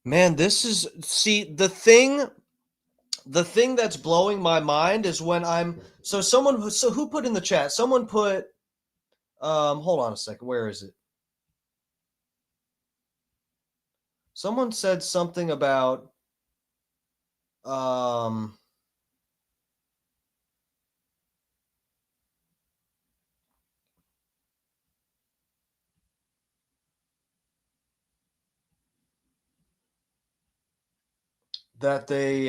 Man, this is the thing that's blowing my mind is when who put in the chat? Someone put hold on a second, where is it? Someone said something about that they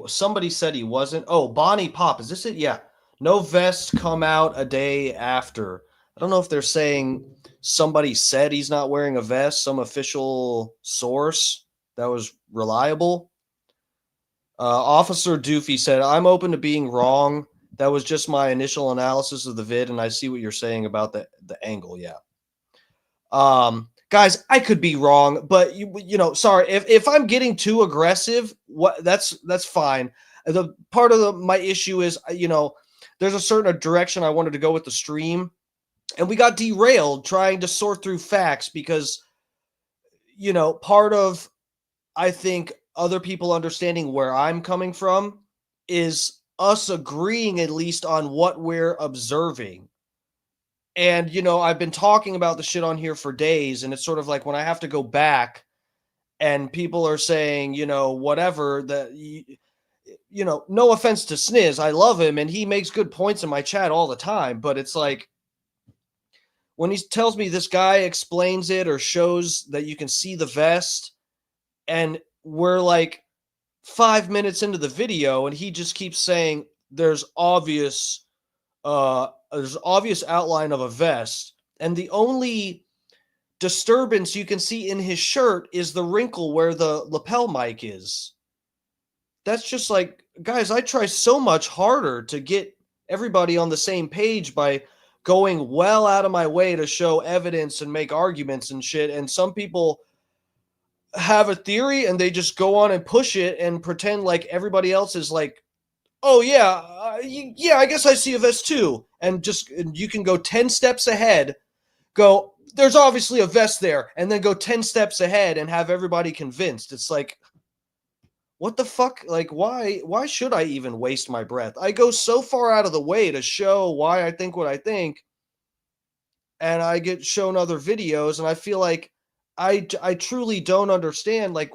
somebody said he wasn't. Oh, Bonnie Pop, is this it? Yeah. No vest come out a day after. I don't know if they're saying somebody said he's not wearing a vest, some official source that was reliable. Officer Doofy said, I'm open to being wrong. That was just my initial analysis of the vid, and I see what you're saying about the angle. Yeah. Guys, I could be wrong, but you know, sorry if I'm getting too aggressive. That's fine. The part of my issue is, you know, there's a certain direction I wanted to go with the stream, and we got derailed trying to sort through facts because, you know, part of, I think, other people understanding where I'm coming from is us agreeing at least on what we're observing. And, you know, I've been talking about the shit on here for days, and it's sort of like when I have to go back and people are saying, you know, whatever, that, you know, no offense to Sniz, I love him and he makes good points in my chat all the time, but it's like when he tells me this guy explains it or shows that you can see the vest, and we're like 5 minutes into the video and he just keeps saying there's obvious outline of a vest, and the only disturbance you can see in his shirt is the wrinkle where the lapel mic is. That's just like, guys, I try so much harder to get everybody on the same page by going well out of my way to show evidence and make arguments and shit, and some people have a theory and they just go on and push it and pretend like everybody else is like, oh yeah, yeah, I guess I see a vest too. And you can go 10 steps ahead, go, there's obviously a vest there, and then go 10 steps ahead and have everybody convinced. It's like, what the fuck? Like, why should I even waste my breath? I go so far out of the way to show why I think what I think, and I get shown other videos, and I feel like I truly don't understand. Like,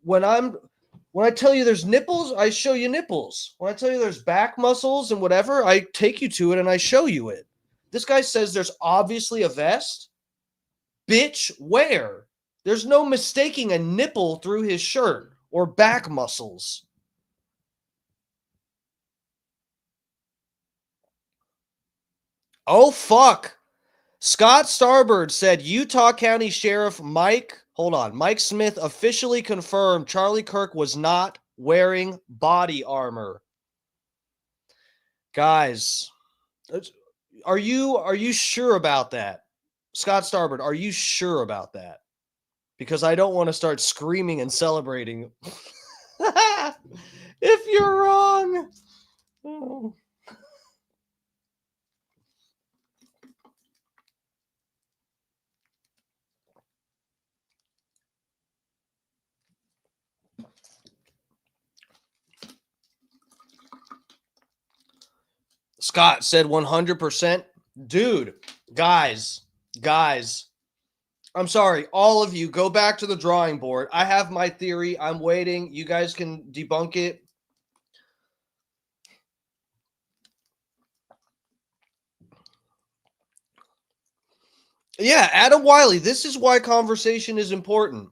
when I tell you there's nipples, I show you nipples. When I tell you there's back muscles and whatever, I take you to it and I show you it. This guy says there's obviously a vest. Bitch, where? There's no mistaking a nipple through his shirt or back muscles. Oh, fuck. Scott Starbird said Utah County Sheriff Mike Smith officially confirmed Charlie Kirk was not wearing body armor. Guys, are you sure about that? Scott Starbird, are you sure about that? Because I don't want to start screaming and celebrating if you're wrong. Oh. Scott said 100%. Dude, guys, I'm sorry. All of you, go back to the drawing board. I have my theory. I'm waiting. You guys can debunk it. Yeah, Adam Wiley, this is why conversation is important.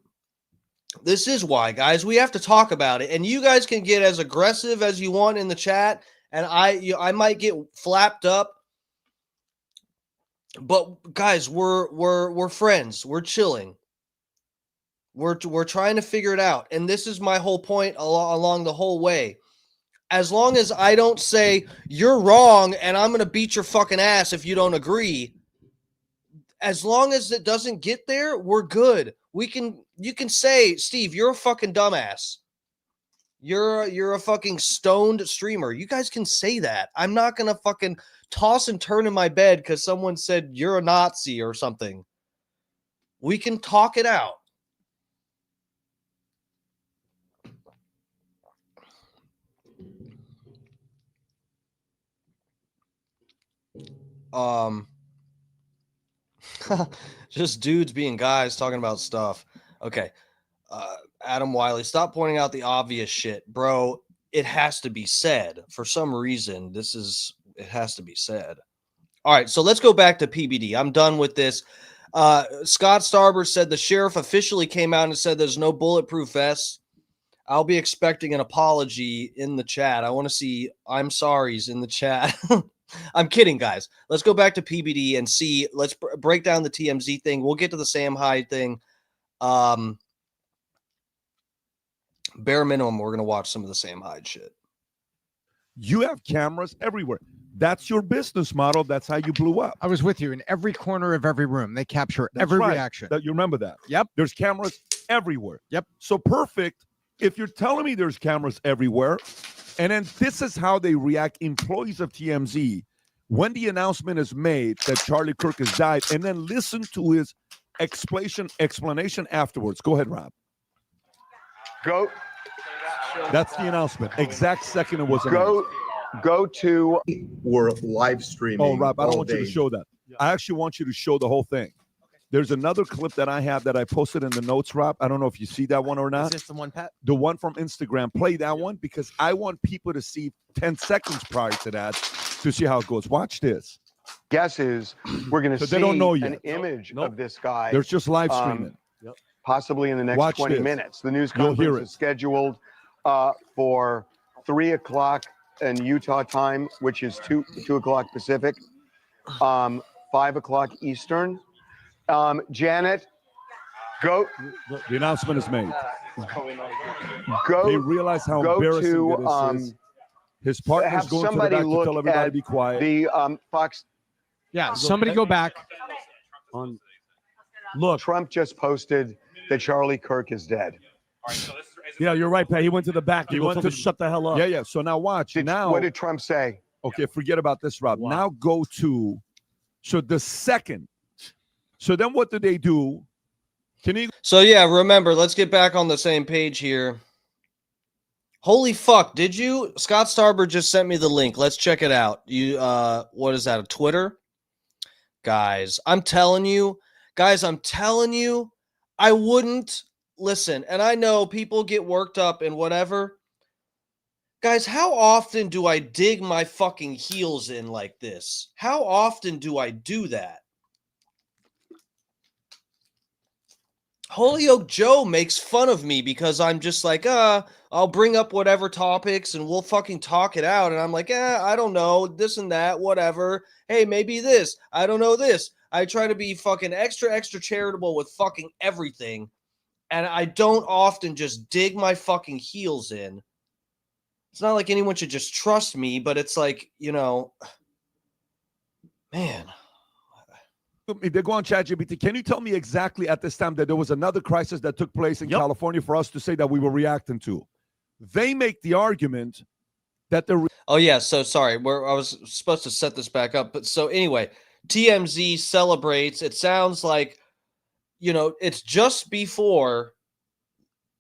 This is why, guys, we have to talk about it. And you guys can get as aggressive as you want in the chat, and I might get flapped up. But guys, we're friends. We're chilling. We're trying to figure it out. And this is my whole point along the whole way. As long as I don't say you're wrong and I'm going to beat your fucking ass if you don't agree, as long as it doesn't get there, we're good. You can say, Steve, you're a fucking dumbass. You're a fucking stoned streamer. You guys can say that. I'm not gonna fucking toss and turn in my bed because someone said you're a Nazi or something. We can talk it out. Just dudes being guys talking about stuff. Okay. Adam Wiley, stop pointing out the obvious shit, bro. It has to be said for some reason. It has to be said. All right, so let's go back to PBD. I'm done with this. Scott Starber said the sheriff officially came out and said there's no bulletproof vests. I'll be expecting an apology in the chat. I want to see I'm sorry's in the chat. I'm kidding, guys. Let's go back to PBD and see. Let's break down the TMZ thing. We'll get to the Sam Hyde thing. Bare minimum, we're going to watch some of the Sam Hyde shit. You have cameras everywhere. That's your business model. That's how you blew up. I was with you in every corner of every room. They capture every reaction. You remember that? Yep. There's cameras everywhere. Yep. So perfect. If you're telling me there's cameras everywhere, and then this is how they react, employees of TMZ, when the announcement is made that Charlie Kirk has died, and then listen to his explanation afterwards. Go ahead, Rob. Go. That's the announcement. Exact second it was announced. Go to. We're live streaming. Oh, Rob, I don't want you to show that. I actually want you to show the whole thing. There's another clip that I have that I posted in the notes, Rob. I don't know if you see that one or not. Is this the one, Pat? The one from Instagram. Play that one because I want people to see 10 seconds prior to that to see how it goes. Watch this. Guess is we're going to see they don't know an yet. image of this guy. There's just live streaming. Possibly in the next Watch 20 this. minutes. The news You'll hear conference is scheduled for 3 o'clock in Utah time, which is 2 o'clock Pacific, 5 o'clock Eastern. Janet, go. The announcement is made. Go. They realize how go embarrassing to, this is. His partner's have going to the somebody back to look tell everybody at to be quiet. The Fox. Yeah, somebody go back. Look, Trump just posted that Charlie Kirk is dead. Yeah, you're right, Pat. He went to the back. He went to shut the hell up. Yeah. So now watch. What did Trump say? Okay, forget about this, Rob. Now go to. So the second. So then what do they do? So yeah, remember, let's get back on the same page here. Holy fuck, did you? Scott Starber just sent me the link. Let's check it out. You what is that, a Twitter? Guys, I'm telling you, I wouldn't listen. And I know people get worked up and whatever. Guys, how often do I dig my fucking heels in like this? How often do I do that? Holyoke Joe makes fun of me because I'm just like, I'll bring up whatever topics and we'll fucking talk it out. And I'm like, I don't know, this and that, whatever. Hey, maybe this. I don't know this. I try to be fucking extra charitable with fucking everything. And I don't often just dig my fucking heels in. It's not like anyone should just trust me, but it's like, man. They go on ChatGPT. Can you tell me exactly at this time that there was another crisis that took place in California for us to say that we were reacting to? They make the argument that the. Oh yeah, so sorry. I was supposed to set this back up, but so anyway, TMZ celebrates. It sounds like, it's just before.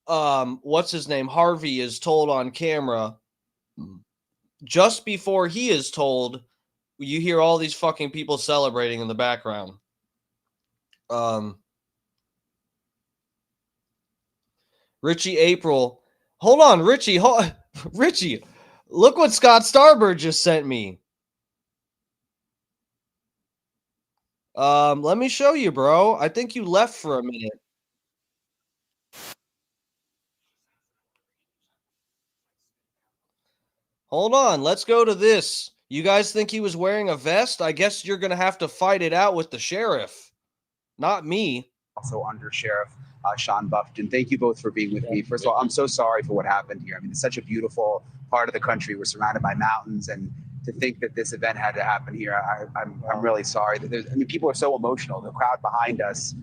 What's his name? Harvey is told on camera. Just before he is told. You hear all these fucking people celebrating in the background. Richie April. Hold on, Richie. Richie, look what Scott Starber just sent me. Let me show you, bro. I think you left for a minute. Hold on. Let's go to this. You guys think he was wearing a vest? I guess you're going to have to fight it out with the sheriff. Not me. Also under Sheriff Sean Buffington. Thank you both for being with me. First of all, I'm so sorry for what happened here. I mean, it's such a beautiful part of the country. We're surrounded by mountains, and to think that this event had to happen here, I'm really sorry. People are so emotional. The crowd behind us.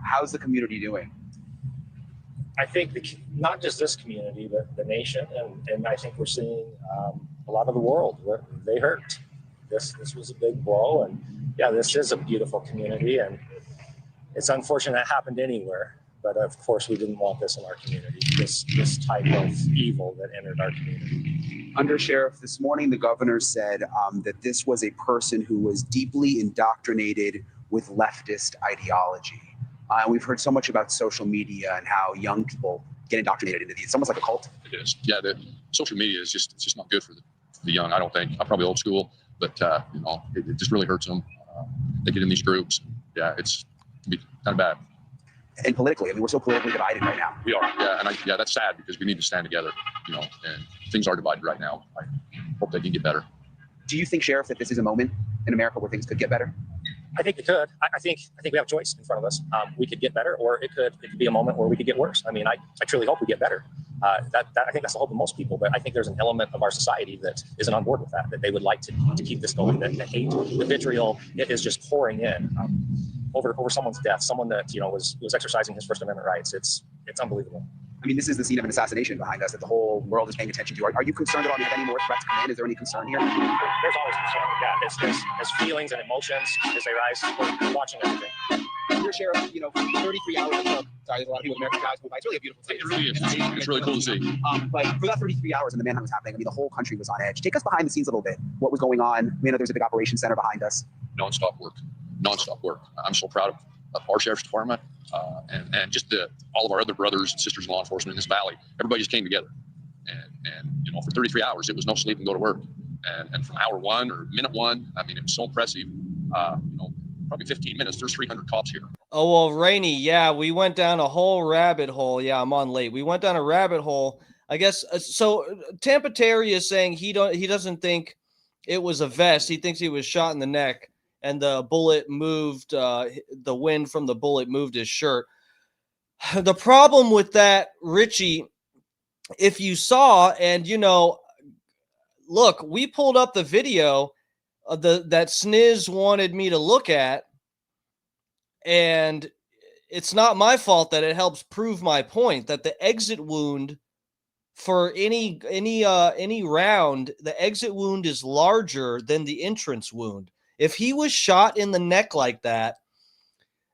How's the community doing? I think not just this community, but the nation, and I think we're seeing a lot of the world where they hurt. This was a big blow, and yeah, this is a beautiful community, and it's unfortunate it happened anywhere. But of course, we didn't want this in our community. This type of evil that entered our community. Under Sheriff, this morning the governor said that this was a person who was deeply indoctrinated with leftist ideology. We've heard so much about social media and how young people get indoctrinated into these. It's almost like a cult. It is. Yeah, the social media is it's just not good for the young. I don't think. I'm probably old school, but you know, it just really hurts them. They get in these groups. Yeah, it can be kind of bad. And politically, I mean, we're so politically divided right now. We are. Yeah, and that's sad because we need to stand together. You know, and things are divided right now. I hope they can get better. Do you think, Sheriff, that this is a moment in America where things could get better? I think it could. I think we have a choice in front of us. We could get better, or it could be a moment where we could get worse. I mean, I truly hope we get better. I think that's the hope of most people. But I think there's an element of our society that isn't on board with that. That they would like to keep this going. That the hate, the vitriol, it is just pouring in over someone's death. Someone that was exercising his First Amendment rights. It's unbelievable. I mean, this is the scene of an assassination behind us that the whole world is paying attention to. Are you concerned at all? Do you have any more threats come in? Is there any concern here? There's always concern. Yeah, there's feelings and emotions as they rise. We're watching everything. Your Sheriff, 33 hours. Sorry, there's a lot of people, American guys, it's really a beautiful thing. It really is. It's really cool to see. But for that 33 hours when the manhunt was happening, I mean, the whole country was on edge. Take us behind the scenes a little bit. What was going on? We know there's a big operations center behind us. Nonstop work. I'm so proud of our sheriff's department and just all of our other brothers and sisters in law enforcement in this valley. Everybody just came together, and for 33 hours it was no sleep and go to work. And from hour one or minute one, I mean, it was so impressive. Probably 15 minutes. There's 300 cops here. Oh, well, Rainey, yeah, we went down a whole rabbit hole. Yeah, I'm on late. We went down a rabbit hole. I guess so. Tampa Terry is saying he doesn't think it was a vest. He thinks he was shot in the neck, and the bullet moved. The wind from the bullet moved his shirt. The problem with that, Richie, if you saw, and look, we pulled up the video that Sniz wanted me to look at, and it's not my fault that it helps prove my point that the exit wound for any round, the exit wound is larger than the entrance wound. If he was shot in the neck like that,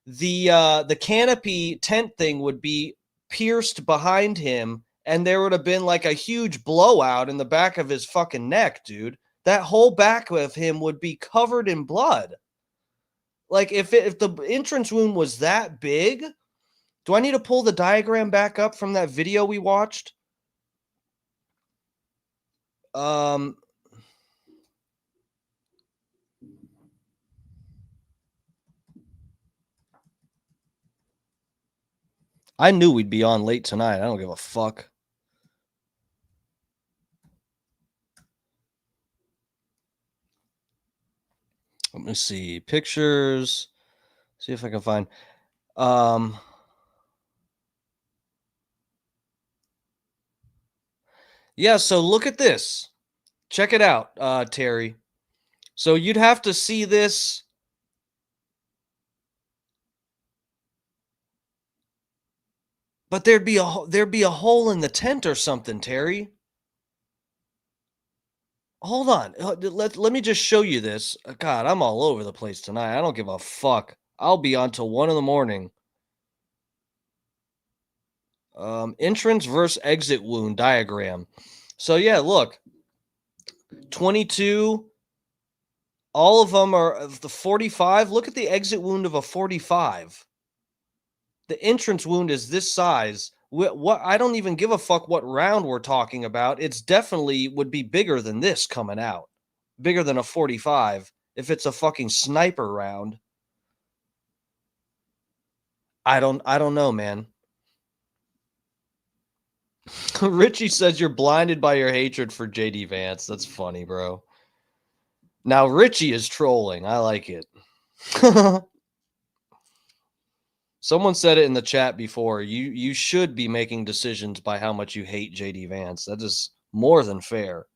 the canopy tent thing would be pierced behind him, and there would have been like a huge blowout in the back of his fucking neck, dude. That whole back of him would be covered in blood. Like if the entrance wound was that big, do I need to pull the diagram back up from that video we watched? I knew we'd be on late tonight. I don't give a fuck. Let me see pictures. See if I can find. Yeah, so look at this. Check it out, Terry. So you'd have to see this. But there'd be a hole in the tent or something, Terry. Hold on. Let me just show you this. God, I'm all over the place tonight. I don't give a fuck. I'll be on till 1 a.m. Entrance versus exit wound diagram. So yeah, look. 22. All of them are of the 45. Look at the exit wound of a 45. The entrance wound is this size. What I don't even give a fuck what round we're talking about. It's definitely would be bigger than this coming out. Bigger than a 45 if it's a fucking sniper round. I don't know, man. Richie says you're blinded by your hatred for JD Vance. That's funny, bro. Now Richie is trolling. I like it. Someone said it in the chat before. You should be making decisions by how much you hate JD Vance. That is more than fair.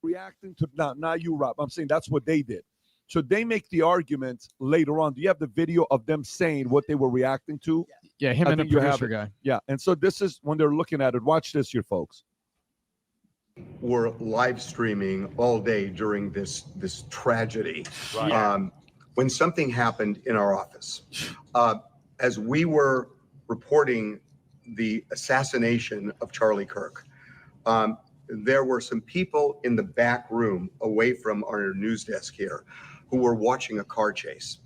Reacting to now you, Rob. I'm saying that's what they did. So they make the argument later on. Do you have the video of them saying what they were reacting to? Yeah, him I and the think you have producer it. guy. Yeah, and so this is when they're looking at it. Watch this here, folks. We're live streaming all day during this tragedy. Right. When something happened in our office, as we were reporting the assassination of Charlie Kirk, there were some people in the back room away from our news desk here who were watching a car chase,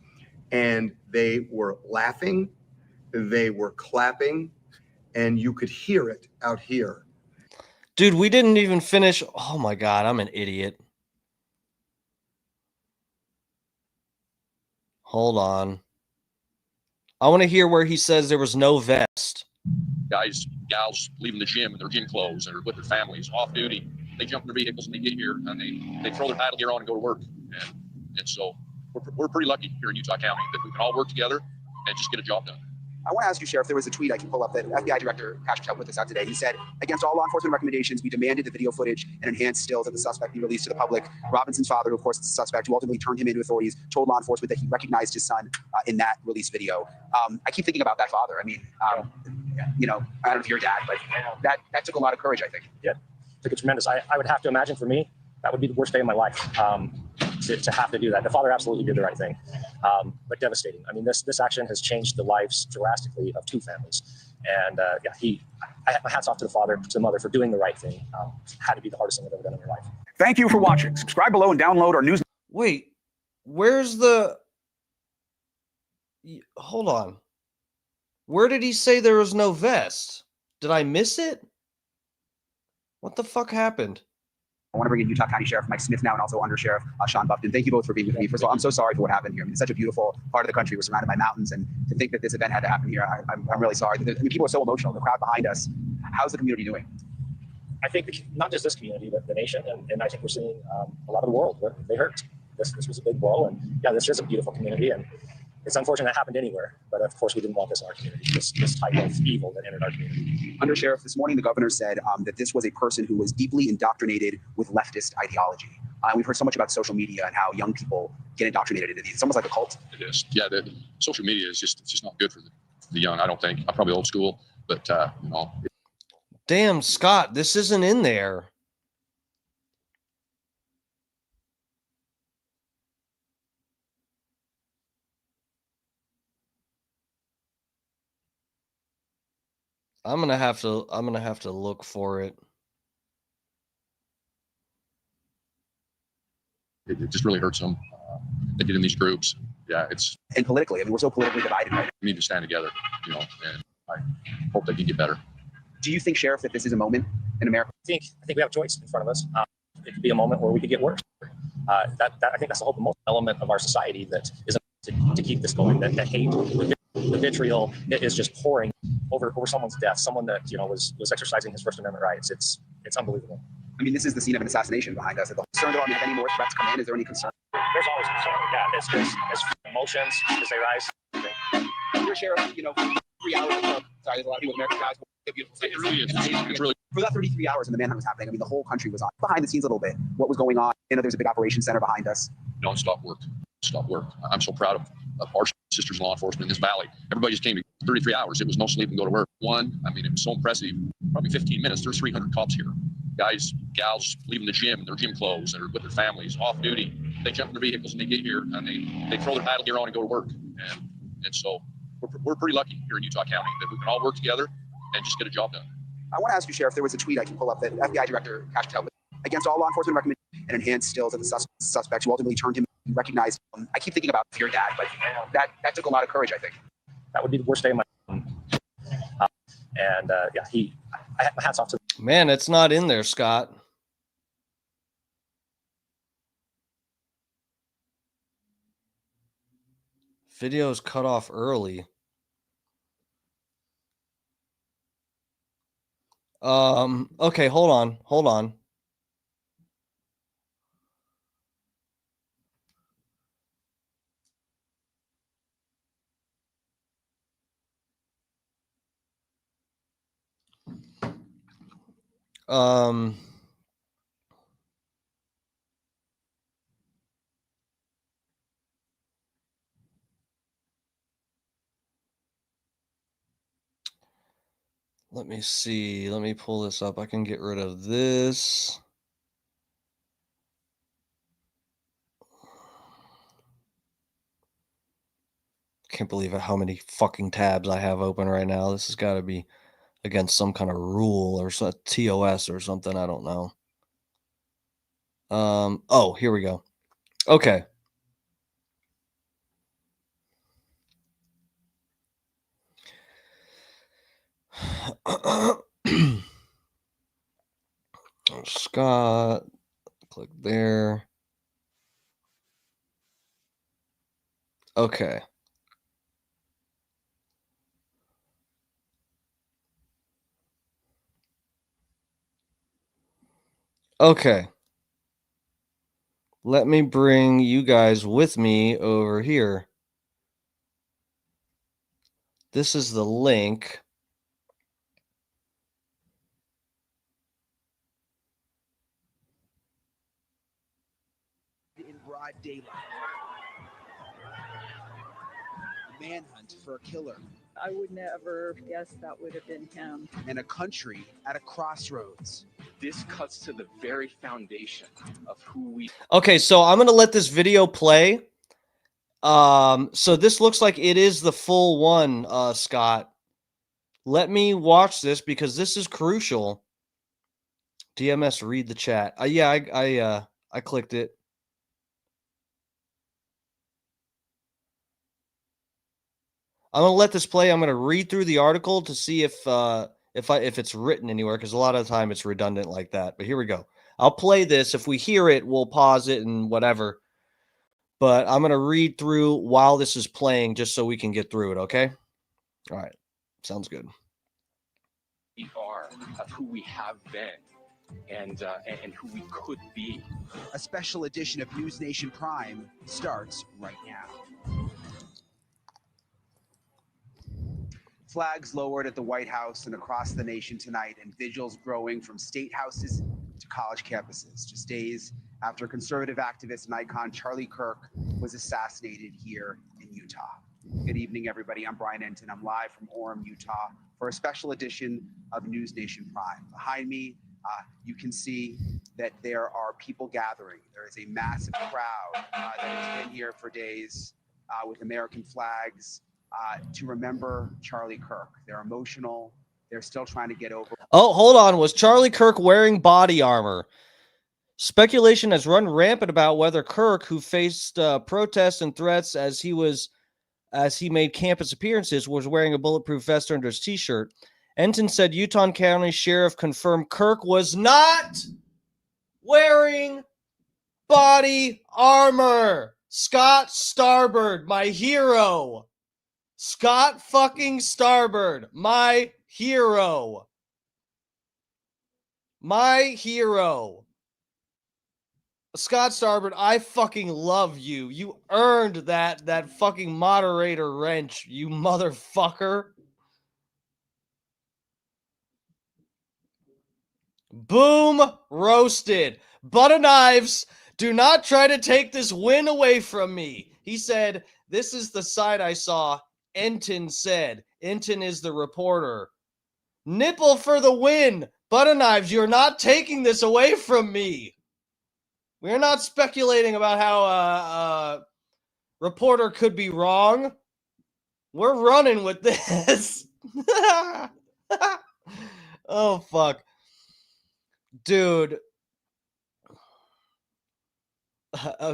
and they were laughing, they were clapping, and you could hear it out here. Dude, we didn't even finish. Oh my God, I'm an idiot. Hold on. I want to hear where he says there was no vest. Guys, gals leaving the gym in their gym clothes and with their families off duty. They jump in their vehicles and they get here and they throw their battle gear on and go to work. And so we're pretty lucky here in Utah County that we can all work together and just get a job done. I want to ask you, Sheriff, there was a tweet I can pull up that FBI Director Patrick Tubb put this out today. He said, against all law enforcement recommendations, we demanded the video footage and enhanced stills of the suspect be released to the public. Robinson's father, who of course is the suspect, who ultimately turned him into authorities, told law enforcement that he recognized his son in that release video. I keep thinking about that father. I mean, you know, I don't know if you're a dad, but that took a lot of courage, I think. Yeah, took it tremendous. I would have to imagine for me, that would be the worst day of my life. To have to do that. The father absolutely did the right thing, but devastating. I mean, this action has changed the lives drastically of two families. And I have my hats off to the father, to the mother for doing the right thing. Had to be the hardest thing I've ever done in my life. Thank you for watching. Subscribe below and download our news. Wait, where's the... Hold on. Where did he say there was no vest? Did I miss it? What the fuck happened? I want to bring in Utah County Sheriff Mike Smith now and also Under Sheriff Sean Buffton. Thank you both for being with me. First of all, I'm so sorry for what happened here. I mean, it's such a beautiful part of the country. We're surrounded by mountains, and to think that this event had to happen here, I'm really sorry. I mean, people are so emotional. The crowd behind us. How's the community doing? I think not just this community, but the nation, and I think we're seeing a lot of the world where they hurt. This was a big blow, and yeah, this is a beautiful community, and it's unfortunate it happened anywhere, but of course we didn't want this in our community, this type of evil that entered our community. Under Sheriff, this morning the governor said that this was a person who was deeply indoctrinated with leftist ideology. We've heard so much about social media and how young people get indoctrinated into these. It's almost like a cult. It is. Yeah, the social media is just not good for the young, I don't think. I'm probably old school, but you know. Damn, Scott, this isn't in there. I'm gonna have to look for it. It just really hurts them. They get in these groups. Yeah, it's... And politically, I mean, we're so politically divided right now. We need to stand together, you know, and I hope they can get better. Do you think, Sheriff, that this is a moment in America? I think we have a choice in front of us. It could be a moment where we could get worse. I think that's the hope, the most element of our society that is to keep this going. That hate, the vitriol is just pouring over someone's death. Someone that was exercising his First Amendment rights. It's unbelievable. I mean, this is the scene of an assassination behind us. Are the concerned about if any more threats come in? Is there any concern? There's always concern. Yeah, as emotions as they rise. Your Sheriff, 3 hours ago. Sorry, there's a lot of people with American guys. It really is. It's really... For that 33 hours when the manhunt was happening, I mean, the whole country was on. Behind the scenes a little bit, what was going on? There's a big operations center behind us. Non-stop work. Stop work. I'm so proud of our sisters in law enforcement in this valley. Everybody just came to 33 hours. It was no sleep and go to work. It was so impressive. Probably 15 minutes. There's 300 cops here. Guys, gals leaving the gym in their gym clothes and with their families off duty. They jump in their vehicles and they get here and they throw their battle gear on and go to work. And so we're pretty lucky here in Utah County that we can all work together and just get a job done. I want to ask you, Sheriff, there was a tweet I can pull up that FBI Director Patrick Tubb against all law enforcement recommendations and enhanced stills of the suspect who ultimately turned him. He recognized him. I keep thinking about if you're a dad, but that took a lot of courage, I think. That would be the worst day of my life. I have my hats off to. Man, it's not in there, Scott. Video's cut off early. Okay, hold on. Let me see. Let me pull this up. I can get rid of this. Can't believe how many fucking tabs I have open right now. This has got to be against some kind of rule or TOS or something. I don't know. Oh, here we go. Okay. Scott, click there. Okay. Okay. Let me bring you guys with me over here. This is the link. In broad daylight. Manhunt for a killer. I would never guess that would have been him. And a country at a crossroads. This cuts to the very foundation of who we. Okay, so I'm gonna let this video play. So this looks like it is the full one, Scott. Let me watch this because this is crucial. DMS, read the chat. Yeah, I clicked it. I'm gonna let this play. I'm gonna read through the article to see if it's written anywhere, because a lot of the time it's redundant like that. But here we go. I'll play this. If we hear it, we'll pause it and whatever. But I'm gonna read through while this is playing just so we can get through it. Okay. All right. Sounds good. We are, of who we have been, and who we could be. A special edition of News Nation Prime starts right now. Flags lowered at the White House and across the nation tonight, and vigils growing from state houses to college campuses, just days after conservative activist and icon Charlie Kirk was assassinated here in Utah. Good evening, everybody. I'm Brian Enton. I'm live from Orem, Utah, for a special edition of News Nation Prime. Behind me, you can see that there are people gathering. There is a massive crowd that has been here for days with American flags to remember Charlie Kirk. They're emotional. They're still trying to get over. Oh, hold on. Was Charlie Kirk wearing body armor? Speculation has run rampant about whether Kirk, who faced protests and threats as he made campus appearances, was wearing a bulletproof vest under his t-shirt. Enton said Utah County Sheriff confirmed Kirk was not wearing body armor. Scott Starbird, my hero. Scott fucking Starbird, my hero. My hero. Scott Starbird, I fucking love you. You earned that fucking moderator wrench, you motherfucker. Boom, roasted. Butter knives, do not try to take this win away from me. He said, this is the side I saw. Enton said. Enton is the reporter. Nipple for the win. Butter knives, you're not taking this away from me. We're not speculating about how a reporter could be wrong. We're running with this. Oh, fuck. Dude.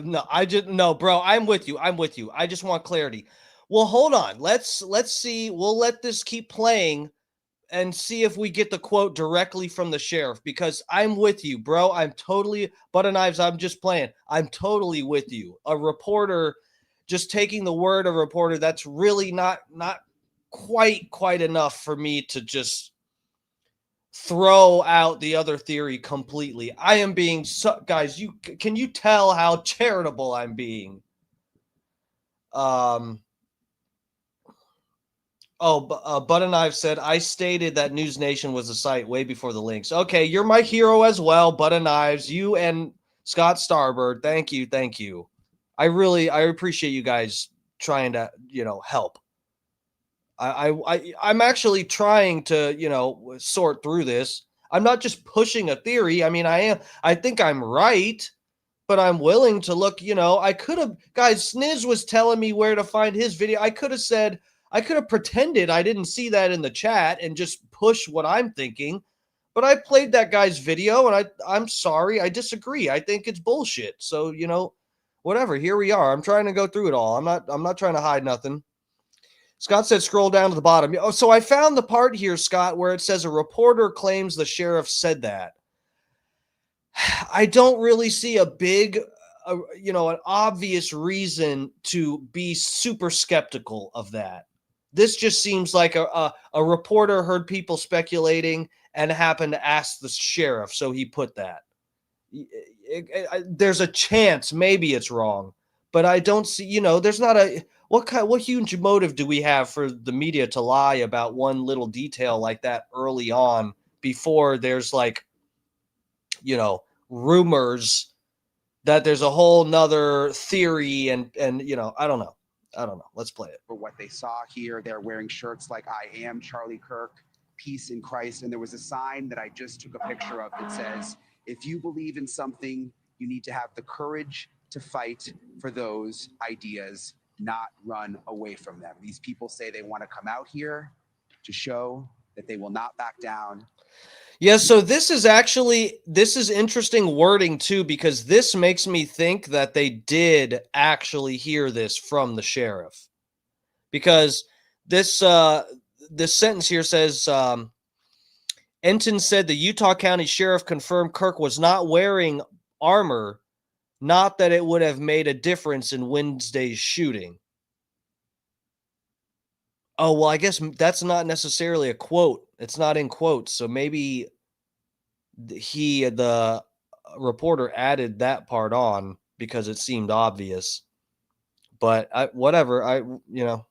No, bro, I'm with you. I just want clarity. Well, hold on. Let's see. We'll let this keep playing and see if we get the quote directly from the sheriff, because I'm with you, bro. I'm totally, butter knives, I'm just playing. I'm totally with you. A reporter, just taking the word of a reporter, that's really not quite enough for me to just throw out the other theory completely. I am being, guys, can you tell how charitable I'm being? Butter Knife said, I stated that News Nation was a site way before the links. Okay, you're my hero as well, Butter Knives. You and Scott Starbird. Thank you. I appreciate you guys trying to, help. I'm actually trying to, you know, sort through this. I'm not just pushing a theory. I mean, I think I'm right, but I'm willing to look, you know, I could have, guys, Sniz was telling me where to find his video. I could have pretended I didn't see that in the chat and just push what I'm thinking. But I played that guy's video, and I'm sorry, I disagree. I think it's bullshit. So, you know, whatever, here we are. I'm trying to go through it all. I'm not trying to hide nothing. Scott said scroll down to the bottom. Oh, so I found the part here, Scott, where it says a reporter claims the sheriff said that. I don't really see a big, you know, an obvious reason to be super skeptical of that. This just seems like a reporter heard people speculating and happened to ask the sheriff, so he put that. There's a chance maybe it's wrong, but I don't see, you know, there's not a, what huge motive do we have for the media to lie about one little detail like that early on before there's like, you know, rumors that there's a whole nother theory and you know, I don't know. Let's play it. For what they saw here, they're wearing shirts like I am Charlie Kirk, peace in Christ. And there was a sign that I just took a picture of that says, if you believe in something, you need to have the courage to fight for those ideas, not run away from them. These people say they want to come out here to show that they will not back down. Yeah, so this is interesting wording too, because this makes me think that they did actually hear this from the sheriff. Because this sentence here says, Enton said the Utah County Sheriff confirmed Kirk was not wearing armor, not that it would have made a difference in Wednesday's shooting. Oh, well, I guess that's not necessarily a quote. It's not in quotes. So maybe the reporter added that part on because it seemed obvious. But whatever, you know,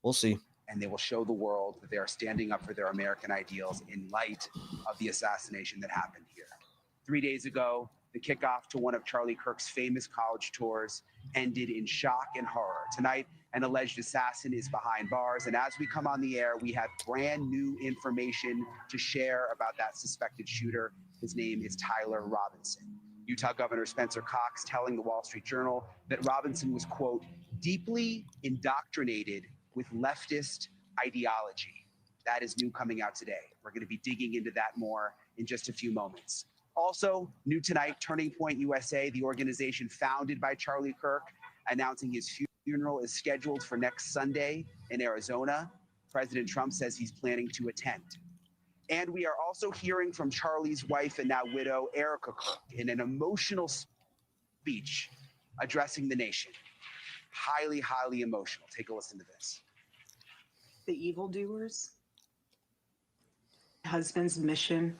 we'll see. And they will show the world that they are standing up for their American ideals in light of the assassination that happened here. 3 days ago, the kickoff to one of Charlie Kirk's famous college tours ended in shock and horror. Tonight, an alleged assassin is behind bars, and as we come on the air, we have brand new information to share about that suspected shooter. His name is Tyler Robinson. Utah Governor Spencer Cox telling the Wall Street Journal that Robinson was, quote, deeply indoctrinated with leftist ideology. That is new coming out today. We're going to be digging into that more in just a few moments. Also, new tonight, Turning Point USA, the organization founded by Charlie Kirk, announcing his funeral is scheduled for next Sunday in Arizona. President Trump says he's planning to attend. And we are also hearing from Charlie's wife and now widow, Erica Kirk, in an emotional speech addressing the nation. Highly, highly emotional. Take a listen to this. The evildoers, husband's mission.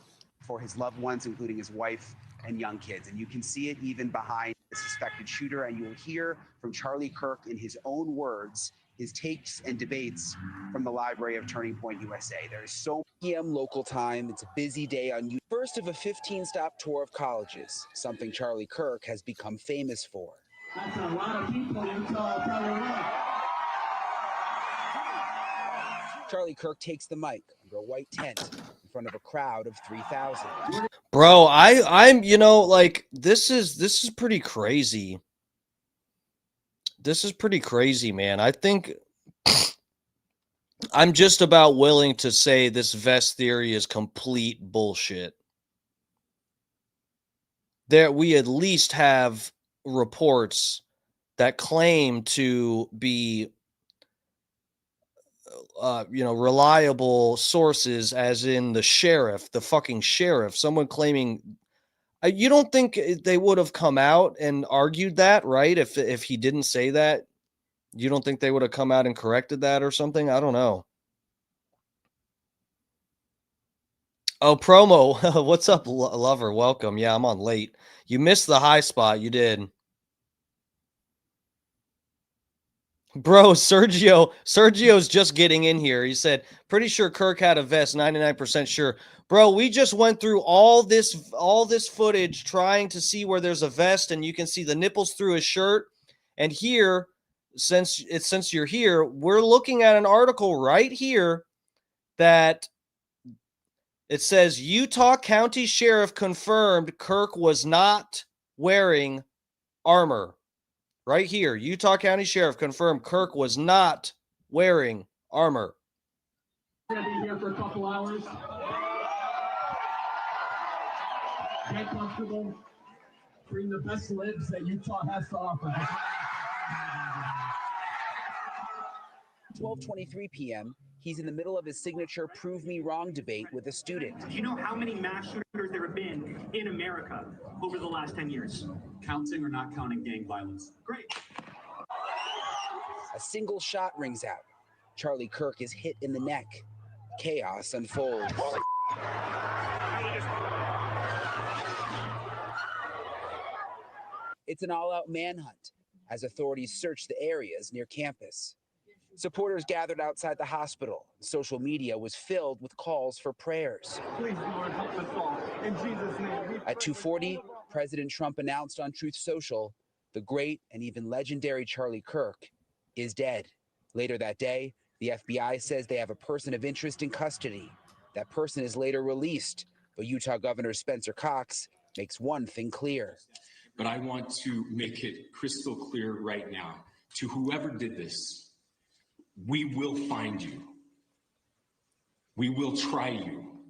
For his loved ones, including his wife and young kids. And you can see it even behind the suspected shooter. And you will hear from Charlie Kirk in his own words, his takes and debates from the library of Turning Point USA. There is so p.m. local time. It's a busy day on you. First of a 15-stop tour of colleges, something Charlie Kirk has become famous for. That's a lot of people in Utah, tell you what. Charlie Kirk takes the mic under a white tent in front of a crowd of 3,000. Bro, I'm you know, like this is pretty crazy. This is pretty crazy, man. I think I'm just about willing to say this vest theory is complete bullshit. There we at least have reports that claim to be you know, reliable sources, as in the sheriff, the fucking sheriff, someone claiming. You don't think they would have come out and argued that, right? If he didn't say that, you don't think they would have come out and corrected that or something? I don't know. Oh, promo. What's up, lover? Welcome. Yeah, I'm on late. You missed the high spot. You did. Bro, Sergio's just getting in here. He said, pretty sure Kirk had a vest, 99% sure. Bro, we just went through all this footage trying to see where there's a vest, and you can see the nipples through his shirt. And here, since you're here, we're looking at an article right here that it says Utah County Sheriff confirmed Kirk was not wearing armor. Right here, Utah County Sheriff confirmed Kirk was not wearing armor. Gonna be here for a couple hours. Get comfortable. Bring the best libs that Utah has to offer. 12:23 p.m. He's in the middle of his signature "Prove Me Wrong" debate with a student. Do you know how many mass shooters there have been in America over the last 10 years? Counting or not counting gang violence? Great. A single shot rings out. Charlie Kirk is hit in the neck. Chaos unfolds. It's an all-out manhunt as authorities search the areas near campus. Supporters gathered outside the hospital. Social media was filled with calls for prayers. Please, Lord, help us all. In Jesus' name. At 2:40, President Trump announced on Truth Social, the great and even legendary Charlie Kirk is dead. Later that day, the FBI says they have a person of interest in custody. That person is later released, but Utah Governor Spencer Cox makes one thing clear. But I want to make it crystal clear right now to whoever did this, we will find you. We will try you.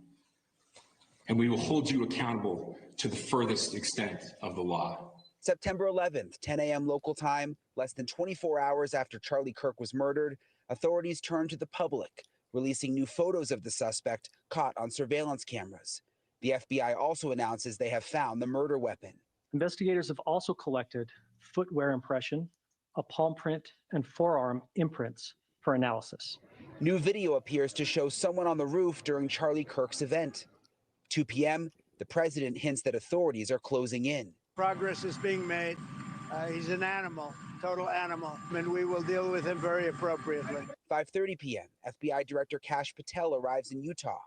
And we will hold you accountable to the furthest extent of the law. September 11th, 10 a.m. local time, less than 24 hours after Charlie Kirk was murdered, authorities turned to the public, releasing new photos of the suspect caught on surveillance cameras. The FBI also announces they have found the murder weapon. Investigators have also collected footwear impression, a palm print, and forearm imprints for analysis. New video appears to show someone on the roof during Charlie Kirk's event. 2 p.m., the president hints that authorities are closing in. Progress is being made. He's an animal, total animal, and we will deal with him very appropriately. 5:30 p.m., FBI Director Kash Patel arrives in Utah.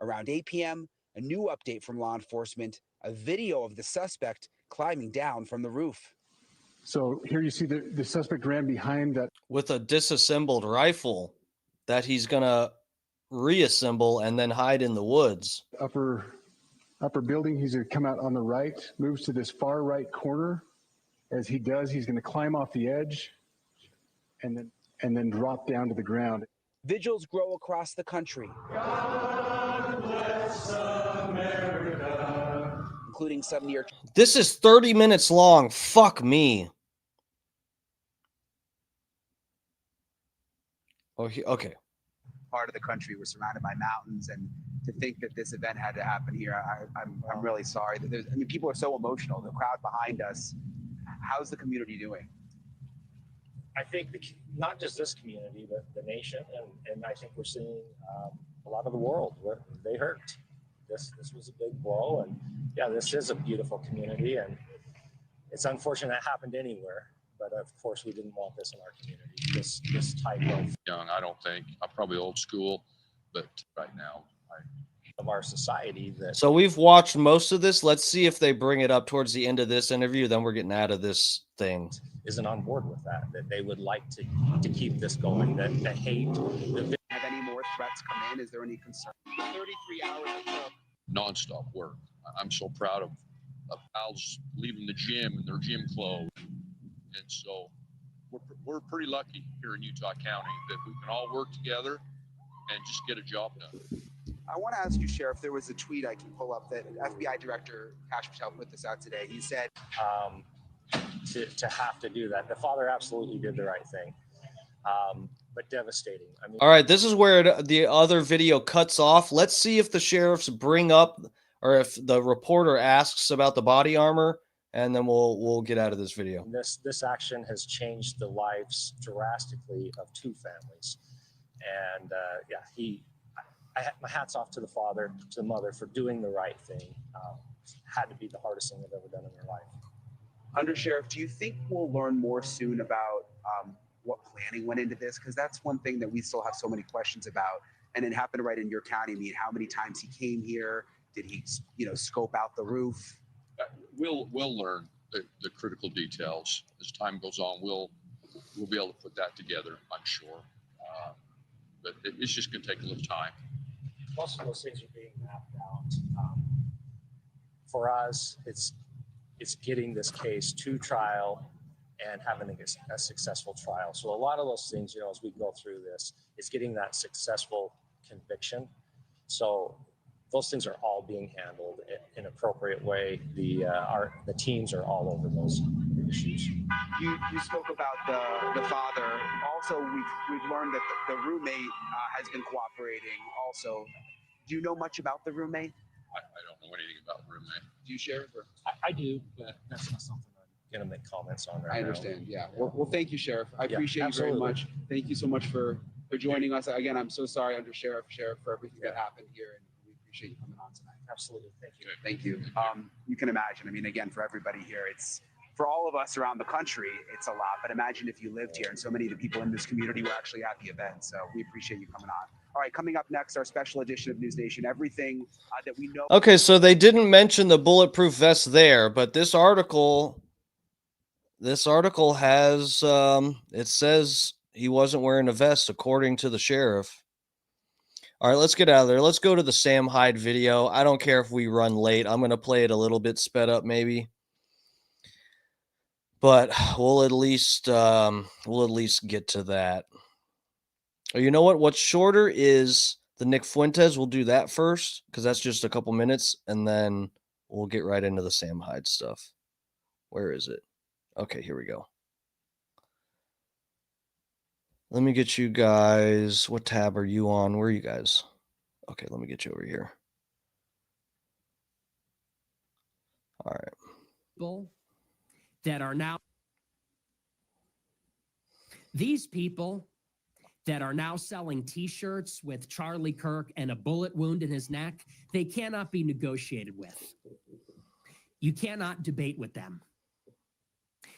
Around 8 p.m., a new update from law enforcement, a video of the suspect climbing down from the roof. So here you see the suspect ran behind that. With a disassembled rifle that he's going to reassemble and then hide in the woods. Upper building. He's going to come out on the right, moves to this far right corner. As he does, he's going to climb off the edge and then drop down to the ground. Vigils grow across the country. God bless America. Including some near. This is 30 minutes long. Fuck me. Oh, okay. Part of the country, we're surrounded by mountains, and to think that this event had to happen here, I'm really sorry. That people are so emotional. The crowd behind us. How's the community doing? I think not just this community, but the nation, and I think we're seeing a lot of the world where they hurt. This was a big blow, and yeah, this is a beautiful community, and it's unfortunate that happened anywhere. But of course, we didn't want this in our community. This type of Young, I don't think. I'm probably old school, but right now, of our society that. So we've watched most of this. Let's see if they bring it up towards the end of this interview. Then we're getting out of this thing. Isn't on board with that they would like to keep this going, that the hate. Have any more threats come in? Is there any concern? 33 hours of nonstop work. I'm so proud of pals leaving the gym in their gym clothes. And so we're pretty lucky here in Utah County that we can all work together and just get a job done. I want to ask you, Sheriff, there was a tweet I can pull up that FBI Director Kash Patel put this out today. He said, to have to do that. The father absolutely did the right thing, but devastating. I mean, all right, this is where the other video cuts off. Let's see if the sheriffs bring up, or if the reporter asks about the body armor, and then we'll get out of this video. This action has changed the lives drastically of two families, and my hat's off to the father, to the mother for doing the right thing. Had to be the hardest thing they've ever done in their life. Under Sheriff, do you think we'll learn more soon about what planning went into this? Because that's one thing that we still have so many questions about. And it happened right in your county. I mean, how many times he came here? Did he, scope out the roof? We'll learn the critical details as time goes on. We'll we'll be able to put that together, I'm sure. But it's just going to take a little time. Most of those things are being mapped out. For us, it's getting this case to trial and having a successful trial. So a lot of those things, you know, as we go through this, is getting that successful conviction. So those things are all being handled in an appropriate way. The teams are all over those issues. You spoke about the father. Also, we've learned that the roommate has been cooperating. Also, do you know much about the roommate? I don't know anything about the roommate. Do you, Sheriff? Or? I do, but that's not something I'm going to make comments on right now. I understand. Yeah. Well, thank you, Sheriff. I Yeah, appreciate absolutely. you very much. Thank you so much for joining us. Again, I'm so sorry under Sheriff, for everything that happened here, and we appreciate you coming on tonight. Absolutely. Thank you. Thank you. You can imagine. I mean, again, for everybody here, it's for all of us around the country, it's a lot. But imagine if you lived here, and so many of the people in this community were actually at the event. So we appreciate you coming on. All right, coming up next, our special edition of News Nation. Everything that we know. Okay, so they didn't mention the bulletproof vest there, but this article has it says he wasn't wearing a vest according to the sheriff. All right, let's get out of there. Let's go to the Sam Hyde video. I don't care if we run late. I'm going to play it a little bit sped up maybe. But we'll at least get to that. Or you know what? What's shorter is the Nick Fuentes. We'll do that first because that's just a couple minutes, and then we'll get right into the Sam Hyde stuff. Where is it? Okay, here we go. Let me get you guys. What tab are you on? Where are you guys? Okay, let me get you over here. All right. People that are now these people that are now selling T-shirts with Charlie Kirk and a bullet wound in his neck, they cannot be negotiated with. You cannot debate with them.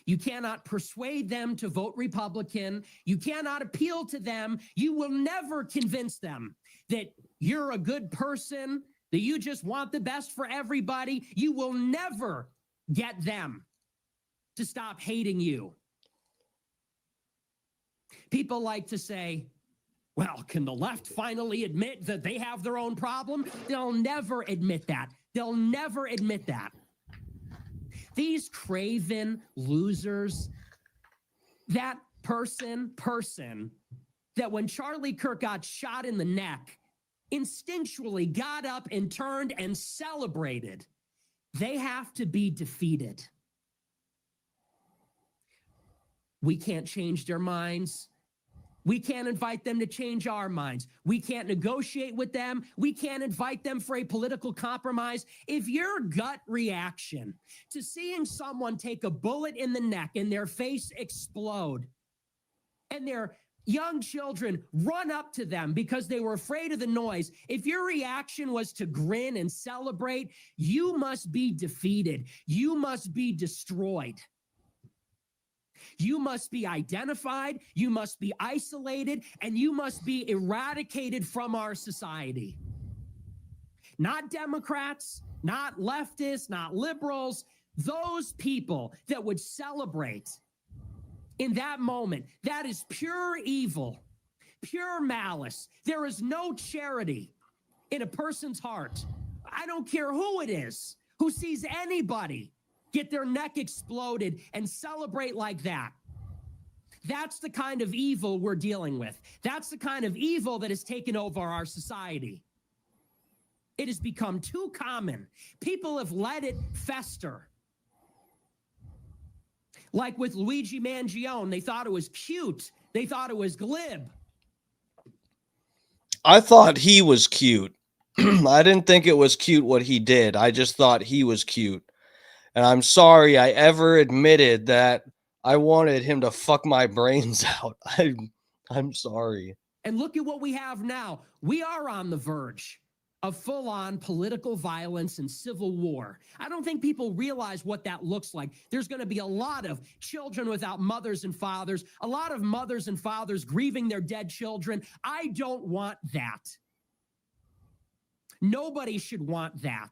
You cannot persuade them to vote Republican. You cannot appeal to them. You will never convince them that you're a good person, that you just want the best for everybody. You will never get them to stop hating you. People like to say, well, can the left finally admit that they have their own problem? They'll never admit that. They'll never admit that. These craven losers, that person that when Charlie Kirk got shot in the neck, instinctually got up and turned and celebrated, they have to be defeated. We can't change their minds. We can't invite them to change our minds. We can't negotiate with them. We can't invite them for a political compromise. If your gut reaction to seeing someone take a bullet in the neck and their face explode and their young children run up to them because they were afraid of the noise, if your reaction was to grin and celebrate, you must be defeated. You must be destroyed. You must be identified, you must be isolated, and you must be eradicated from our society. Not Democrats, not leftists, not liberals, those people that would celebrate in that moment. That is pure evil, pure malice. There is no charity in a person's heart. I don't care who it is, who sees anybody get their neck exploded and celebrate like that. That's the kind of evil we're dealing with. That's the kind of evil that has taken over our society. It has become too common. People have let it fester. Like with Luigi Mangione, they thought it was cute. They thought it was glib. I thought he was cute. I didn't think it was cute what he did. I just thought he was cute. And I'm sorry I ever admitted that I wanted him to fuck my brains out. I'm sorry. And look at what we have now. We are on the verge of full-on political violence and civil war. I don't think people realize what that looks like. There's going to be a lot of children without mothers and fathers, a lot of mothers and fathers grieving their dead children. I don't want that. Nobody should want that.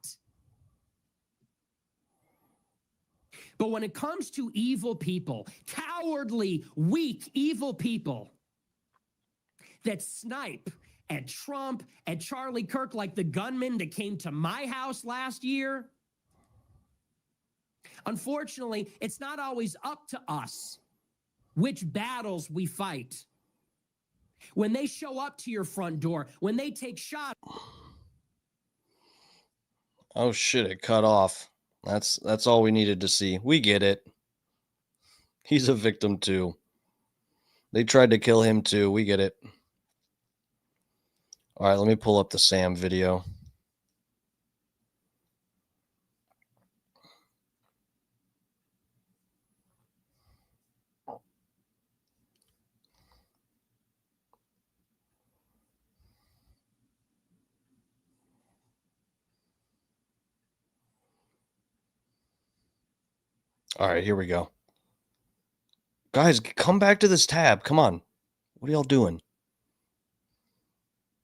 But when it comes to evil people, cowardly, weak, evil people that snipe at Trump, at Charlie Kirk, like the gunman that came to my house last year, unfortunately, it's not always up to us which battles we fight. When they show up to your front door, when they take shots. Oh shit, it cut off. That's all we needed to see. We get it. He's a victim too. They tried to kill him too. We get it. All right, let me pull up the Sam video. All right, here we go. Guys, come back to this tab. Come on. What are y'all doing?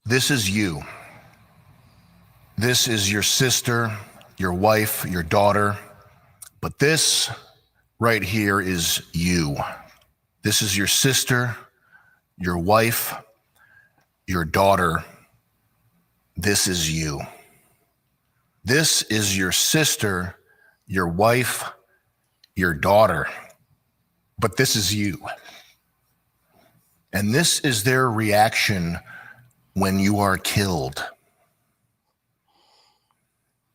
This is you. This is your sister, your wife, your daughter. But this right here is you. This is your sister, your wife, your daughter. This is you. This is your sister, your wife, your daughter. But this is you. And this is their reaction when you are killed.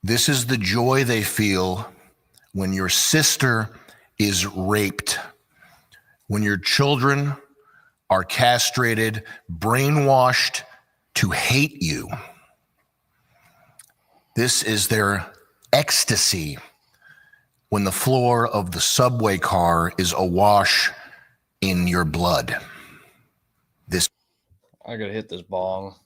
This is the joy they feel when your sister is raped, when your children are castrated, brainwashed to hate you. This is their ecstasy when the floor of the subway car is awash in your blood. I gotta hit this bong.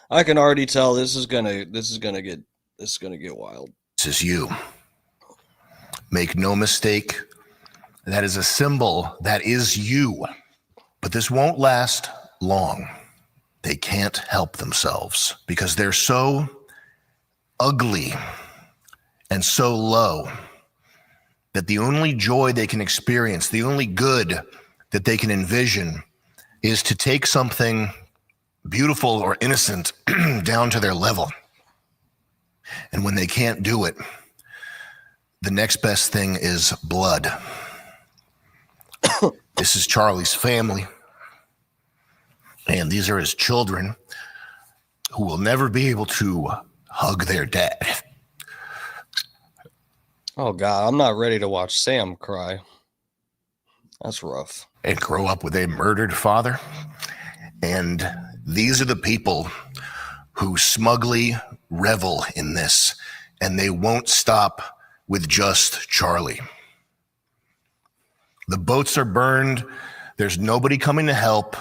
I can already tell this is gonna get wild. This is you. Make no mistake, that is a symbol. That is you. But this won't last long. They can't help themselves because they're so ugly and so low that the only joy they can experience, the only good that they can envision is to take something beautiful or innocent down to their level. And when they can't do it, the next best thing is blood. This is Charlie's family. And these are his children who will never be able to hug their dad. Oh, God, I'm not ready to watch Sam cry. That's rough. And grow up with a murdered father. And these are the people who smugly revel in this. And they won't stop with just Charlie. The boats are burned. There's nobody coming to help.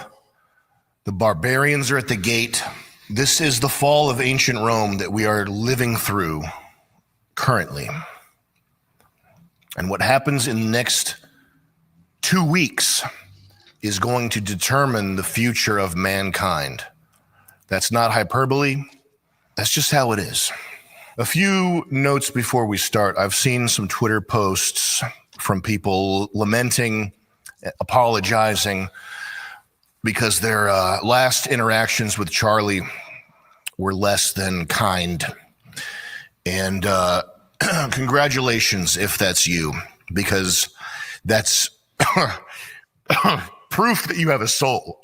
The barbarians are at the gate. This is the fall of ancient Rome that we are living through currently. And what happens in the next 2 weeks is going to determine the future of mankind. That's not hyperbole. That's just how it is. A few notes before we start. I've seen some Twitter posts from people lamenting, apologizing, because their last interactions with Charlie were less than kind. And congratulations if that's you, because that's proof that you have a soul.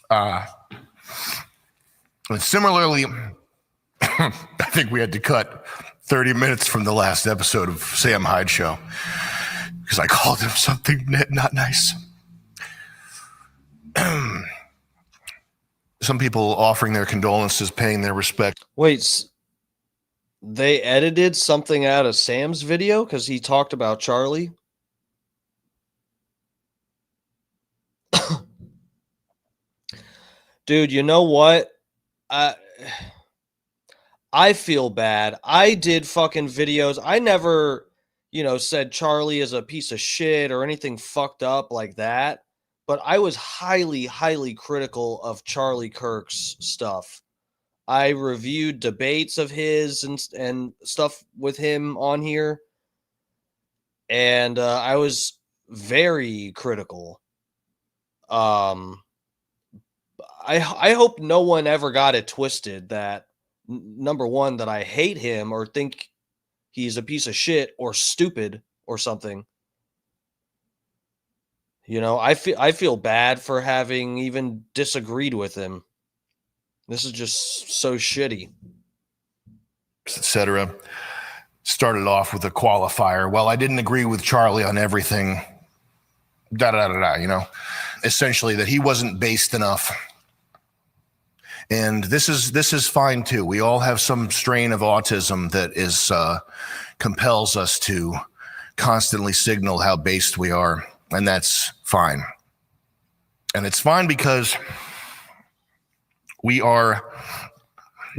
And similarly, I think we had to cut 30 minutes from the last episode of Sam Hyde Show because I called him something not nice. Some people offering their condolences, paying their respect. Wait, they edited something out of Sam's video because he talked about Charlie? Dude, you know what? I feel bad. I did fucking videos. I never, said Charlie is a piece of shit or anything fucked up like that. But I was highly, highly critical of Charlie Kirk's stuff. I reviewed debates of his and stuff with him on here. And I was very critical. I hope no one ever got it twisted that, number one, that I hate him or think he's a piece of shit or stupid or something. I feel bad for having even disagreed with him. This is just so shitty. Etc. Started off with a qualifier. Well, I didn't agree with Charlie on everything. Essentially that he wasn't based enough. And this is fine too. We all have some strain of autism that is compels us to constantly signal how based we are. And that's fine. And it's fine because we're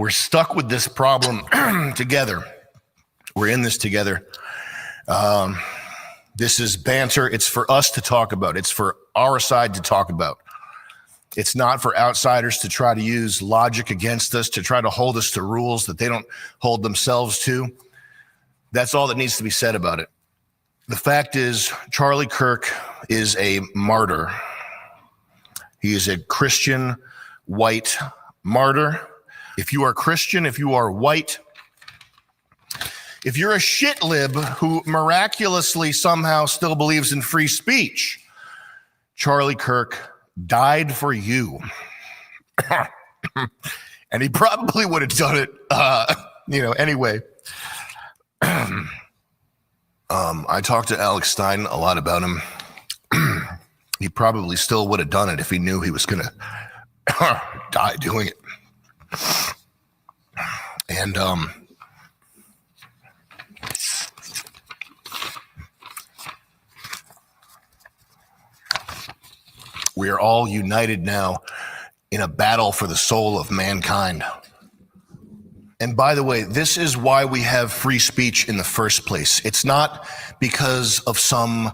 stuck with this problem together. We're in this together. This is banter. It's for us to talk about. It's for our side to talk about. It's not for outsiders to try to use logic against us, to try to hold us to rules that they don't hold themselves to. That's all that needs to be said about it. The fact is, Charlie Kirk is a martyr. He is a Christian white martyr. If you are Christian, if you are white, if you're a shit lib who miraculously somehow still believes in free speech, Charlie Kirk died for you. And he probably would have done it, anyway. I talked to Alex Stein a lot about him. He probably still would have done it if he knew he was going to die doing it. And we are all united now in a battle for the soul of mankind. And by the way, this is why we have free speech in the first place. It's not because of some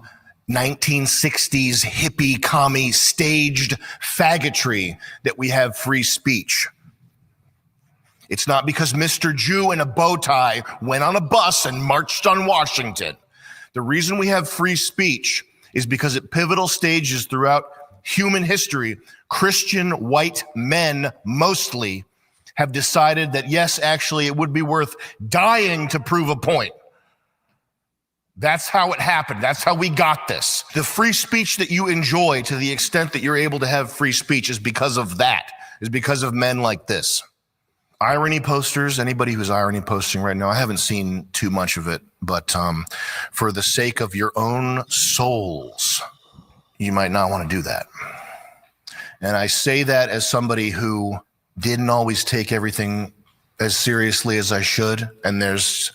1960s hippie commie staged faggotry that we have free speech. It's not because Mr. Jew in a bow tie went on a bus and marched on Washington. The reason we have free speech is because at pivotal stages throughout human history, Christian white men mostly have decided that, yes, actually, it would be worth dying to prove a point. That's how it happened. That's how we got this. The free speech that you enjoy, to the extent that you're able to have free speech, is because of that, is because of men like this. Irony posters, anybody who's irony posting right now, I haven't seen too much of it, but for the sake of your own souls, you might not want to do that. And I say that as somebody who didn't always take everything as seriously as I should. And there's,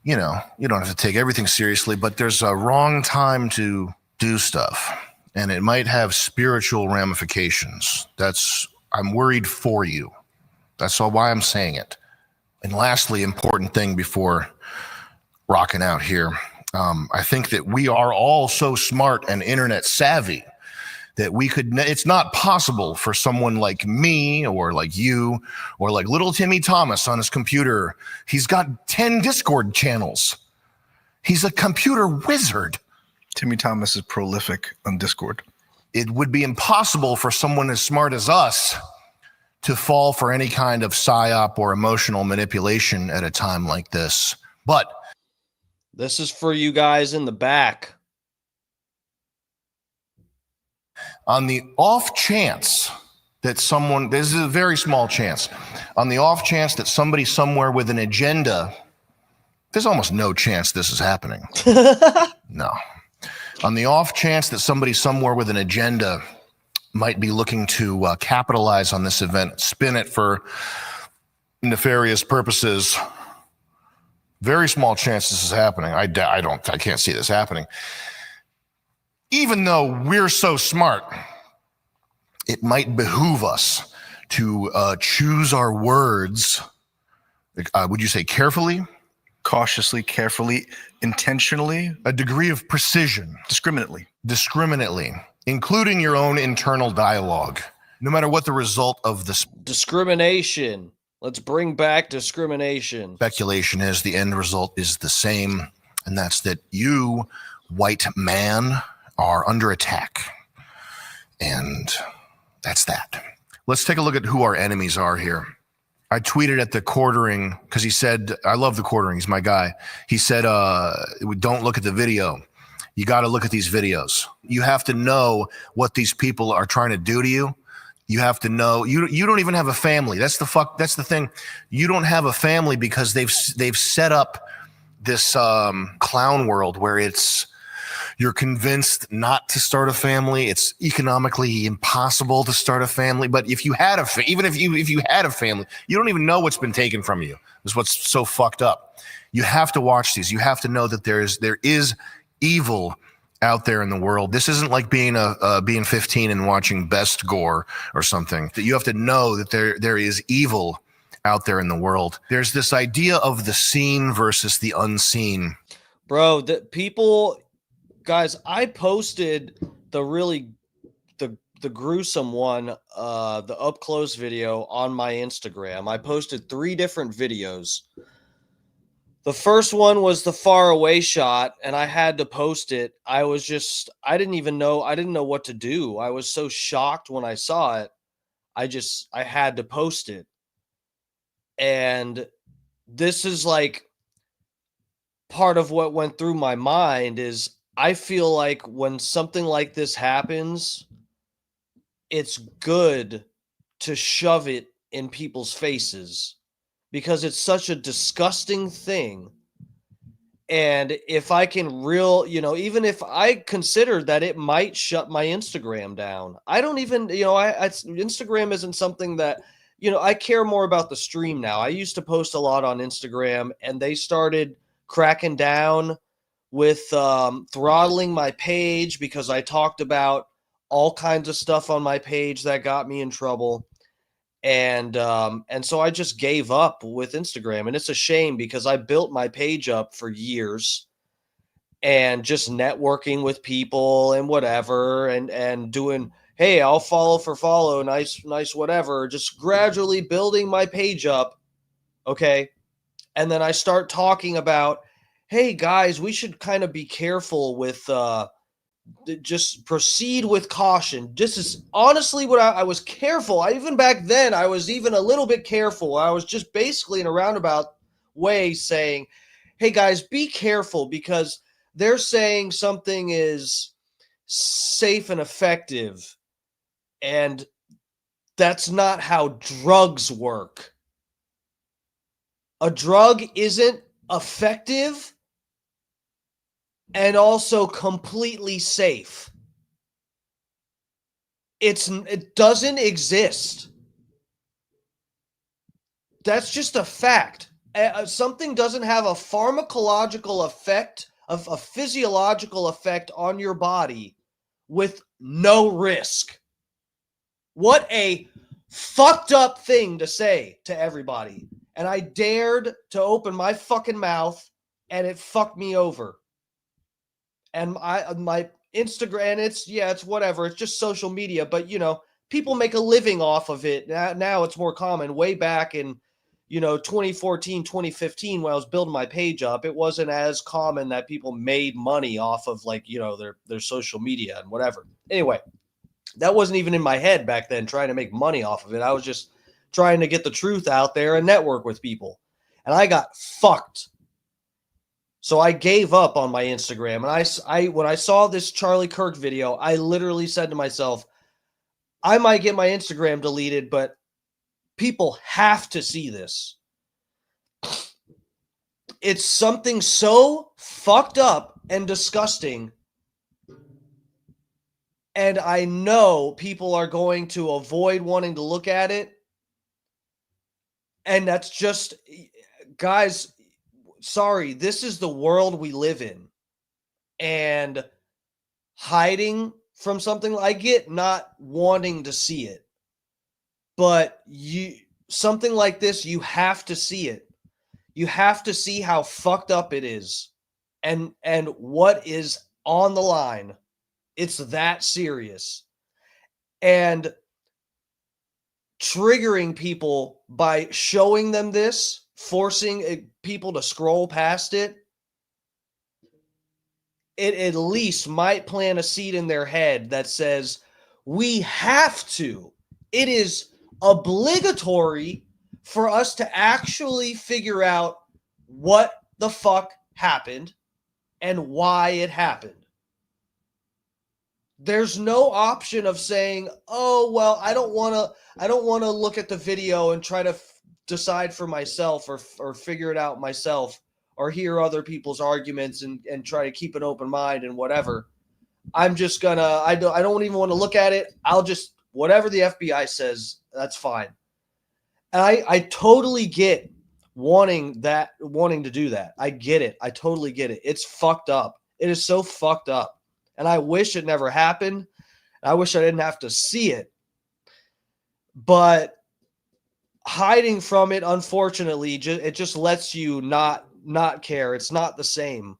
you don't have to take everything seriously, but there's a wrong time to do stuff. And it might have spiritual ramifications. I'm worried for you. That's all why I'm saying it. And lastly, important thing before rocking out here. I think that we are all so smart and internet savvy that it's not possible for someone like me or like you or like little Timmy Thomas on his computer. He's got 10 Discord channels. He's a computer wizard. Timmy Thomas is prolific on Discord. It would be impossible for someone as smart as us to fall for any kind of psyop or emotional manipulation at a time like this. But this is for you guys in the back. On the off chance that this is a very small chance, on the off chance that somebody somewhere with an agenda, there's almost no chance this is happening. No. On the off chance that somebody somewhere with an agenda might be looking to capitalize on this event, spin it for nefarious purposes, very small chance this is happening. I can't see this happening. Even though we're so smart, it might behoove us to choose our words, would you say carefully, cautiously, carefully, intentionally, A degree of precision, discriminately. discriminately, including your own internal dialogue, no matter what the result of the Discrimination. Let's bring back discrimination. speculation is, the end result is the same, and that's that you, white man, are under attack. And that's that. Let's take a look at who our enemies are here. I tweeted at the Quartering because he said, I love the Quartering. He's my guy. He said, don't look at the video. You got to look at these videos. You have to know what these people are trying to do to you. You have to know you don't even have a family. That's the thing. You don't have a family because they've set up this clown world where you're convinced not to start a family. It's economically impossible to start a family. But if you had even if you had a family, you don't even know what's been taken from you. That's what's so fucked up. You have to watch these. You have to know that there is evil out there in the world. This isn't like being 15 and watching Best Gore or something. That you have to know that there is evil out there in the world. There's this idea of the seen versus the unseen. Bro, guys, I posted the gruesome one, the up close video on my Instagram. I posted 3 different videos. The first one was the far away shot, and I had to post it. I didn't know what to do. I was so shocked when I saw it. I had to post it. And this is like part of what went through my mind is I feel like when something like this happens, it's good to shove it in people's faces because it's such a disgusting thing. And if I can even if I considered that it might shut my Instagram down, I don't even, Instagram isn't something that, I care more about the stream now. I used to post a lot on Instagram and they started cracking down with throttling my page because I talked about all kinds of stuff on my page that got me in trouble. And so I just gave up with Instagram. And it's a shame because I built my page up for years and just networking with people and whatever and doing, hey, I'll follow for follow, nice whatever, just gradually building my page up. Okay. And then I start talking about, hey guys, we should kind of be careful with just proceed with caution. This is honestly what I was careful. Even back then, I was even a little bit careful. I was just basically in a roundabout way saying, hey guys, be careful because they're saying something is safe and effective. And that's not how drugs work. A drug isn't effective and also completely safe. It doesn't exist. That's just a fact. Something doesn't have a pharmacological effect, a physiological effect on your body with no risk. What a fucked up thing to say to everybody. And I dared to open my fucking mouth and it fucked me over. And my Instagram, it's whatever. It's just social media. But, people make a living off of it. Now it's more common. Way back in, 2014, 2015, when I was building my page up, it wasn't as common that people made money off of their social media and whatever. Anyway, that wasn't even in my head back then, trying to make money off of it. I was just trying to get the truth out there and network with people. And I got fucked. So I gave up on my Instagram. And I when I saw this Charlie Kirk video, I literally said to myself, I might get my Instagram deleted, but people have to see this. It's something so fucked up and disgusting. And I know people are going to avoid wanting to look at it. And that's just, guys, sorry, this is the world we live in. And hiding from something, I get not wanting to see it. But something like this, you have to see it. You have to see how fucked up it is and what is on the line. It's that serious. And triggering people by showing them this, forcing people to scroll past it, it at least might plant a seed in their head that says, we have to. It is obligatory for us to actually figure out what the fuck happened and why it happened. There's no option of saying, "Oh, well, I don't want to look at the video and try to decide for myself or figure it out myself or hear other people's arguments and try to keep an open mind and whatever. I'm just going to I don't even want to look at it. I'll just whatever the FBI says, that's fine." And I totally get wanting to do that. I get it. I totally get it. It's fucked up. It is so fucked up. And I wish it never happened. I wish I didn't have to see it. But hiding from it, unfortunately, it just lets you not care. It's not the same.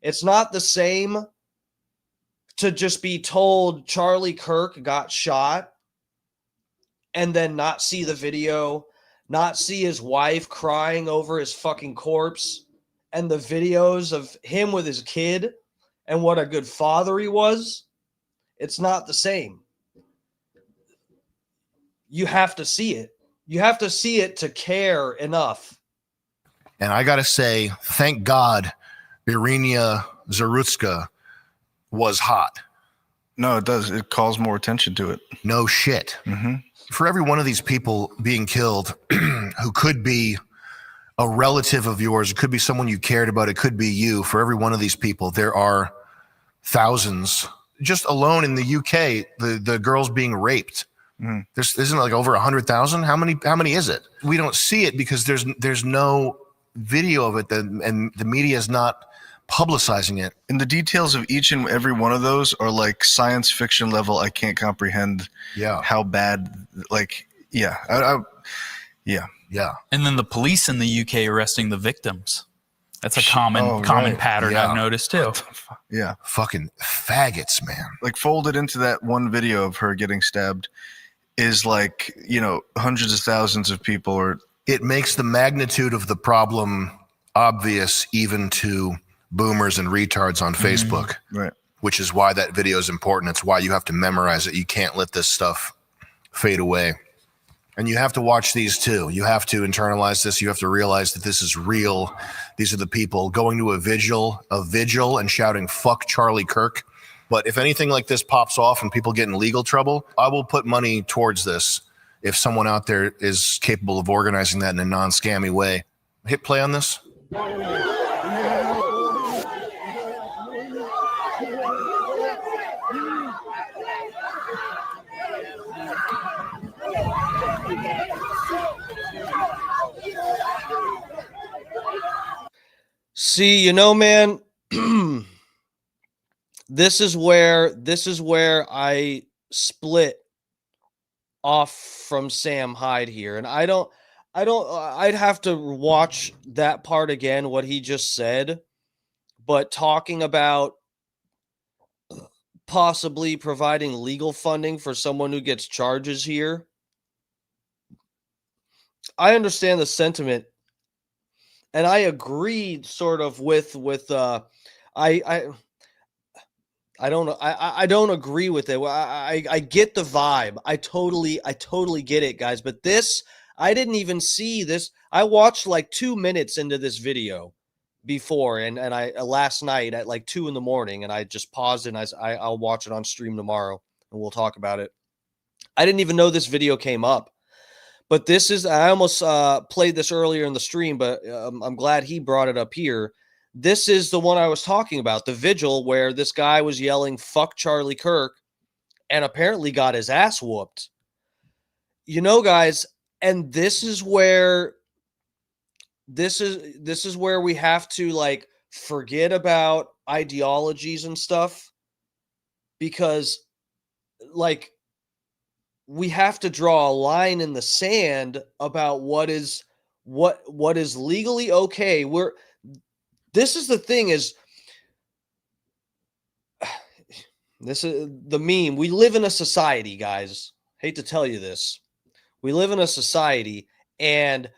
It's not the same to just be told Charlie Kirk got shot and then not see the video, not see his wife crying over his fucking corpse, and the videos of him with his kid and what a good father he was. It's not the same. You have to see it. You have to see it to care enough. And I got to say, thank God Irina Zarutska was hot. No, it does. It calls more attention to it. No shit. Mm-hmm. For every one of these people being killed who could be a relative of yours, it could be someone you cared about, it could be you. For every one of these people, there are thousands. Just alone in the UK, the girls being raped. Mm. Isn't it like over 100,000? How many is it? We don't see it because there's no video of it, and the media is not publicizing it. And the details of each and every one of those are like science fiction level. I can't comprehend how bad, yeah. And then the police in the UK arresting the victims. That's a common pattern I've noticed too. Yeah. Fucking faggots, man. Like folded into that one video of her getting stabbed is like, hundreds of thousands of people. Or it makes the magnitude of the problem obvious even to boomers and retards on Facebook. Right. Which is why that video is important. It's why you have to memorize it. You can't let this stuff fade away. And you have to watch these too. You have to internalize this. You have to realize that this is real. These are the people going to a vigil and shouting, "Fuck Charlie Kirk." But if anything like this pops off and people get in legal trouble, I will put money towards this if someone out there is capable of organizing that in a non-scammy way. Hit play on this. See, man, this is where I split off from Sam Hyde here. And I'd have to watch that part again, what he just said, but talking about possibly providing legal funding for someone who gets charges here. I understand the sentiment. And I agreed sort of with I don't agree with it. I get the vibe. I totally get it, guys. But this, I didn't even see this. I watched like 2 minutes into this video before, and I last night at like 2 a.m, and I just paused and I'll watch it on stream tomorrow and we'll talk about it. I didn't even know this video came up. But this is, I almost played this earlier in the stream, but I'm glad he brought it up here. This is the one I was talking about, the Vigil, where this guy was yelling, "Fuck Charlie Kirk," and apparently got his ass whooped. Guys, and this is where we have to forget about ideologies and stuff, because we have to draw a line in the sand about what is what is legally okay. This is the thing is, this is the meme. We live in a society, guys. Hate to tell you this. We live in a society, and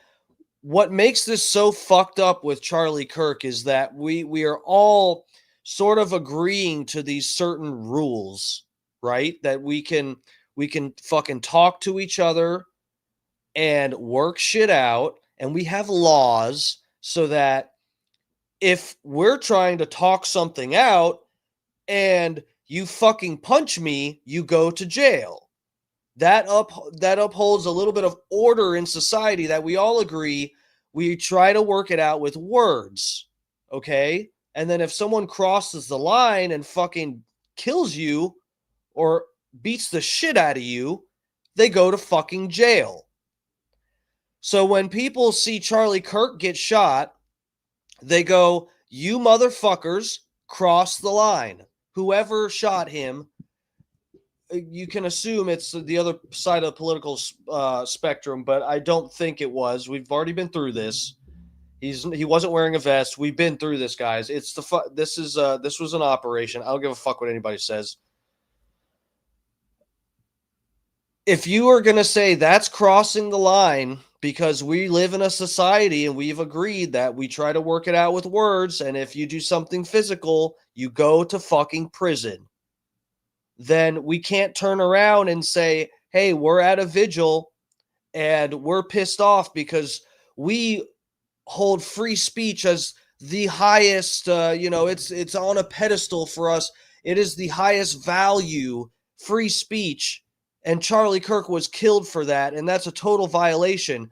what makes this so fucked up with Charlie Kirk is that we are all sort of agreeing to these certain rules, right? That we can fucking talk to each other and work shit out, and we have laws so that if we're trying to talk something out and you fucking punch me, you go to jail. That upholds a little bit of order in society that we all agree. We try to work it out with words, okay? And then if someone crosses the line and fucking kills you or beats the shit out of you, they go to fucking jail. So when people see Charlie Kirk get shot, they go, you motherfuckers crossed the line. Whoever shot him, you can assume it's the other side of the political spectrum, but I don't think it was. We've already been through this. He wasn't wearing a vest. We've been through this, guys. This was an operation. I don't give a fuck what anybody says. If you are going to say that's crossing the line because we live in a society and we've agreed that we try to work it out with words, and if you do something physical, you go to fucking prison, then we can't turn around and say, hey, we're at a vigil and we're pissed off because we hold free speech as the highest, it's on a pedestal for us. It is the highest value, free speech. And Charlie Kirk was killed for that, and that's a total violation.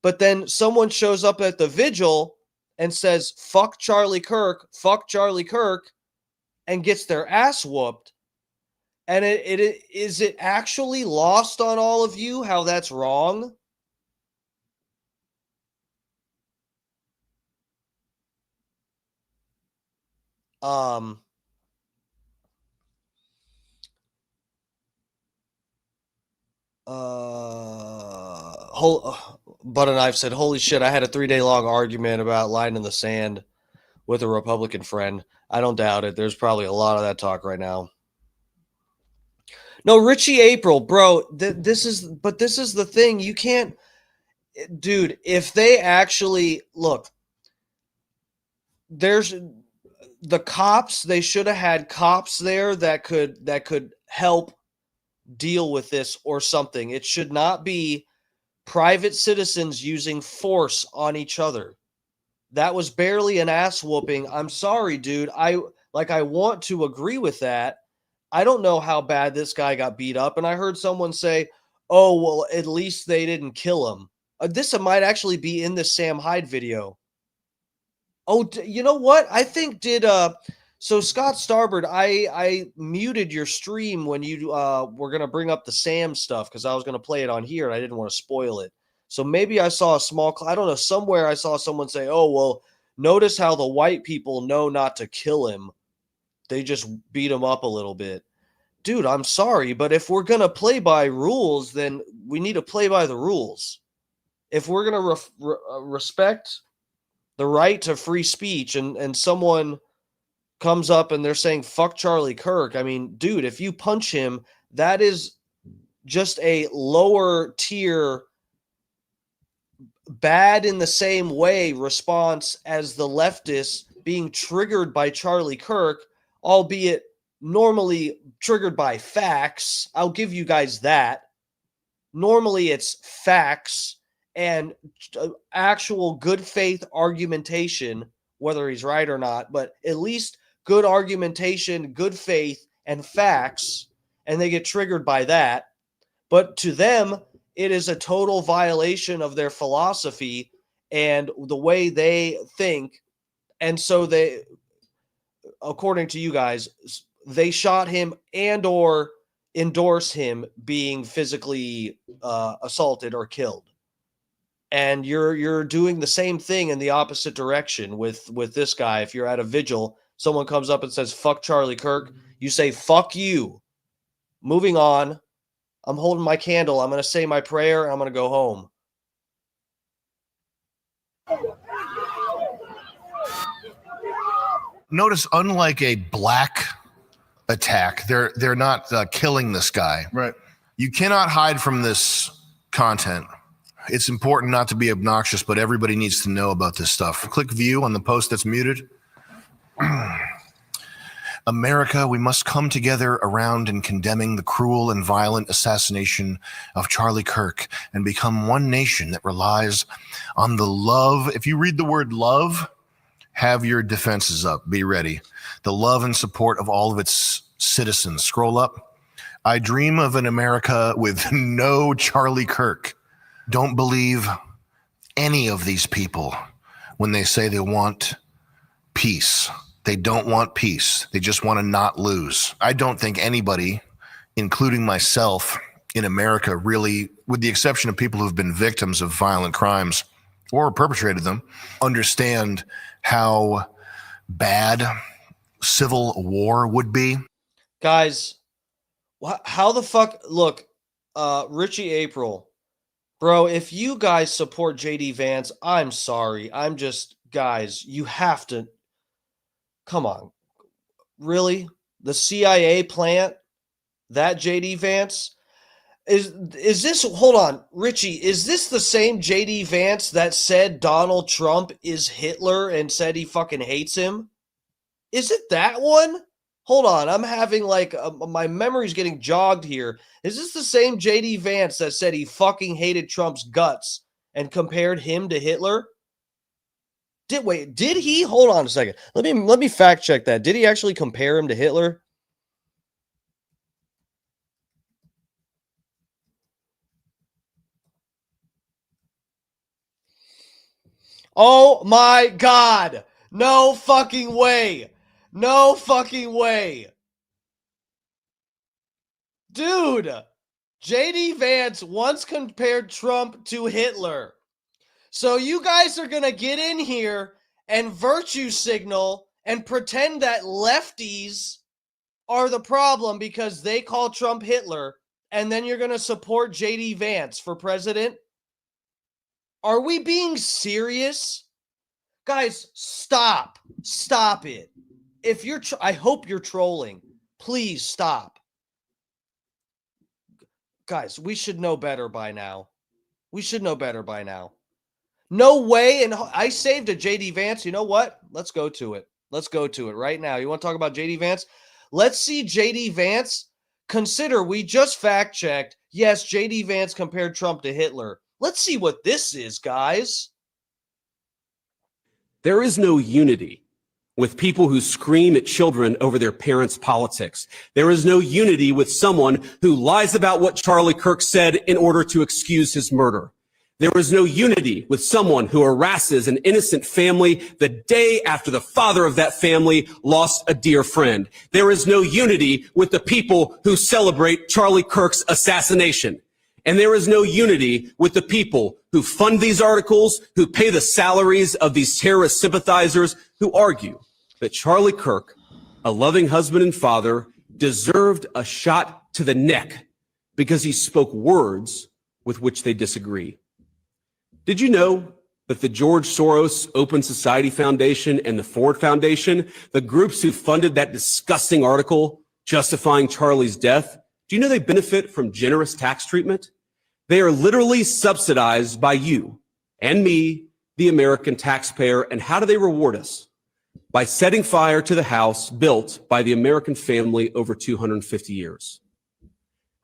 But then someone shows up at the vigil and says, fuck Charlie Kirk, and gets their ass whooped. And is it actually lost on all of you how that's wrong? Butter Knife said, holy shit, I had a 3-day long argument about line in the sand with a Republican friend. I don't doubt it. There's probably a lot of that talk right now. No, Richie April, bro, this is the thing. You can't, dude, if they actually, look, there's the cops, they should have had cops there that could help deal with this or something. It should not be private citizens using force on each other. That was barely an ass whooping. I'm sorry, dude. I want to agree with that. I don't know how bad this guy got beat up. And I heard someone say, oh, well, at least they didn't kill him. This might actually be in the Sam Hyde video. Oh, you know what? I think so Scott Starbird, I muted your stream when you were going to bring up the Sam stuff because I was going to play it on here and I didn't want to spoil it. So maybe I saw I don't know, somewhere I saw someone say, oh, well, notice how the white people know not to kill him. They just beat him up a little bit. Dude, I'm sorry, but if we're going to play by rules, then we need to play by the rules. If we're going to respect the right to free speech and someone comes up and they're saying, fuck Charlie Kirk. I mean, dude, if you punch him, that is just a lower tier, bad in the same way response as the leftists being triggered by Charlie Kirk, albeit normally triggered by facts. I'll give you guys that. Normally it's facts and actual good faith argumentation, whether he's right or not, but at least good argumentation, good faith, and facts, and they get triggered by that. But to them, it is a total violation of their philosophy and the way they think. And so they, according to you guys, they shot him and or endorse him being physically assaulted or killed. And you're doing the same thing in the opposite direction with this guy. If you're at a vigil, someone comes up and says, fuck Charlie Kirk, you say, fuck you. Moving on. I'm holding my candle. I'm going to say my prayer and I'm going to go home. Notice, unlike a black attack, they're not killing this guy. Right. You cannot hide from this content. It's important not to be obnoxious, but everybody needs to know about this stuff. Click view on the post that's muted. America, we must come together around in condemning the cruel and violent assassination of Charlie Kirk and become one nation that relies on the love. If you read the word love, have your defenses up. Be ready. The love and support of all of its citizens. Scroll up. I dream of an America with no Charlie Kirk. Don't believe any of these people when they say they want peace. They don't want peace. They just want to not lose. I don't think anybody, including myself, in America really, with the exception of people who've been victims of violent crimes or perpetrated them, understand how bad civil war would be. Guys, how the fuck? Look, Richie April, bro, if you guys support JD Vance, I'm sorry. I'm just, guys, you have to. Come on. Really? The CIA plant? That JD Vance? Is this, hold on, Richie, is this the same JD Vance that said Donald Trump is Hitler and said he fucking hates him? Is it that one? Hold on, I'm having like, my memory's getting jogged here. Is this the same JD Vance that said he fucking hated Trump's guts and compared him to Hitler? Did he? Hold on a second. Let me fact check that. Did he actually compare him to Hitler? Oh my God. No fucking way. No fucking way. Dude, JD Vance once compared Trump to Hitler. So you guys are going to get in here and virtue signal and pretend that lefties are the problem because they call Trump Hitler, and then you're going to support JD Vance for president? Are we being serious? Guys, stop. Stop it. If you're I hope you're trolling. Please stop. Guys, we should know better by now. We should know better by now. No way. And I saved a JD Vance. You know what? Let's go to it. Let's go to it right now. You want to talk about JD Vance? Let's see JD Vance. Consider we just fact checked. Yes, JD Vance compared Trump to Hitler. Let's see what this is, guys. There is no unity with people who scream at children over their parents' politics. There is no unity with someone who lies about what Charlie Kirk said in order to excuse his murder. There is no unity with someone who harasses an innocent family the day after the father of that family lost a dear friend. There is no unity with the people who celebrate Charlie Kirk's assassination. And there is no unity with the people who fund these articles, who pay the salaries of these terrorist sympathizers, who argue that Charlie Kirk, a loving husband and father, deserved a shot to the neck because he spoke words with which they disagree. Did you know that the George Soros Open Society Foundation and the Ford Foundation, the groups who funded that disgusting article justifying Charlie's death, do you know they benefit from generous tax treatment? They are literally subsidized by you and me, the American taxpayer. And how do they reward us? By setting fire to the house built by the American family over 250 years.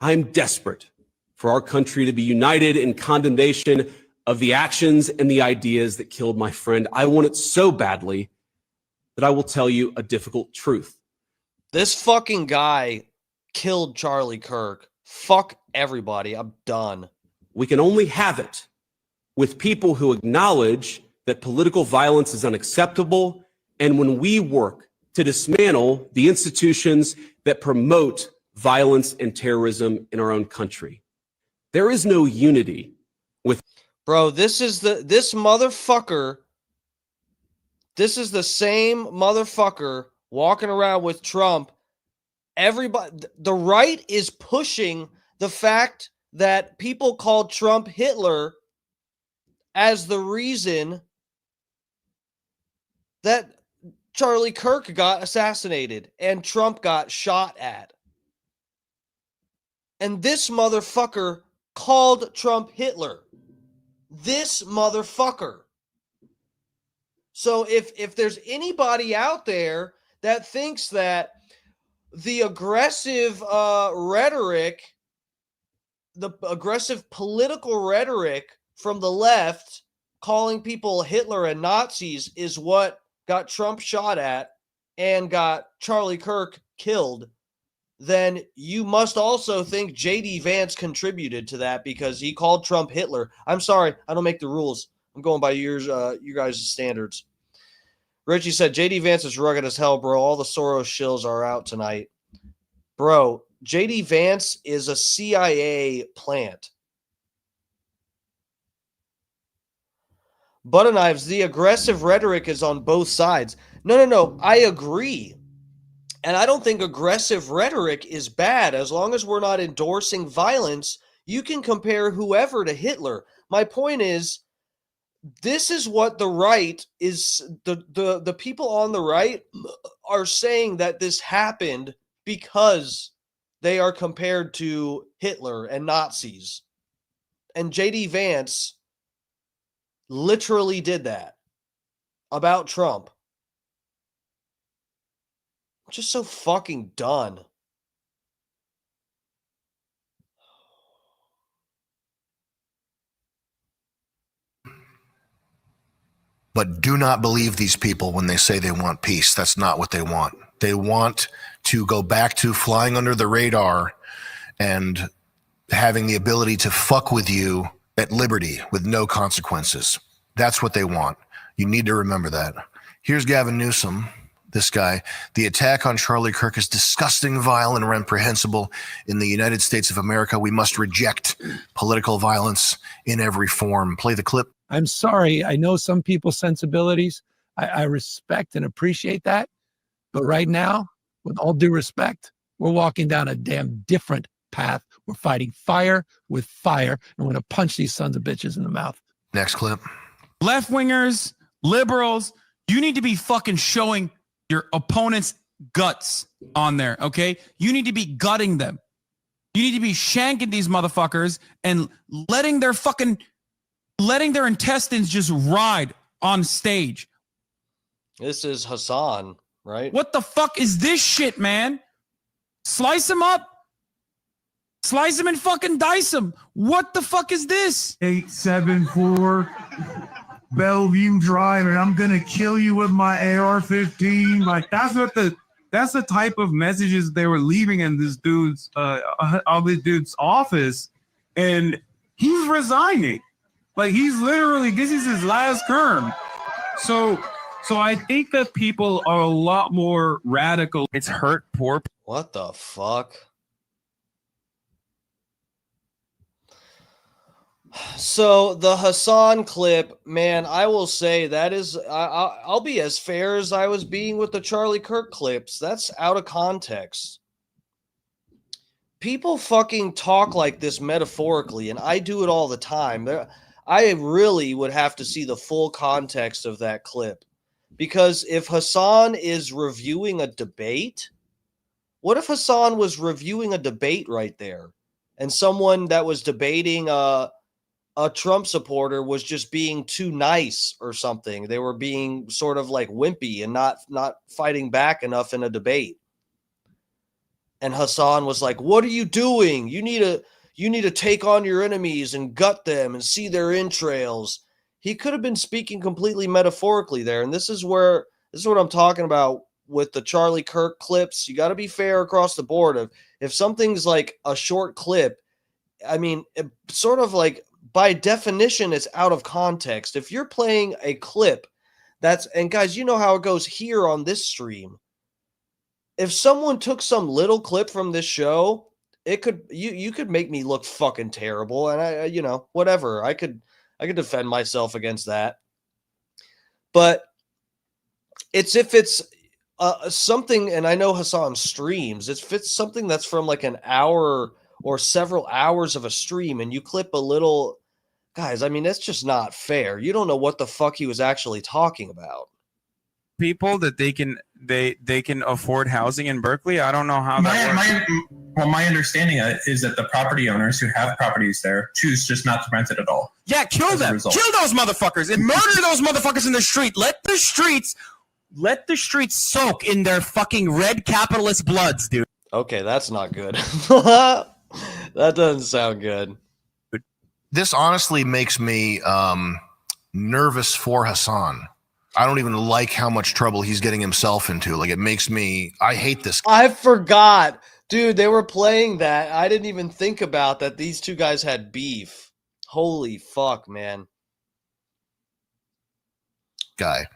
I am desperate for our country to be united in condemnation of the actions and the ideas that killed my friend. I want it so badly that I will tell you a difficult truth. This fucking guy killed Charlie Kirk. Fuck everybody. I'm done. We can only have it with people who acknowledge that political violence is unacceptable, and when we work to dismantle the institutions that promote violence and terrorism in our own country. There is no unity with... Bro, this motherfucker. This is the same motherfucker walking around with Trump. Everybody, the right is pushing the fact that people called Trump Hitler as the reason that Charlie Kirk got assassinated and Trump got shot at. And this motherfucker called Trump Hitler. This motherfucker. So if there's anybody out there that thinks that the aggressive rhetoric, the aggressive political rhetoric from the left calling people Hitler and Nazis is what got Trump shot at and got Charlie Kirk killed, then you must also think J.D. Vance contributed to that because he called Trump Hitler. I'm sorry, I don't make the rules. I'm going by your guys' standards. Richie said, J.D. Vance is rugged as hell, bro. All the Soros shills are out tonight. Bro, J.D. Vance is a CIA plant. Butter knives, the aggressive rhetoric is on both sides. No. I agree. And I don't think aggressive rhetoric is bad. As long as we're not endorsing violence, you can compare whoever to Hitler. My point is, this is what the right is, the people on the right are saying that this happened because they are compared to Hitler and Nazis. And J.D. Vance literally did that about Trump. Just so fucking done. But do not believe these people when they say they want peace. That's not what they want. They want to go back to flying under the radar and having the ability to fuck with you at liberty with no consequences. That's what they want. You need to remember that. Here's Gavin Newsom, this guy. The attack on Charlie Kirk is disgusting, vile, and reprehensible. In the United States of America, we must reject political violence in every form. Play the clip. I'm sorry. I know some people's sensibilities. I respect and appreciate that. But right now, with all due respect, we're walking down a damn different path. We're fighting fire with fire, and we're going to punch these sons of bitches in the mouth. Next clip. Left-wingers, liberals, you need to be fucking showing your opponent's guts on there, okay? You need to be gutting them. You need to be shanking these motherfuckers and letting their intestines just ride on stage. This is Hassan, right? What the fuck is this shit, man? Slice him up. Slice him and fucking dice him. What the fuck is this? 874 Bellevue Drive, and I'm gonna kill you with my AR-15. Like that's the type of messages they were leaving in this dude's office, and he's resigning. Like he's literally, this is his last term. So I think that people are a lot more radical. It's hurt poor. What the fuck? So the Hassan clip, man, I will say that is, I'll be as fair as I was being with the Charlie Kirk clips. That's out of context. People fucking talk like this metaphorically, and I do it all the time. I really would have to see the full context of that clip. Because if Hassan is reviewing a debate, what if Hassan was reviewing a debate right there, and someone that was debating a Trump supporter was just being too nice or something? They were being sort of like wimpy and not fighting back enough in a debate. And Hassan was like, "What are you doing? You need to take on your enemies and gut them and see their entrails." He could have been speaking completely metaphorically there. And this is what I'm talking about with the Charlie Kirk clips. You got to be fair across the board. If something's like a short clip, I mean, it sort of like by definition, it's out of context. If you're playing a clip and guys, you know how it goes here on this stream. If someone took some little clip from this show, you could make me look fucking terrible. And whatever. I could defend myself against that. But if it's something, and I know Hassan streams, if it's something that's from like an hour or several hours of a stream and you clip a little, guys, I mean, that's just not fair. You don't know what the fuck he was actually talking about. people that they can afford housing in Berkeley? I don't know how that works. My understanding is that the property owners who have properties there choose just not to rent it at all. Yeah, kill them. Kill those motherfuckers and murder those motherfuckers in the street. Let the streets soak in their fucking red capitalist bloods, dude. Okay, that's not good. That doesn't sound good. This honestly makes me nervous for Hassan. I don't even like how much trouble he's getting himself into. Like, it makes me, I hate this. I forgot. Dude, they were playing that. I didn't even think about that these two guys had beef. Holy fuck, man. Guy.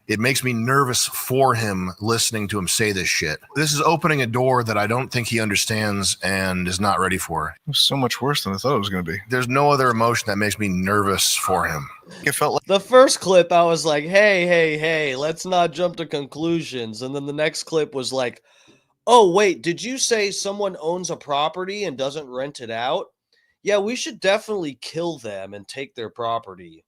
It makes me nervous for him listening to him say this shit. This is opening a door that I don't think he understands and is not ready for. It was so much worse than I thought it was going to be. There's no other emotion that makes me nervous for him. It felt like the first clip, I was like, hey, let's not jump to conclusions. And then the next clip was like, oh, wait, did you say someone owns a property and doesn't rent it out? Yeah, we should definitely kill them and take their property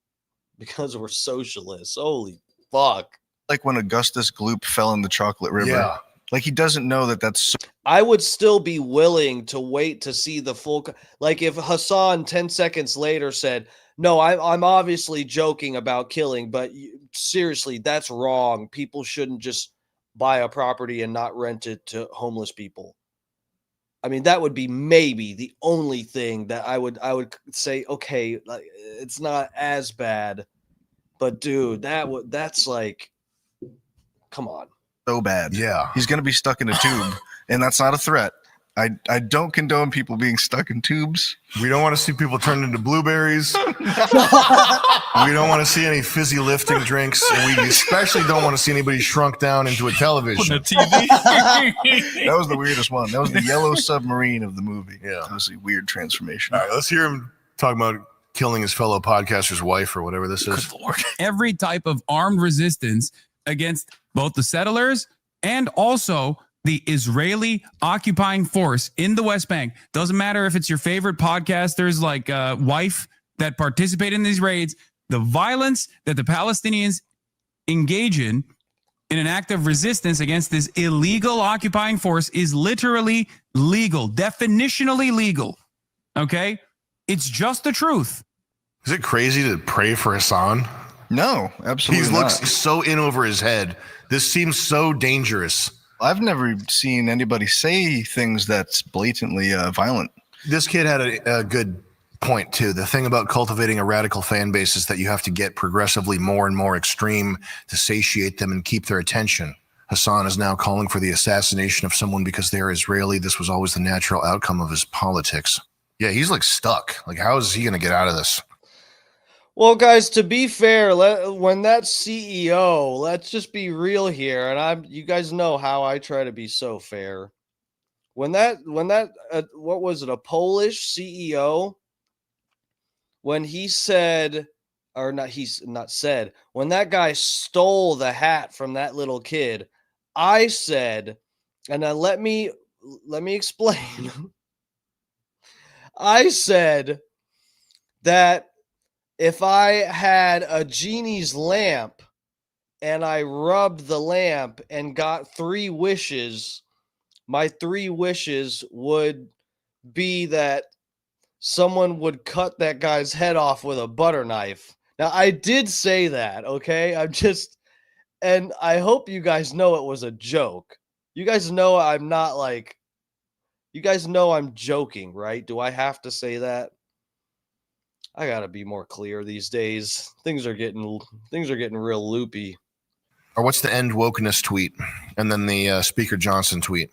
because we're socialists. Holy fuck. Like when Augustus Gloop fell in the chocolate river. Yeah. Like he doesn't know that that's so I would still be willing to wait to see the full. Like if Hassan 10 seconds later said, no, I'm obviously joking about killing, but seriously, that's wrong. People shouldn't just buy a property and not rent it to homeless people. I mean, that would be maybe the only thing that I would say, okay, like, it's not as bad. But dude, that's like, come on. So bad. Yeah. He's going to be stuck in a tube, and that's not a threat. I don't condone people being stuck in tubes. We don't want to see people turned into blueberries. We don't want to see any fizzy lifting drinks. And we especially don't want to see anybody shrunk down into a television. A TV. That was the weirdest one. That was the yellow submarine of the movie. Yeah. That was a weird transformation. All right, let's hear him talking about killing his fellow podcaster's wife or whatever this is. Every type of armed resistance against both the settlers and also the Israeli occupying force in the West Bank. Doesn't matter if it's your favorite podcasters like Wife that participate in these raids. The violence that the Palestinians engage in an act of resistance against this illegal occupying force is literally legal, definitionally legal. Okay? It's just the truth. Is it crazy to pray for Hassan? No, absolutely He looks so in over his head. This seems so dangerous. I've never seen anybody say things that's blatantly violent. This kid had a good point, too. The thing about cultivating a radical fan base is that you have to get progressively more and more extreme to satiate them and keep their attention. Hassan is now calling for the assassination of someone because they're Israeli. This was always the natural outcome of his politics. Yeah, he's like stuck. Like, how is he going to get out of this? Well, guys, to be fair, when that CEO, let's just be real here, and you guys know how I try to be so fair. When that what was it, a Polish CEO? When he said, or not, he's not said, when that guy stole the hat from that little kid, I said, and now let me explain. I said that if I had a genie's lamp and I rubbed the lamp and got 3 wishes, my 3 wishes would be that someone would cut that guy's head off with a butter knife. Now, I did say that, okay? And I hope you guys know it was a joke. You guys know I'm not like, you guys know I'm joking, right? Do I have to say that? I gotta be more clear these days. Things are getting real loopy. Or what's the end wokeness tweet? And then the Speaker Johnson tweet.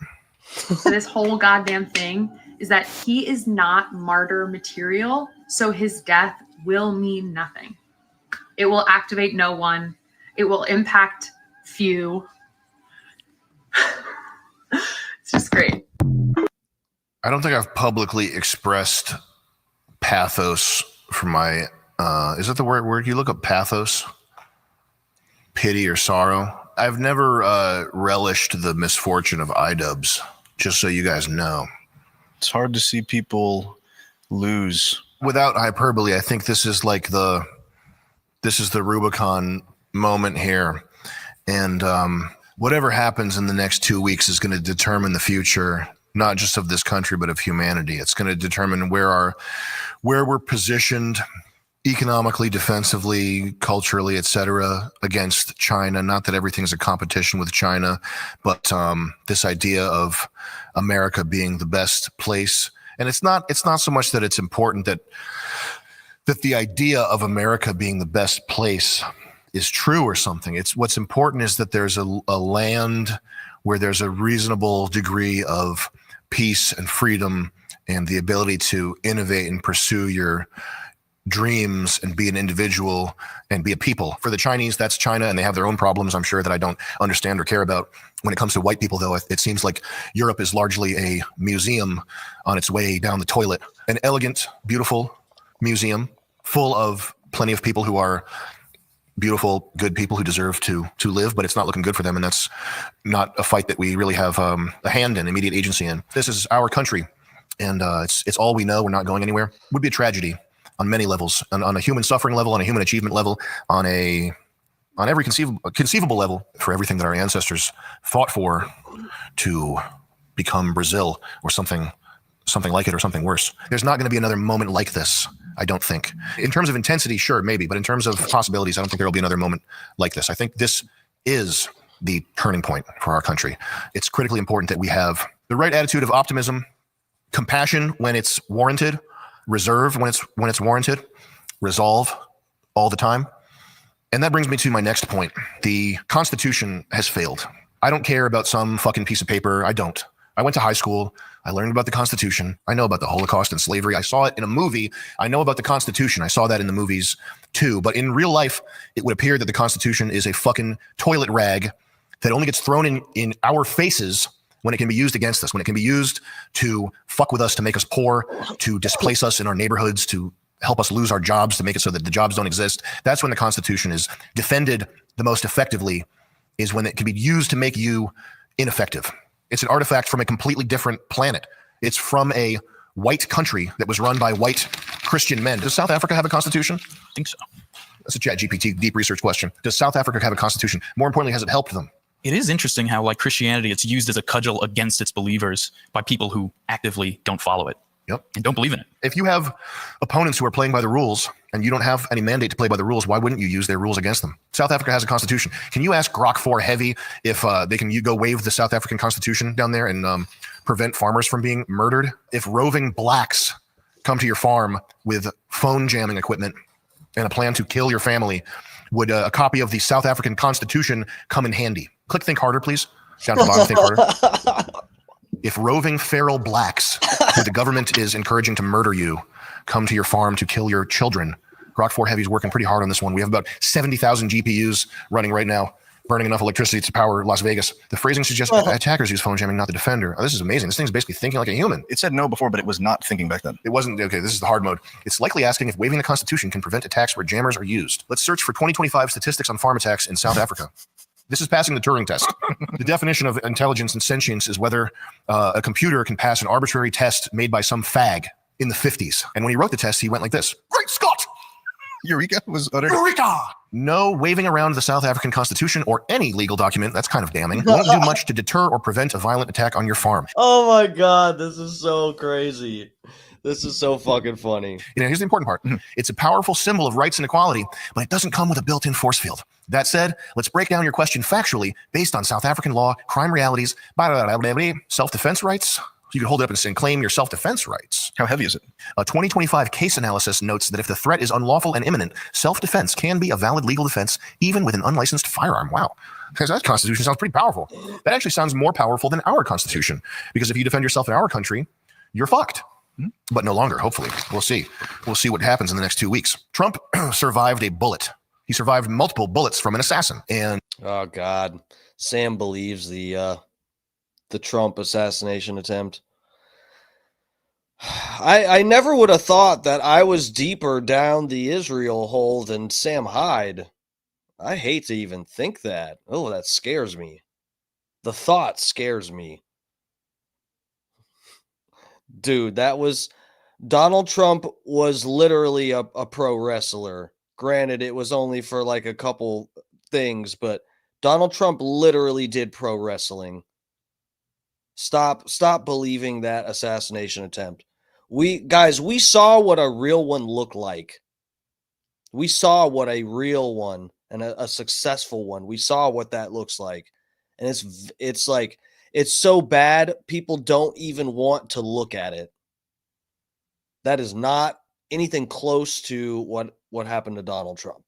So this whole goddamn thing is that he is not martyr material, so his death will mean nothing. It will activate no one. It will impact few. It's just great. I don't think I've publicly expressed pathos for my, is that the word you look up, pathos? Pity or sorrow? I've never relished the misfortune of iDubbbz, just so you guys know. It's hard to see people lose. Without hyperbole, I think this is like the Rubicon moment here. And whatever happens in the next 2 weeks is going to determine the future, not just of this country, but of humanity. It's going to determine where we're positioned economically, defensively, culturally, etc., against China. Not that everything's a competition with China, but this idea of America being the best place. And it's not so much that it's important that the idea of America being the best place is true or something. It's what's important is that there's a land where there's a reasonable degree of peace and freedom and the ability to innovate and pursue your dreams and be an individual and be a people. For the Chinese, that's China, and they have their own problems, I'm sure, that I don't understand or care about. When it comes to white people, though, it seems like Europe is largely a museum on its way down the toilet. An elegant, beautiful museum full of plenty of people who are beautiful, good people who deserve to live, but it's not looking good for them, and that's not a fight that we really have a hand in, immediate agency in. This is our country, and it's all we know. We're not going anywhere. It would be a tragedy on many levels, on a human suffering level, on a human achievement level, on every conceivable level, for everything that our ancestors fought for to become Brazil or something like it or something worse. There's not going to be another moment like this, I don't think. In terms of intensity, sure, maybe, but in terms of possibilities, I don't think there will be another moment like this. I think this is the turning point for our country. It's critically important that we have the right attitude of optimism, compassion when it's warranted, reserve when it's warranted, resolve all the time. And that brings me to my next point. The Constitution has failed. I don't care about some fucking piece of paper. I don't. I went to high school. I learned about the Constitution. I know about the Holocaust and slavery. I saw it in a movie. I know about the Constitution. I saw that in the movies too. But in real life, it would appear that the Constitution is a fucking toilet rag that only gets thrown in our faces when it can be used against us, when it can be used to fuck with us, to make us poor, to displace us in our neighborhoods, to help us lose our jobs, to make it so that the jobs don't exist. That's when the Constitution is defended the most effectively, is when it can be used to make you ineffective. It's an artifact from a completely different planet. It's from a white country that was run by white Christian men. Does South Africa have a constitution? I think so. That's a ChatGPT deep research question. Does South Africa have a constitution? More importantly, has it helped them? It is interesting how, like Christianity, it's used as a cudgel against its believers by people who actively don't follow it. Yep. And don't believe in it. If you have opponents who are playing by the rules and you don't have any mandate to play by the rules, why wouldn't you use their rules against them? South Africa has a constitution. Can you ask Grok 4 Heavy if you go wave the South African constitution down there and prevent farmers from being murdered? If roving blacks come to your farm with phone jamming equipment and a plan to kill your family, would a copy of the South African constitution come in handy? Click think harder, please. Down to the bottom, think harder. If roving feral blacks who the government is encouraging to murder you come to your farm to kill your children, Grok 4 Heavy is working pretty hard on this one. We have about 70,000 GPUs running right now, burning enough electricity to power Las Vegas. The phrasing suggests attackers use phone jamming, not the defender. Oh, this is amazing. This thing's basically thinking like a human. It said no before, but it was not thinking back then. It wasn't. Okay, this is the hard mode. It's likely asking if waiving the Constitution can prevent attacks where jammers are used. Let's search for 2025 statistics on farm attacks in South Africa. This is passing the Turing test. The definition of intelligence and sentience is whether a computer can pass an arbitrary test made by some fag in the 50s. And when he wrote the test, he went like this. Great Scott! Eureka was uttered. Eureka! No waving around the South African Constitution or any legal document, that's kind of damning, won't do much to deter or prevent a violent attack on your farm. Oh my God, this is so crazy. This is so fucking funny. Here's the important part. It's a powerful symbol of rights and equality, but it doesn't come with a built-in force field. That said, let's break down your question factually based on South African law, crime realities, self-defense rights. You could hold it up and say, claim your self-defense rights. How heavy is it? A 2025 case analysis notes that if the threat is unlawful and imminent, self-defense can be a valid legal defense, even with an unlicensed firearm. Wow. Because that Constitution sounds pretty powerful. That actually sounds more powerful than our Constitution, because if you defend yourself in our country, you're fucked. But no longer, hopefully. We'll see. We'll see what happens in the next 2 weeks. Trump survived a bullet. He survived multiple bullets from an assassin. And oh God, Sam believes the Trump assassination attempt. I never would have thought that I was deeper down the Israel hole than Sam Hyde. I hate to even think that. Oh, that scares me. The thought scares me. Dude, Donald Trump was literally a pro wrestler. Granted, it was only for like a couple things, but Donald Trump literally did pro wrestling. Stop believing that assassination attempt. We saw what a real one looked like. We saw what a real one and a successful one. We saw what that looks like. And it's like, it's so bad, people don't even want to look at it. That is not anything close to what happened to Donald Trump.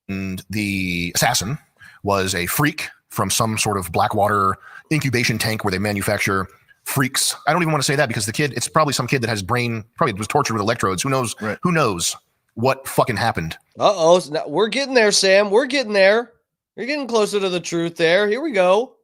And the assassin was a freak from some sort of Blackwater incubation tank where they manufacture freaks. I don't even want to say that because the kid, it's probably some kid that has brain, probably was tortured with electrodes. Who knows? Right. Who knows what fucking happened? Uh-oh. We're getting there, Sam. We're getting there. You're getting closer to the truth there. Here we go.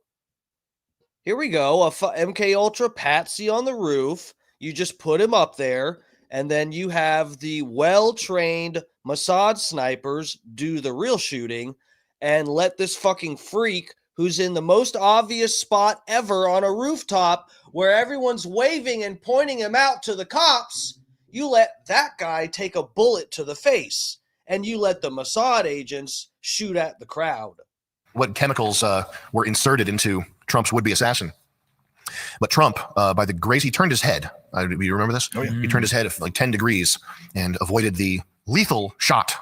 MK Ultra Patsy on the roof. You just put him up there, and then you have the well-trained Mossad snipers do the real shooting and let this fucking freak who's in the most obvious spot ever on a rooftop where everyone's waving and pointing him out to the cops, you let that guy take a bullet to the face, and you let the Mossad agents shoot at the crowd. What chemicals were inserted into Trump's would-be assassin? But Trump, by the grace, he turned his head. Do you remember this? Oh, yeah. He turned his head like 10 degrees and avoided the lethal shot.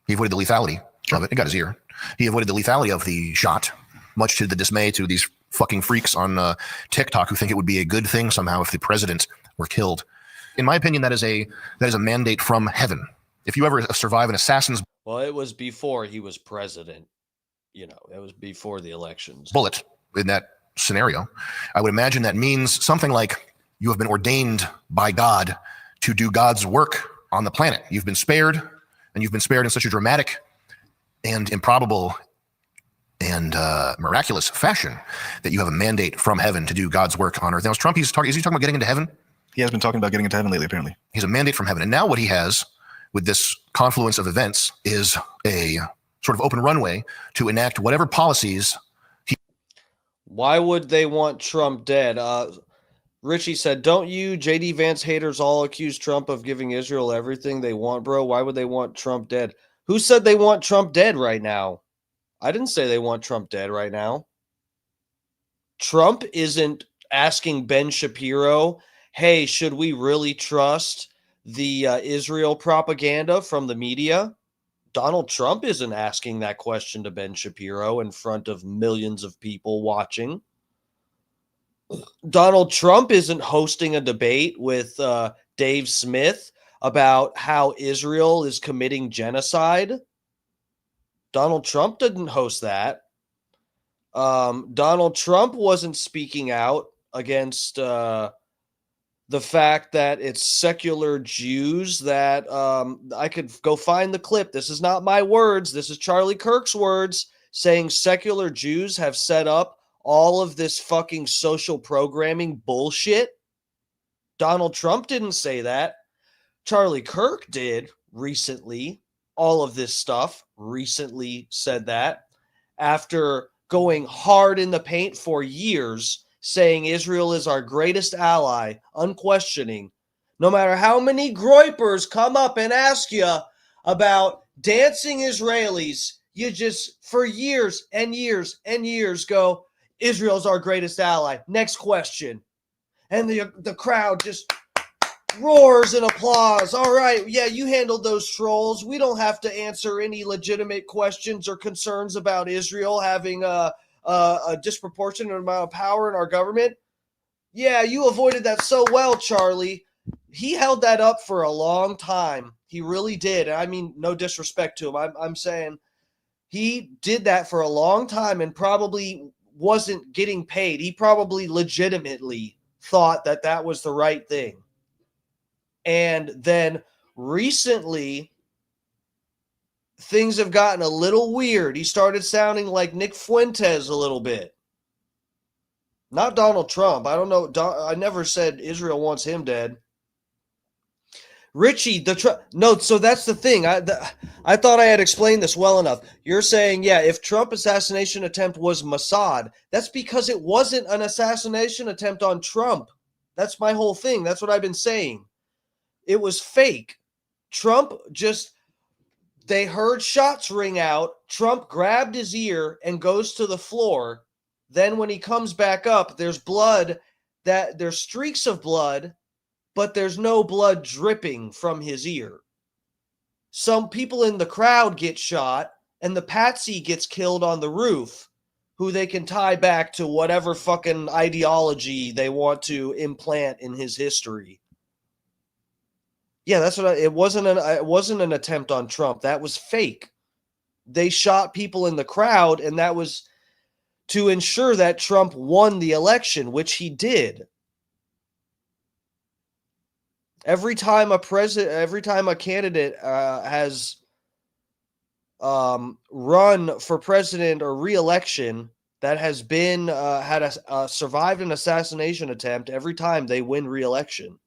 He avoided the lethality of it. It got his ear. He avoided the lethality of the shot, much to the dismay to these fucking freaks on TikTok who think it would be a good thing somehow if the president were killed. In my opinion, that is a mandate from heaven. If you ever survive an assassin's Well, it was before he was president. You know, it was before the elections. bullet in that scenario, I would imagine that means something like you have been ordained by God to do God's work on the planet. You've been spared, and you've been spared in such a dramatic and improbable and miraculous fashion that you have a mandate from heaven to do God's work on earth. Now, is he talking about getting into heaven? He has been talking about getting into heaven lately, apparently. He's a mandate from heaven. And now what he has with this confluence of events is a sort of open runway to enact whatever policies. Why would they want Trump dead? Richie said, don't you JD Vance haters all accuse Trump of giving Israel everything they want, bro? Why would they want Trump dead? Who said they want Trump dead right now? I didn't say they want Trump dead right now. Trump isn't asking Ben Shapiro, hey, should we really trust the Israel propaganda from the media? Donald Trump isn't asking that question to Ben Shapiro in front of millions of people watching. Donald Trump isn't hosting a debate with Dave Smith about how Israel is committing genocide. Donald Trump didn't host that. Donald Trump wasn't speaking out against the fact that it's secular Jews that I could go find the clip. This is not my words. This is Charlie Kirk's words saying secular Jews have set up all of this fucking social programming bullshit. Donald Trump didn't say that. Charlie Kirk did recently. All of this stuff recently said that after going hard in the paint for years, saying Israel is our greatest ally, unquestioning. No matter how many groypers come up and ask you about dancing Israelis, you just, for years and years and years, go, Israel's our greatest ally. Next question. And the crowd just roars in applause. All right, yeah, you handled those trolls. We don't have to answer any legitimate questions or concerns about Israel having a disproportionate amount of power in our government. Yeah, you avoided that so well, Charlie. He held that up for a long time. He really did. I mean, no disrespect to him. I'm saying he did that for a long time and probably wasn't getting paid. He probably legitimately thought that that was the right thing. And then recently, things have gotten a little weird. He started sounding like Nick Fuentes a little bit. Not Donald Trump. I don't know. I never said Israel wants him dead. Richie, no, so that's the thing. I thought I had explained this well enough. You're saying, yeah, if Trump assassination attempt was Mossad, that's because it wasn't an assassination attempt on Trump. That's my whole thing. That's what I've been saying. It was fake. Trump just They heard shots ring out. Trump grabbed his ear and goes to the floor. Then when he comes back up, there's blood, there's streaks of blood, but there's no blood dripping from his ear. Some people in the crowd get shot, and the patsy gets killed on the roof, who they can tie back to whatever fucking ideology they want to implant in his history. Yeah, that's what it wasn't an attempt on Trump. That was fake. They shot people in the crowd, and that was to ensure that Trump won the election, which he did. Every time a candidate has run for president or re-election that has been survived an assassination attempt, every time they win re-election.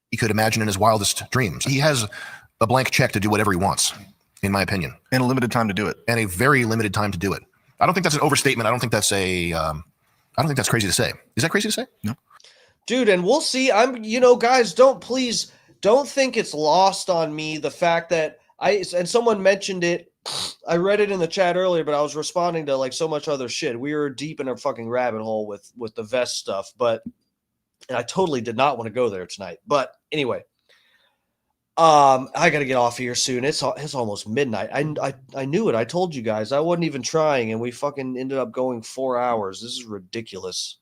He could imagine in his wildest dreams. He has a blank check to do whatever he wants, in my opinion. And a limited time to do it. And a very limited time to do it. I don't think that's an overstatement. I don't think that's crazy to say. Is that crazy to say? No. Dude, and we'll see. Guys, don't think it's lost on me the fact that and someone mentioned it. I read it in the chat earlier, but I was responding to like so much other shit. We were deep in a fucking rabbit hole with the vest stuff, and I totally did not want to go there tonight. But anyway, I got to get off here soon. It's almost midnight. I knew it. I told you guys. I wasn't even trying, and we fucking ended up going 4 hours. This is ridiculous.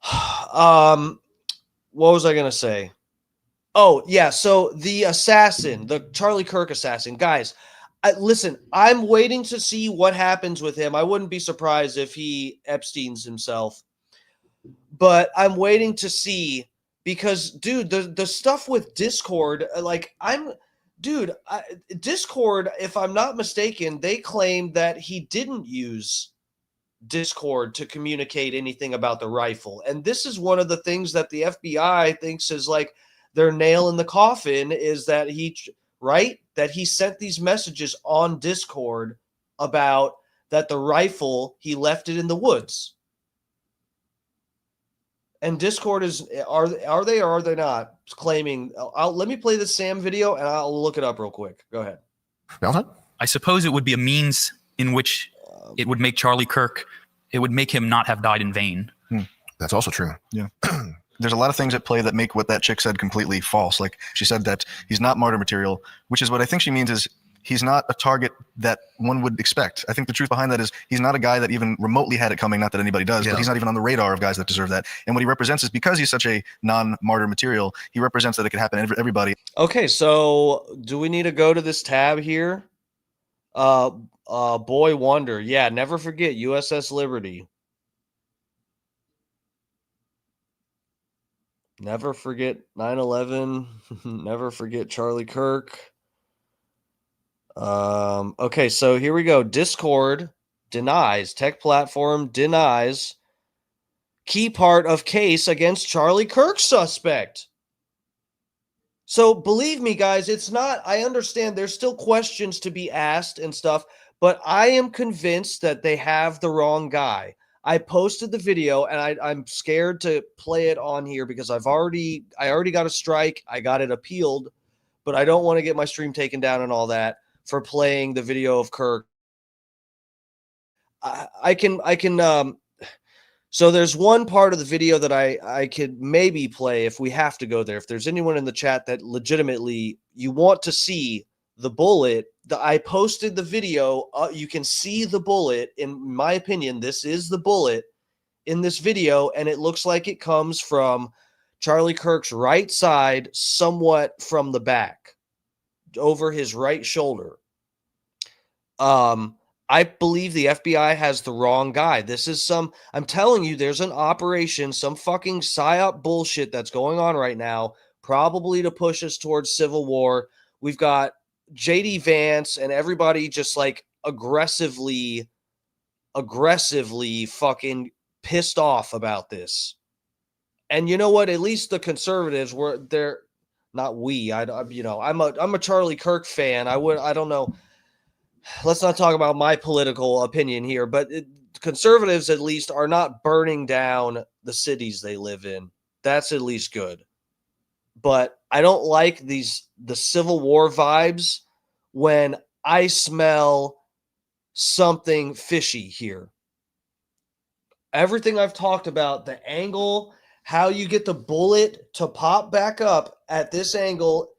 What was I gonna say? Oh yeah, so the assassin, the Charlie Kirk assassin, guys. Listen, I'm waiting to see what happens with him. I wouldn't be surprised if he Epstein's himself, but I'm waiting to see. Because, dude, the stuff with Discord, Discord, if I'm not mistaken, they claim that he didn't use Discord to communicate anything about the rifle. And this is one of the things that the FBI thinks is like their nail in the coffin, is that that he sent these messages on Discord about that the rifle, he left it in the woods. And Discord are they or are they not claiming? Let me play the Sam video and I'll look it up real quick. Go ahead. I suppose it would be a means in which it would make Charlie Kirk, it would make him not have died in vain. That's also true. Yeah. There's a lot of things at play that make what that chick said completely false. Like she said that he's not martyr material, which is what I think she means is he's not a target that one would expect. I think the truth behind that is he's not a guy that even remotely had it coming, not that anybody does, but he's not even on the radar of guys that deserve that. And what he represents is because he's such a non-martyr material, he represents that it can happen to everybody. Okay, so do we need to go to this tab here? Boy Wonder. Yeah, never forget USS Liberty. Never forget 9/11. Never forget Charlie Kirk. Okay, so here we go. Discord denies, tech platform denies key part of case against Charlie Kirk suspect. So believe me, guys, it's not, I understand there's still questions to be asked and stuff, but I am convinced that they have the wrong guy. I posted the video and I'm scared to play it on here because I already got a strike. I got it appealed, but I don't want to get my stream taken down and all that for playing the video of Kirk. I can so there's one part of the video that I could maybe play if we have to go there. If there's anyone in the chat that legitimately you want to see the bullet, I posted the video. You can see the bullet. In my opinion, this is the bullet in this video, and it looks like it comes from Charlie Kirk's right side, somewhat from the back, over his right shoulder. I believe the FBI has the wrong guy. This is I'm telling you, there's an operation, some fucking psyop bullshit that's going on right now, probably to push us towards civil war. We've got JD Vance and everybody just like aggressively fucking pissed off about this. And you know what? At least the conservatives they're not we. I'm a Charlie Kirk fan. I don't know. Let's not talk about my political opinion here, but conservatives at least are not burning down the cities they live in. That's at least good. But I don't like the Civil War vibes when I smell something fishy here. Everything I've talked about, the angle, how you get the bullet to pop back up at this angle,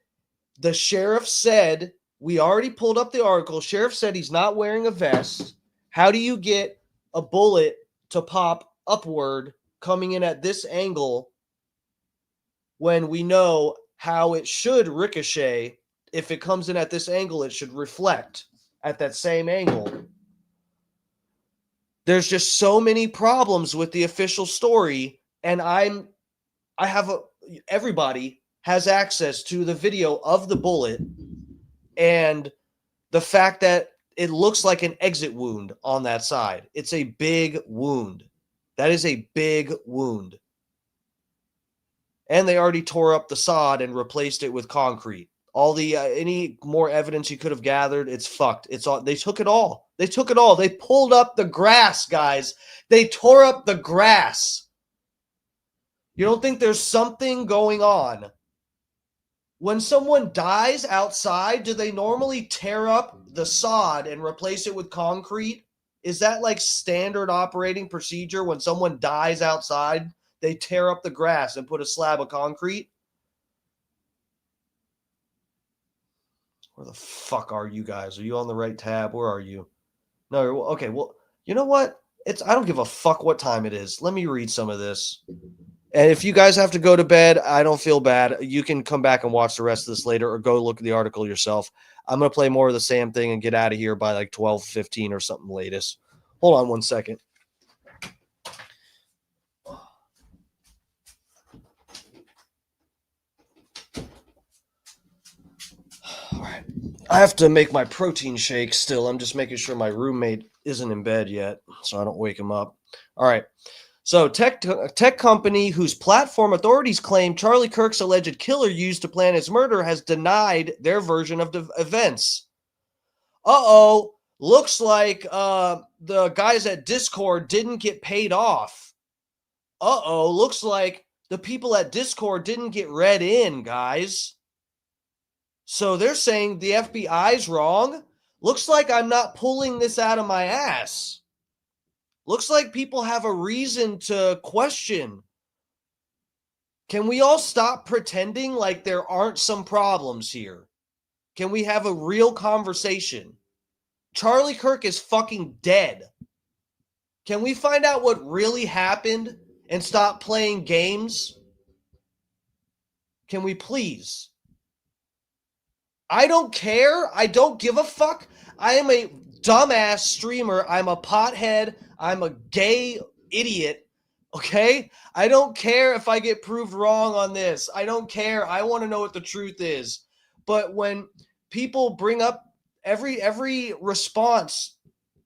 the sheriff said, we already pulled up the article, sheriff said he's not wearing a vest. How do you get a bullet to pop upward coming in at this angle when we know how it should ricochet? If it comes in at this angle, it should reflect at that same angle. There's just so many problems with the official story, and everybody has access to the video of the bullet and the fact that it looks like an exit wound on that side. It's a big wound. That is a big wound. And they already tore up the sod and replaced it with concrete. All the any more evidence you could have gathered, it's fucked. It's all, they took it all. They took it all. They pulled up the grass, guys. They tore up the grass. You don't think there's something going on? When someone dies outside, do they normally tear up the sod and replace it with concrete? Is that like standard operating procedure? When someone dies outside, they tear up the grass and put a slab of concrete? Where the fuck are you guys? Are you on the right tab? Where are you? No, okay, well, you know what? I don't give a fuck what time it is. Let me read some of this. And if you guys have to go to bed, I don't feel bad. You can come back and watch the rest of this later or go look at the article yourself. I'm going to play more of the same thing and get out of here by like 12:15 or something latest. Hold on one second. All right. I have to make my protein shake still. I'm just making sure my roommate isn't in bed yet so I don't wake him up. All right. So tech company whose platform authorities claim Charlie Kirk's alleged killer used to plan his murder has denied their version of the events. Uh-oh. Looks like the guys at Discord didn't get paid off. Uh-oh. Looks like the people at Discord didn't get read in, guys. So they're saying the FBI's wrong. Looks like I'm not pulling this out of my ass. Looks like people have a reason to question. Can we all stop pretending like there aren't some problems here? Can we have a real conversation? Charlie Kirk is fucking dead. Can we find out what really happened and stop playing games? Can we please? I don't care. I don't give a fuck. I am a dumbass streamer. I'm a pothead. I'm a gay idiot. Okay? I don't care if I get proved wrong on this. I don't care. I want to know what the truth is. But when people bring up every response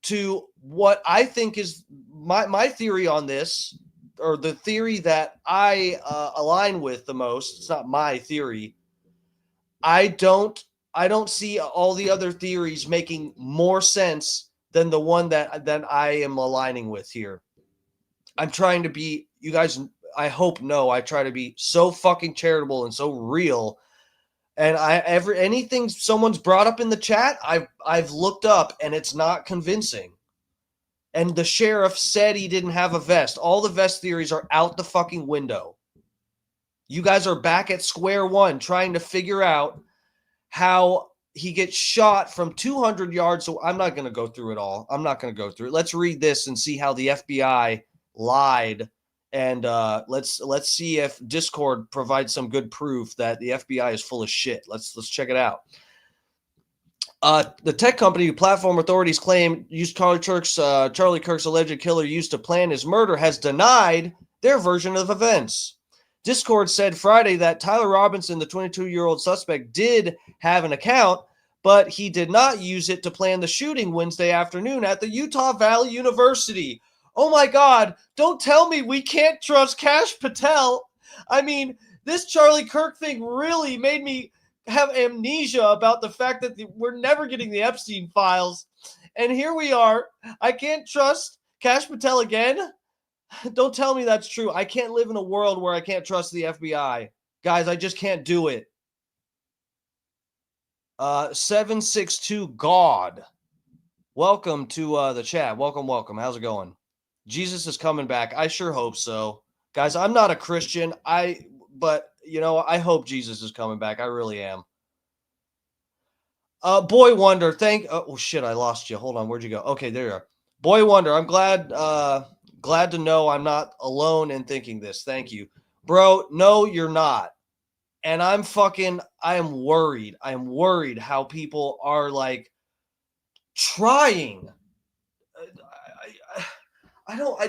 to what I think is my theory on this, or the theory that I align with the most, it's not my theory. I don't see all the other theories making more sense than the one that I am aligning with here. I'm trying to be, you guys, I hope know, I try to be so fucking charitable and so real. And anything someone's brought up in the chat, I've looked up and it's not convincing. And the sheriff said he didn't have a vest. All the vest theories are out the fucking window. You guys are back at square one trying to figure out how he gets shot from 200 yards. So I'm not going to go through it all. I'm not going to go through it. Let's read this and see how the FBI lied. And let's see if Discord provides some good proof that the FBI is full of shit. Let's check it out. The tech company who platform authorities claim used Charlie Kirk's alleged killer used to plan his murder has denied their version of events. Discord said Friday that Tyler Robinson, the 22-year-old suspect, did have an account, but he did not use it to plan the shooting Wednesday afternoon at the Utah Valley University. Oh my God, don't tell me we can't trust Kash Patel. I mean, this Charlie Kirk thing really made me have amnesia about the fact that we're never getting the Epstein files. And here we are. I can't trust Kash Patel again. Don't tell me that's true. I can't live in a world where I can't trust the FBI. Guys, I just can't do it. 762 God. Welcome to the chat. Welcome. How's it going? Jesus is coming back. I sure hope so. Guys, I'm not a Christian. But you know, I hope Jesus is coming back. I really am. Boy Wonder, oh shit, I lost you. Hold on, where'd you go? Okay, there you are. Boy Wonder, I'm glad to know I'm not alone in thinking this. Thank you. Bro, no, you're not. And I am worried. I am worried how people are like trying. I don't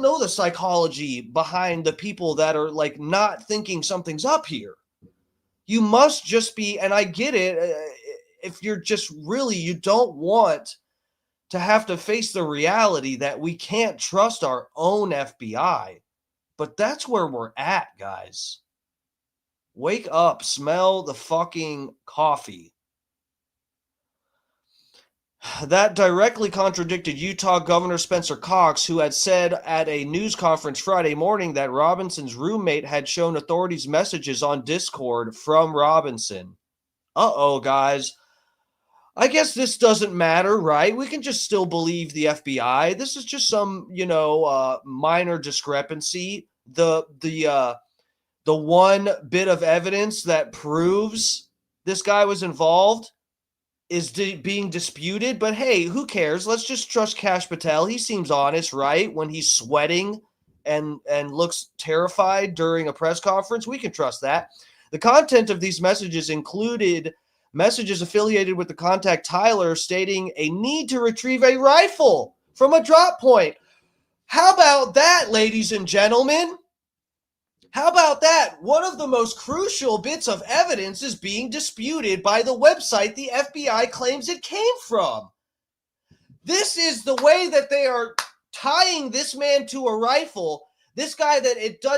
know the psychology behind the people that are like not thinking something's up here. You must just be, and I get it, if you're just really, you don't want to have to face the reality that we can't trust our own FBI. But that's where we're at, guys. Wake up, smell the fucking coffee. That directly contradicted Utah Governor Spencer Cox, who had said at a news conference Friday morning that Robinson's roommate had shown authorities messages on Discord from Robinson. Uh-oh, guys. I guess this doesn't matter, right? We can just still believe the FBI. This is just some, minor discrepancy. The one bit of evidence that proves this guy was involved is being disputed, but hey, who cares? Let's just trust Kash Patel. He seems honest, right? When he's sweating and looks terrified during a press conference, we can trust that. The content of these messages included messages affiliated with the contact Tyler stating a need to retrieve a rifle from a drop point. How about that, ladies and gentlemen? How about that? One of the most crucial bits of evidence is being disputed by the website the FBI claims it came from. This is the way that they are tying this man to a rifle. This guy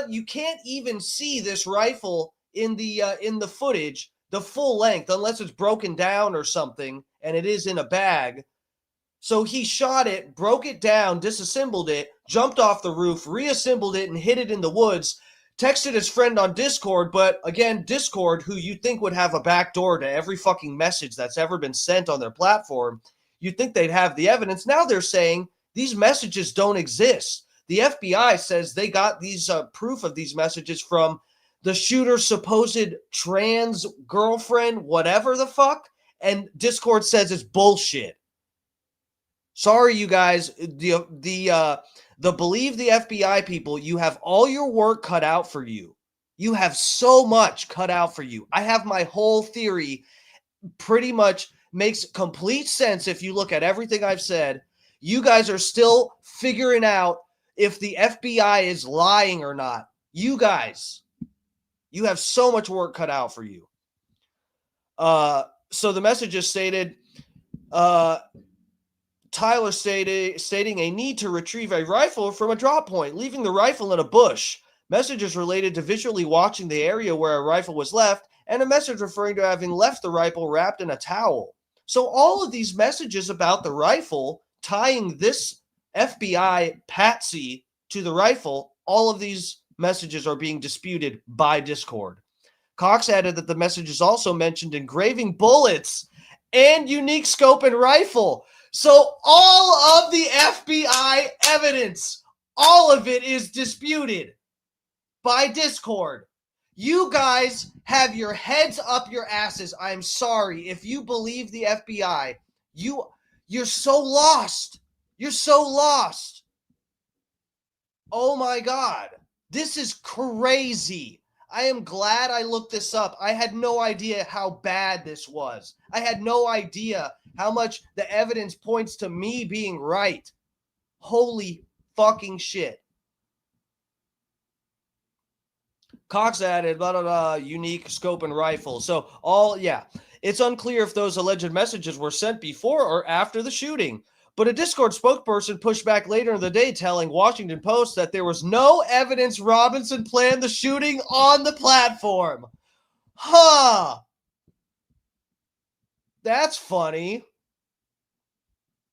you can't even see this rifle in the footage, the full length, unless it's broken down or something, and it is in a bag. So he shot it, broke it down, disassembled it, jumped off the roof, reassembled it, and hid it in the woods. Texted his friend on Discord, but again, Discord, who you think would have a backdoor to every fucking message that's ever been sent on their platform, you'd think they'd have the evidence. Now they're saying these messages don't exist. The FBI says they got these proof of these messages from the shooter's supposed trans girlfriend, whatever the fuck, and Discord says it's bullshit. Sorry, you guys. The believe the FBI people, you have all your work cut out for you. You have so much cut out for you. I have my whole theory pretty much makes complete sense if you look at everything I've said. You guys are still figuring out if the FBI is lying or not. You guys, you have so much work cut out for you. So the messages stated, Tyler stating a need to retrieve a rifle from a drop point, leaving the rifle in a bush. Messages related to visually watching the area where a rifle was left, and a message referring to having left the rifle wrapped in a towel. So all of these messages about the rifle, tying this FBI patsy to the rifle, all of these messages are being disputed by Discord. Cox added that the messages also mentioned engraving bullets and unique scope and rifle. So all of the FBI evidence, all of it is disputed by Discord. You guys have your heads up your asses. I'm sorry. If you believe the FBI, you're so lost. You're so lost. Oh my God. This is crazy. I am glad I looked this up. I had no idea how bad this was. I had no idea how much the evidence points to me being right. Holy fucking shit. Cox added, blah, blah, blah, unique scope and rifle. So it's unclear if those alleged messages were sent before or after the shooting. But a Discord spokesperson pushed back later in the day, telling Washington Post that there was no evidence Robinson planned the shooting on the platform. Huh. That's funny.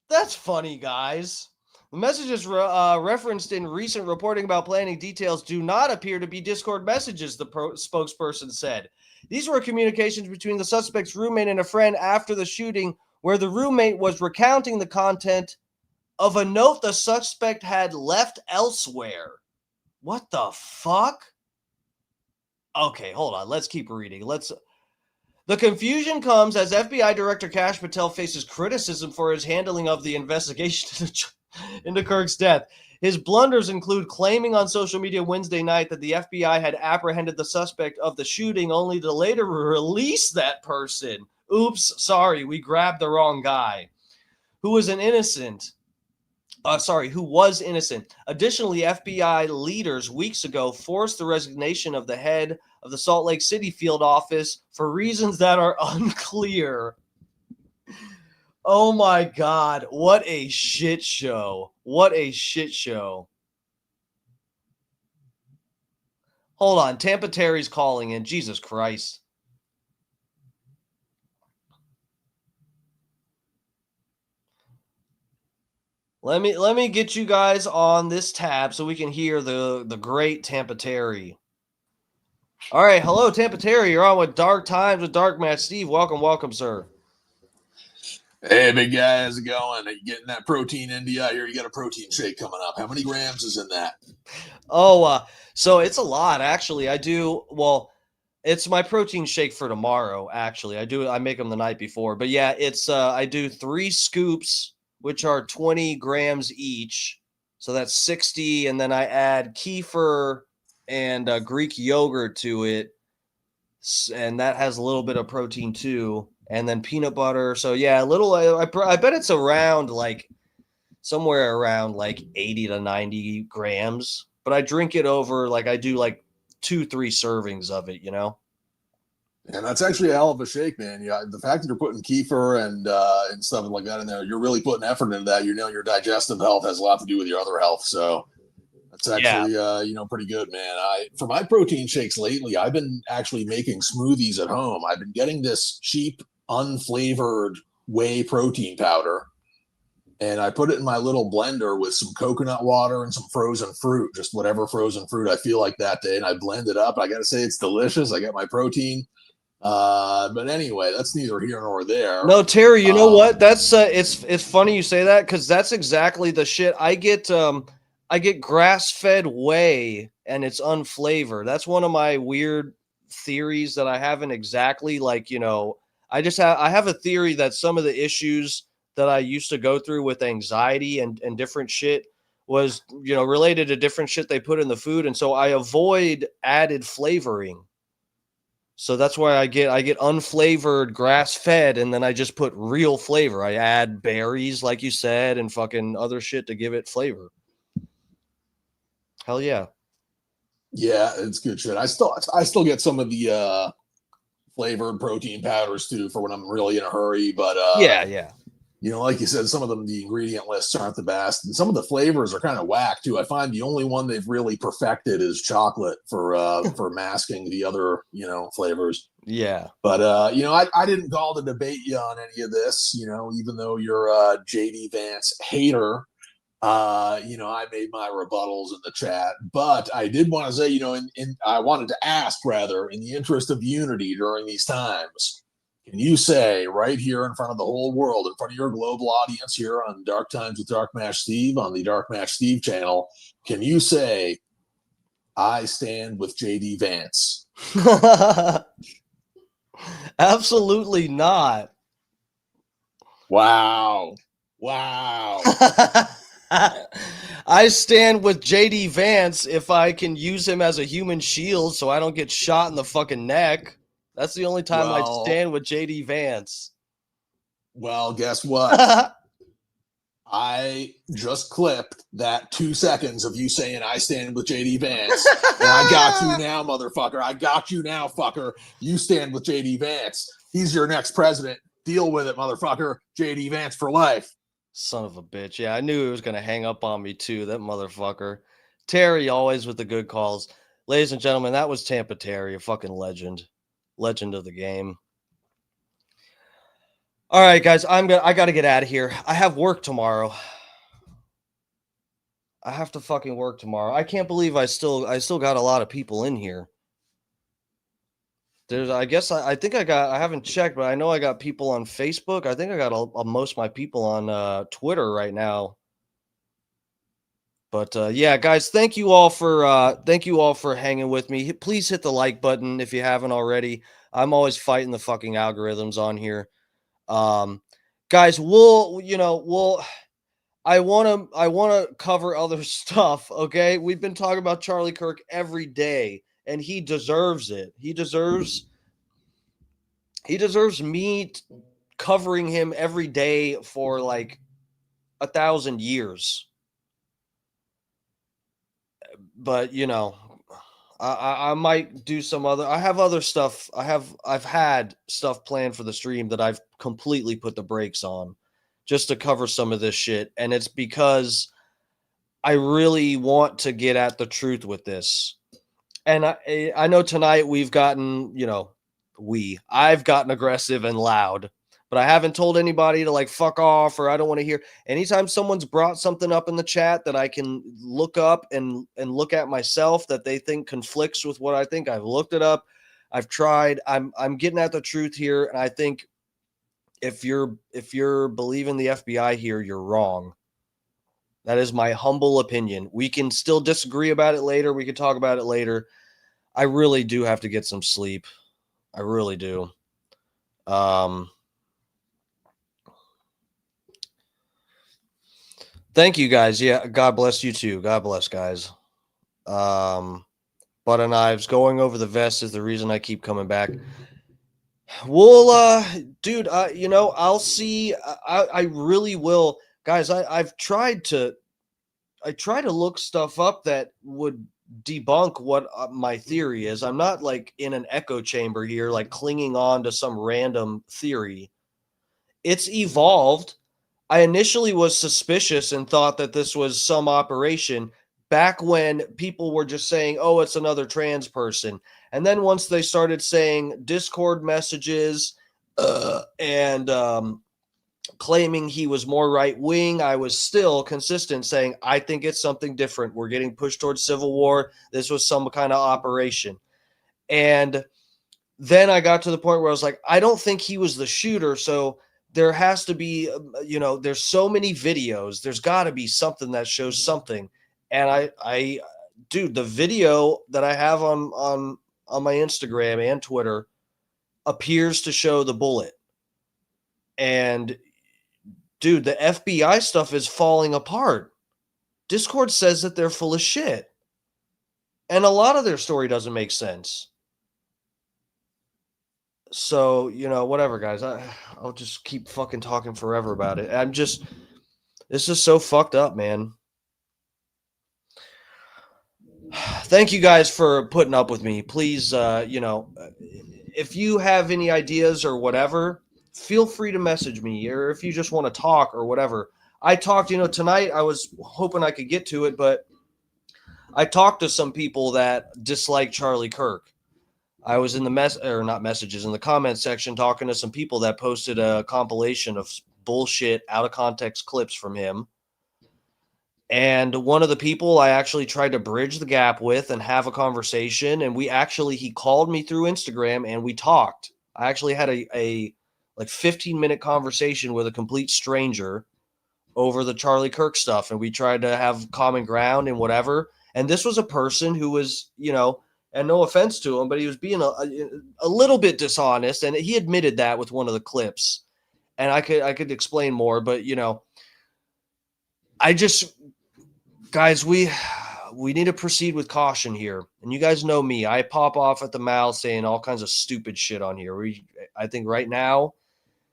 That's funny, guys. The messages referenced in recent reporting about planning details do not appear to be Discord messages, the spokesperson said. These were communications between the suspect's roommate and a friend after the shooting, where the roommate was recounting the content of a note the suspect had left elsewhere. What the fuck? Okay, hold on. Let's keep reading. The confusion comes as FBI Director Kash Patel faces criticism for his handling of the investigation into Kirk's death. His blunders include claiming on social media Wednesday night that the FBI had apprehended the suspect of the shooting, only to later release that person. Oops, sorry, we grabbed the wrong guy. Who was innocent. Additionally, FBI leaders weeks ago forced the resignation of the head of the Salt Lake City field office for reasons that are unclear. Oh my God, what a shit show. What a shit show. Hold on, Tampa Terry's calling in. Jesus Christ. Let me get you guys on this tab so we can hear the great Tampa Terry. All right, hello Tampa Terry. You're on with Dark Times with Dark Match Steve. Welcome, sir. Hey, big guy, how's it going? Are you getting that protein into you? I hear you got a protein shake coming up. How many grams is in that? So it's a lot, actually. It's my protein shake for tomorrow, actually. I make them the night before. But yeah, I do 3 scoops, which are 20 grams each. So that's 60, and then I add kefir and Greek yogurt to it, and that has a little bit of protein too. And then peanut butter. So yeah, I bet it's around somewhere around 80 to 90 grams. But I drink it over, I do 2-3 servings of it, And that's actually a hell of a shake, man. Yeah, the fact that you're putting kefir and stuff like that in there, you're really putting effort into that. Your digestive health has a lot to do with your other health. So that's actually pretty good, man. For my protein shakes lately, I've been actually making smoothies at home. I've been getting this cheap, unflavored whey protein powder, and I put it in my little blender with some coconut water and some frozen fruit, just whatever frozen fruit I feel like that day, and I blend it up. I gotta say, it's delicious. I get my protein. But anyway, that's neither here nor there. No, Terry, you know what? That's it's funny you say that, because that's exactly the shit. I get grass-fed whey and it's unflavored. That's one of my weird theories that I haven't exactly I have a theory that some of the issues that I used to go through with anxiety and different shit was, related to different shit they put in the food. And so I avoid added flavoring. So that's why I get unflavored grass-fed, and then I just put real flavor. I add berries, like you said, and fucking other shit to give it flavor. Hell yeah. Yeah, it's good shit. I still get some of the flavored protein powders too for when I'm really in a hurry. But yeah. Like you said, some of them, the ingredient lists aren't the best, and some of the flavors are kind of whack too. I find the only one they've really perfected is chocolate for masking the other flavors. Yeah. But I didn't call to debate you on any of this. Even though you're a JD Vance hater. I made my rebuttals in the chat, but I did want to say, I wanted to ask rather, in the interest of unity during these times, can you say right here in front of the whole world, in front of your global audience here on Dark Times with Dark Match Steve on the Dark Match Steve channel, can you say, I stand with JD Vance? Absolutely not. Wow. I stand with JD Vance if I can use him as a human shield so I don't get shot in the fucking neck. That's the only time I stand with JD Vance. Well, guess what? I just clipped that 2 seconds of you saying I stand with JD Vance. And I got you now, motherfucker. I got you now, fucker. You stand with JD Vance. He's your next president. Deal with it, motherfucker. JD Vance for life. Son of a bitch. Yeah, I knew he was going to hang up on me too, that motherfucker. Terry always with the good calls. Ladies and gentlemen, that was Tampa Terry, a fucking legend. Legend of the game. All right, guys, I got to get out of here. I have work tomorrow. I have to fucking work tomorrow. I can't believe I still got a lot of people in here. There's, I guess I think I haven't checked, but I know I got people on Facebook. I think I got most of my people on Twitter right now. But yeah, guys, thank you all for hanging with me. Please hit the like button if you haven't already. I'm always fighting the fucking algorithms on here. Guys, I want to cover other stuff, okay? We've been talking about Charlie Kirk every day, and he deserves it. He deserves me covering him every day for like 1,000 years. But I might do some other. I have other stuff. I've had stuff planned for the stream that I've completely put the brakes on, just to cover some of this shit. And it's because I really want to get at the truth with this. And I know tonight we've gotten, I've gotten aggressive and loud, but I haven't told anybody to like fuck off, or I don't want to hear. Anytime someone's brought something up in the chat that I can look up and look at myself that they think conflicts with what I think, I've looked it up. I've tried. I'm getting at the truth here, and I think if you're believing the FBI here, you're wrong. That is my humble opinion. We can still disagree about it later. We can talk about it later. I really do have to get some sleep. I really do. Thank you, guys. Yeah, God bless you too. God bless, guys. Butter knives going over the vest is the reason I keep coming back. Well, dude, I'll see. I really will, guys. I try to look stuff up that would debunk what my theory is. I'm not like in an echo chamber here, like clinging on to some random theory. It's evolved. I initially was suspicious and thought that this was some operation back when people were just saying, oh, it's another trans person. And then once they started saying Discord messages and claiming he was more right-wing, I was still consistent saying, I think it's something different. We're getting pushed towards civil war. This was some kind of operation. And then I got to the point where I was like, I don't think he was the shooter. So there has to be, there's so many videos. There's got to be something that shows something. And dude, the video that I have on my Instagram and Twitter appears to show the bullet. And dude, the FBI stuff is falling apart. Discord says that they're full of shit. And a lot of their story doesn't make sense. So, whatever, guys. I'll just keep fucking talking forever about it. This is so fucked up, man. Thank you guys for putting up with me. Please, if you have any ideas or whatever, feel free to message me, or if you just want to talk or whatever. I talked, tonight I was hoping I could get to it, but I talked to some people that dislike Charlie Kirk. I was in the in the comment section talking to some people that posted a compilation of bullshit out of context clips from him. And one of the people I actually tried to bridge the gap with and have a conversation. And he called me through Instagram and we talked. I actually had a 15-minute conversation with a complete stranger over the Charlie Kirk stuff. And we tried to have common ground and whatever. And this was a person who was, and no offense to him, but he was being a little bit dishonest. And he admitted that with one of the clips. And I could explain more, but, guys, we need to proceed with caution here. And you guys know me. I pop off at the mouth saying all kinds of stupid shit on here. I think right now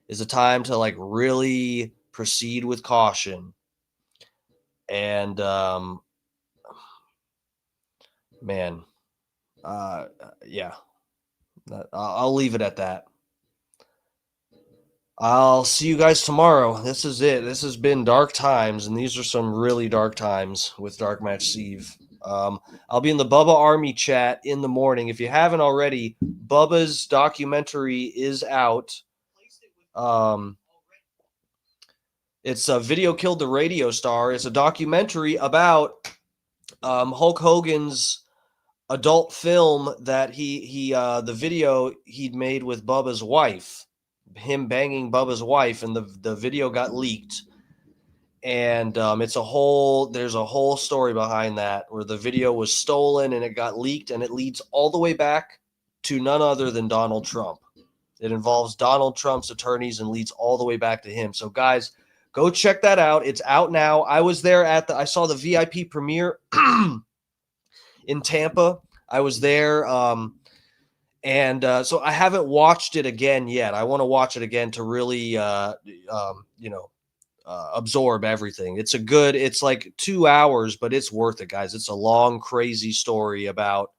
is a time to really proceed with caution. And man, yeah, I'll leave it at that. I'll see you guys tomorrow. This is it. This has been dark times, and these are some really dark times with Dark Match Steve. I'll be in the Bubba Army chat in the morning. If you haven't already, Bubba's documentary is out. It's a Video Killed the Radio Star. It's a documentary about Hulk Hogan's adult film that the video he'd made with Bubba's wife, him banging Bubba's wife, and the video got leaked. And there's a whole story behind that, where the video was stolen and it got leaked, and it leads all the way back to none other than Donald Trump. It involves Donald Trump's attorneys and leads all the way back to him. So guys, go check that out. It's out now. I was there I saw the VIP premiere in Tampa. I was there. So I haven't watched it again yet. I want to watch it again to really, absorb everything. It's like 2 hours, but it's worth it, guys. It's a long, crazy story about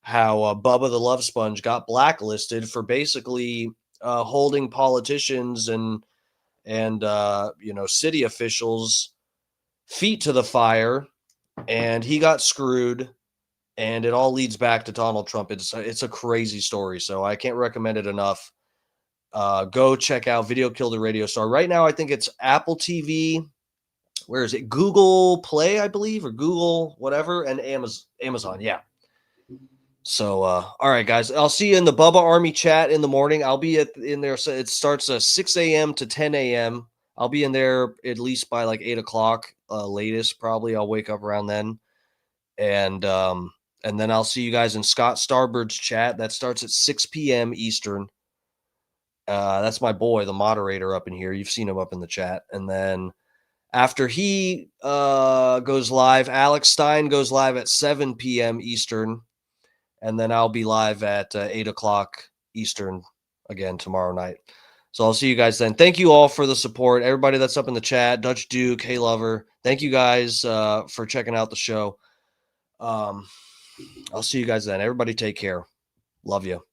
how Bubba the Love Sponge got blacklisted for basically holding politicians and city officials' feet to the fire, and he got screwed, and it all leads back to Donald Trump. It's a crazy story, so I can't recommend it enough. Go check out Video Killed the Radio Star. Right now, I think it's Apple TV. Where is it? Google Play, I believe, or Google whatever, and Amazon. Yeah. So, all right, guys. I'll see you in the Bubba Army chat in the morning. I'll be in there. So it starts 6 a.m. to 10 a.m. I'll be in there at least by like 8 o'clock, latest. Probably I'll wake up around then, and then I'll see you guys in Scott Starbird's chat. That starts at 6 p.m. Eastern. That's my boy, the moderator up in here. You've seen him up in the chat. And then after he goes live, Alex Stein goes live at 7 p.m. Eastern. And then I'll be live at 8 o'clock Eastern again tomorrow night. So I'll see you guys then. Thank you all for the support. Everybody that's up in the chat, Dutch Duke, Hey Lover. Thank you guys for checking out the show. I'll see you guys then. Everybody take care. Love you.